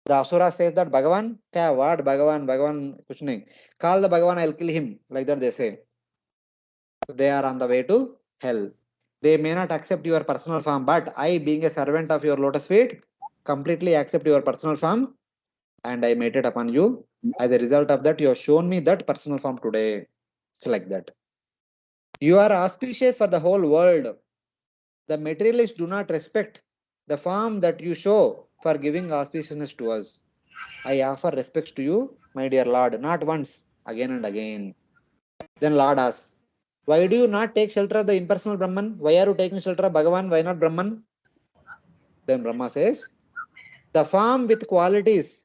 The asura says that Bhagavan, kya what Bhagavan, kuch nahi. Call the Bhagavan, I'll kill him. Like that they say. They are on the way to hell. They may not accept your personal form, but I, being a servant of your lotus feet, completely accept your personal form and I made it upon you. As a result of that, you have shown me that personal form today. It's like that. You are auspicious for the whole world. The materialists do not respect the form that you show for giving auspiciousness to us. I offer respects to you, my dear Lord, not once, again and again. Then Lord asks, why do you not take shelter of the impersonal Brahman? Why are you taking shelter of Bhagavan? Why not Brahman? Then Brahma says, the form with qualities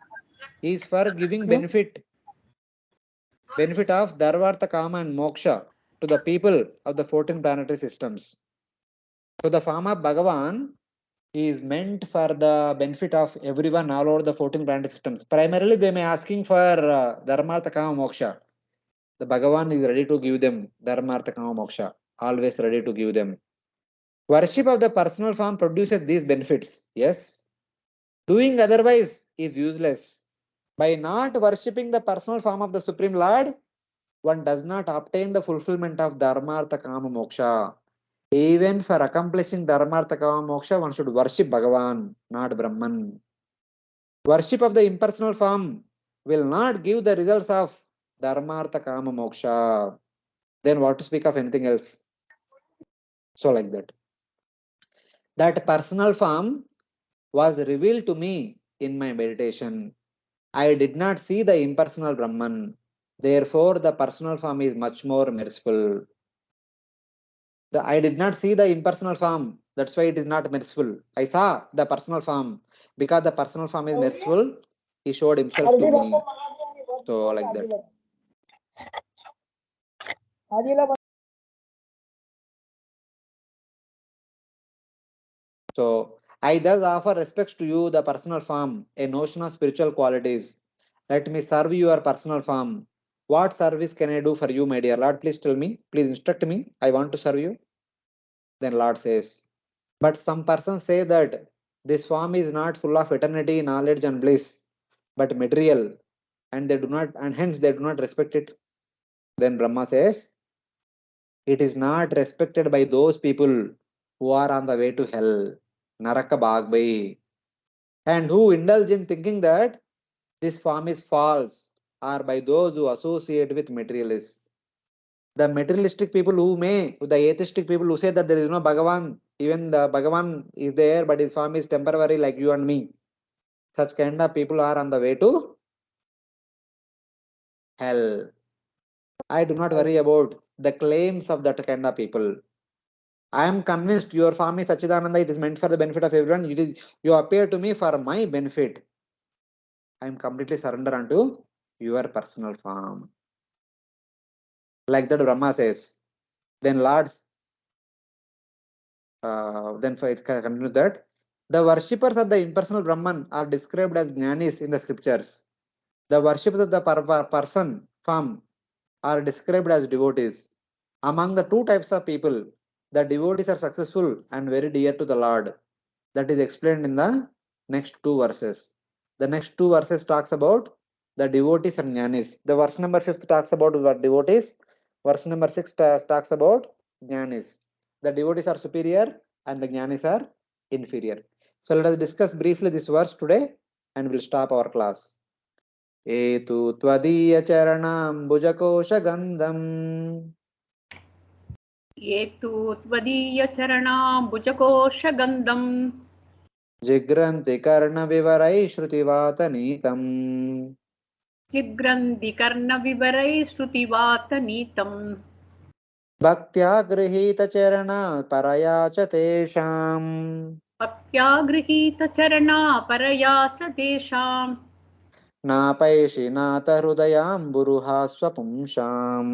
is for giving benefit of Dharvartha, Kama and Moksha to the people of the 14 planetary systems. So the form of Bhagavan is meant for the benefit of everyone all over the 14 planetary systems. Primarily, they may asking for Dharmartha, Kama, Moksha. The Bhagavan is ready to give them Dharmartha, Kama, Moksha. Always ready to give them. Worship of the personal form produces these benefits. Yes. Doing otherwise is useless. By not worshipping the personal form of the Supreme Lord, one does not obtain the fulfillment of Dharmartha, Kama, Moksha. Even for accomplishing Dharmartha, Kama, Moksha, one should worship Bhagavan, not Brahman. Worship of the impersonal form will not give the results of Dharmartha, Kama, Moksha. Then what to speak of anything else? So like that. That personal form was revealed to me in my meditation. I did not see the impersonal Brahman. Therefore, the personal form is much more merciful. I did not see the impersonal form. That's why it is not merciful. I saw the personal form. Because the personal form is merciful, he showed himself to me. So like that. So I thus offer respects to you, the personal form, a notion of spiritual qualities. Let me serve your personal form. What service can I do for you, my dear Lord? Please tell me. Please instruct me. I want to serve you. Then Lord says, but some persons say that this form is not full of eternity, knowledge, and bliss, but material, and they do not, and hence they do not respect it. Then Brahma says, it is not respected by those people who are on the way to hell, Naraka Bhagbai, and who indulge in thinking that this form is false, or by those who associate with materialists. The materialistic people the atheistic people who say that there is no Bhagavan, even the Bhagavan is there, but his form is temporary like you and me. Such kind of people are on the way to hell. I do not worry about the claims of that kind of people. I am convinced your form is Sachidananda, it is meant for the benefit of everyone. You appear to me for my benefit. I am completely surrender unto your personal form. Like that Brahma says. Then Lords, then it continues that the worshippers of the impersonal Brahman are described as jnanis in the scriptures. The worshippers of the person form are described as devotees. Among the two types of people, the devotees are successful and very dear to the Lord. That is explained in the next two verses. The next two verses talks about the devotees and jnanis. The verse number 5 talks about the devotees. Verse number 6 talks about jnanis. The devotees are superior and the jnanis are inferior. So let us discuss briefly this verse today and we'll stop our class. Etu twadīya charanam bhujakoshagandham ये तु त्वदीयचरणाम्बुजकोशगन्धम् jigranti karna vivarai shrutivātanītam जिग्रन्ति कर्णविवरैः श्रुतिवातनीतम् Bhaktya grihita charana paraya cha tesham भक्त्या गृहीतचरणा परया सदेशाम् Napaishi nata hrudayam buruha swapumsham.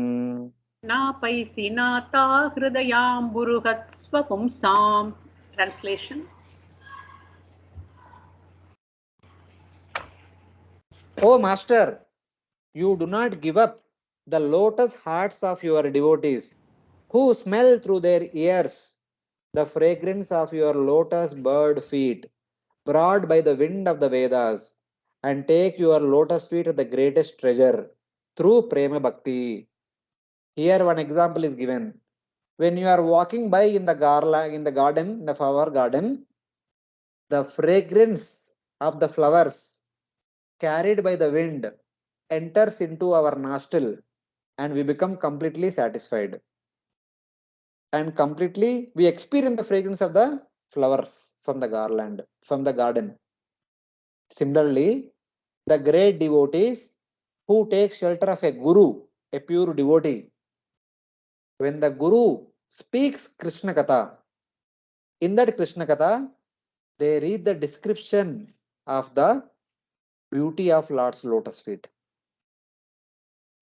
नापैसि नाता हृदयाम्बुरुहत्स्वपुंसाम्. Translation. O Master, you do not give up the lotus hearts of your devotees, who smell through their ears the fragrance of your lotus bird feet, brought by the wind of the Vedas, and take your lotus feet as the greatest treasure through Prema Bhakti. Here one example is given. When you are walking by in the garland, in the garden, in the flower garden, the fragrance of the flowers carried by the wind enters into our nostril and we become completely satisfied. And completely we experience the fragrance of the flowers from the garland, from the garden. Similarly, the great devotees who take shelter of a guru, a pure devotee, when the guru speaks Krishna Katha, in that Krishna Katha, they read the description of the beauty of Lord's lotus feet.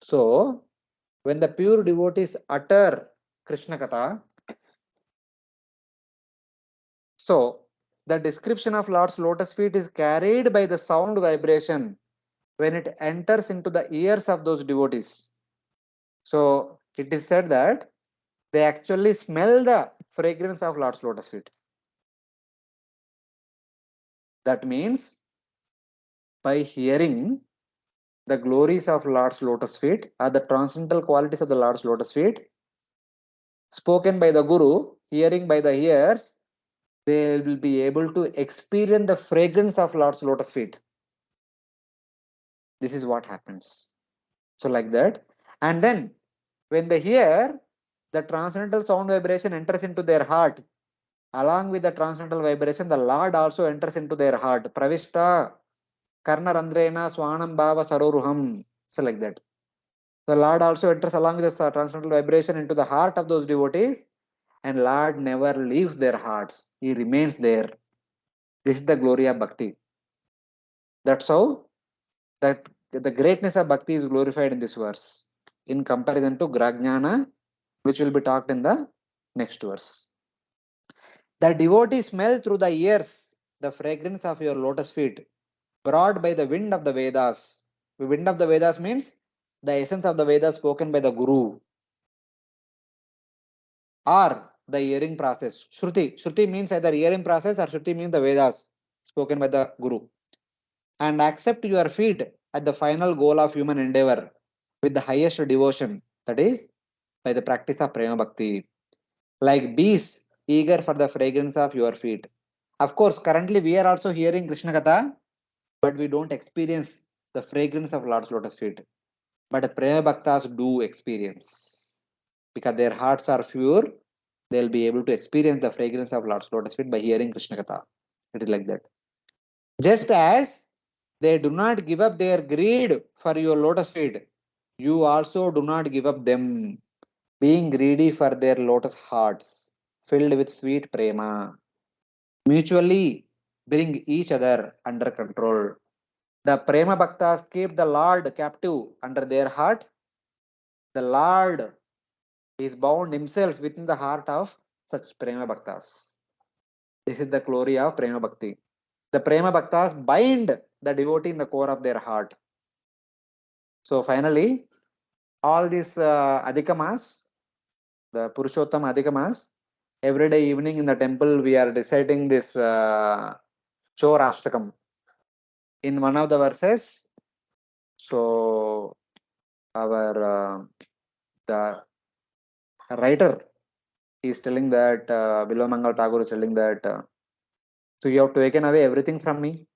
So, when the pure devotees utter Krishna Katha, so the description of Lord's lotus feet is carried by the sound vibration when it enters into the ears of those devotees. So, it is said that they actually smell the fragrance of Lord's lotus feet. That means by hearing the glories of Lord's lotus feet or the transcendental qualities of the Lord's lotus feet, spoken by the Guru, hearing by the ears, they will be able to experience the fragrance of Lord's lotus feet. This is what happens. So like that. And then when they hear, the transcendental sound vibration enters into their heart. Along with the transcendental vibration, the Lord also enters into their heart. Pravishta Karna Randrena Swanam Bhava Saroruham. So like that. The Lord also enters along with the transcendental vibration into the heart of those devotees, and Lord never leaves their hearts. He remains there. This is the glory of Bhakti. That's how that the greatness of Bhakti is glorified in this verse in comparison to Grajnana, which will be talked in the next verse. The devotee smell through the ears the fragrance of your lotus feet, brought by the wind of the Vedas. The wind of the Vedas means the essence of the Vedas spoken by the Guru, or the hearing process. Shruti. Shruti means either hearing process or Shruti means the Vedas spoken by the Guru. And accept your feet at the final goal of human endeavor with the highest devotion, that is, by the practice of Prema Bhakti. Like bees eager for the fragrance of your feet. Of course, currently we are also hearing Krishna Katha, but we don't experience the fragrance of Lord's lotus feet. But Prema Bhaktas do experience. Because their hearts are pure, they'll be able to experience the fragrance of Lord's lotus feet by hearing Krishna Katha. It is like that. Just as they do not give up their greed for your lotus feet, you also do not give up them, being greedy for their lotus hearts, filled with sweet prema. Mutually bring each other under control. The prema bhaktas keep the Lord captive under their heart. The Lord is bound himself within the heart of such prema bhaktas. This is the glory of prema bhakti. The prema bhaktas bind the devotee in the core of their heart. So finally, all these adhikamas, the Purushottam adhikamas, every day evening in the temple we are reciting this Chorashtakam. In one of the verses, so our the writer is telling that Bilomangal Tagore is telling that so you have taken away everything from me.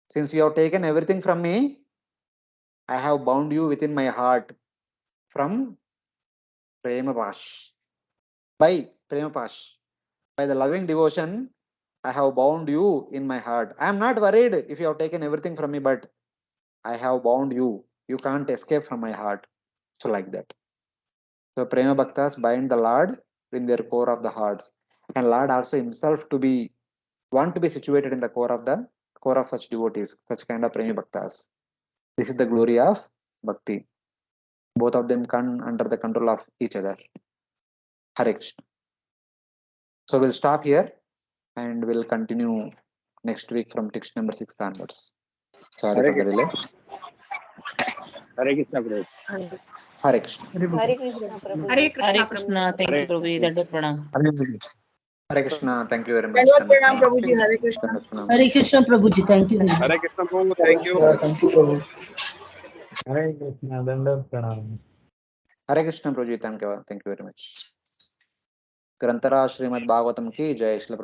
Since you have taken everything from me, I have bound you within my heart from Prema Pash. By Prema Pash. By the loving devotion, I have bound you in my heart. I am not worried if you have taken everything from me, but I have bound you. You can't escape from my heart. So like that. So Prema Bhaktas bind the Lord in their core of the hearts. And Lord also himself to be want to be situated in the core of such devotees, such kind of Prema Bhaktas. This is the glory of Bhakti. Both of them come under the control of each other. Hare Krishna. So we'll stop here and we'll continue next week from text number 6 onwards. Sorry Hare for the delay. Hare Krishna, Prabhu. Hare Krishna. Hare Krishna, Prabhu. Hare Krishna, Hare Prabhu. Krishna. Thank you, Prabhu. Dandavat pranam. Hare Krishna. Thank you very much. Dandavat Dandavat pranam, pranam. Prabhuji. Hare Krishna. Dandavat pranam. Hare Krishna, Prabhuji. Thank you. Hare Krishna, Prabhu. Hare Thank you. Krishna. Thank you, Prabhu. Hare Krishna, Dandavat pranam. Hare Krishna Prabhuji. Thank you very much. ग्रंथराज Shrimad Bhagavatam की जय। श्री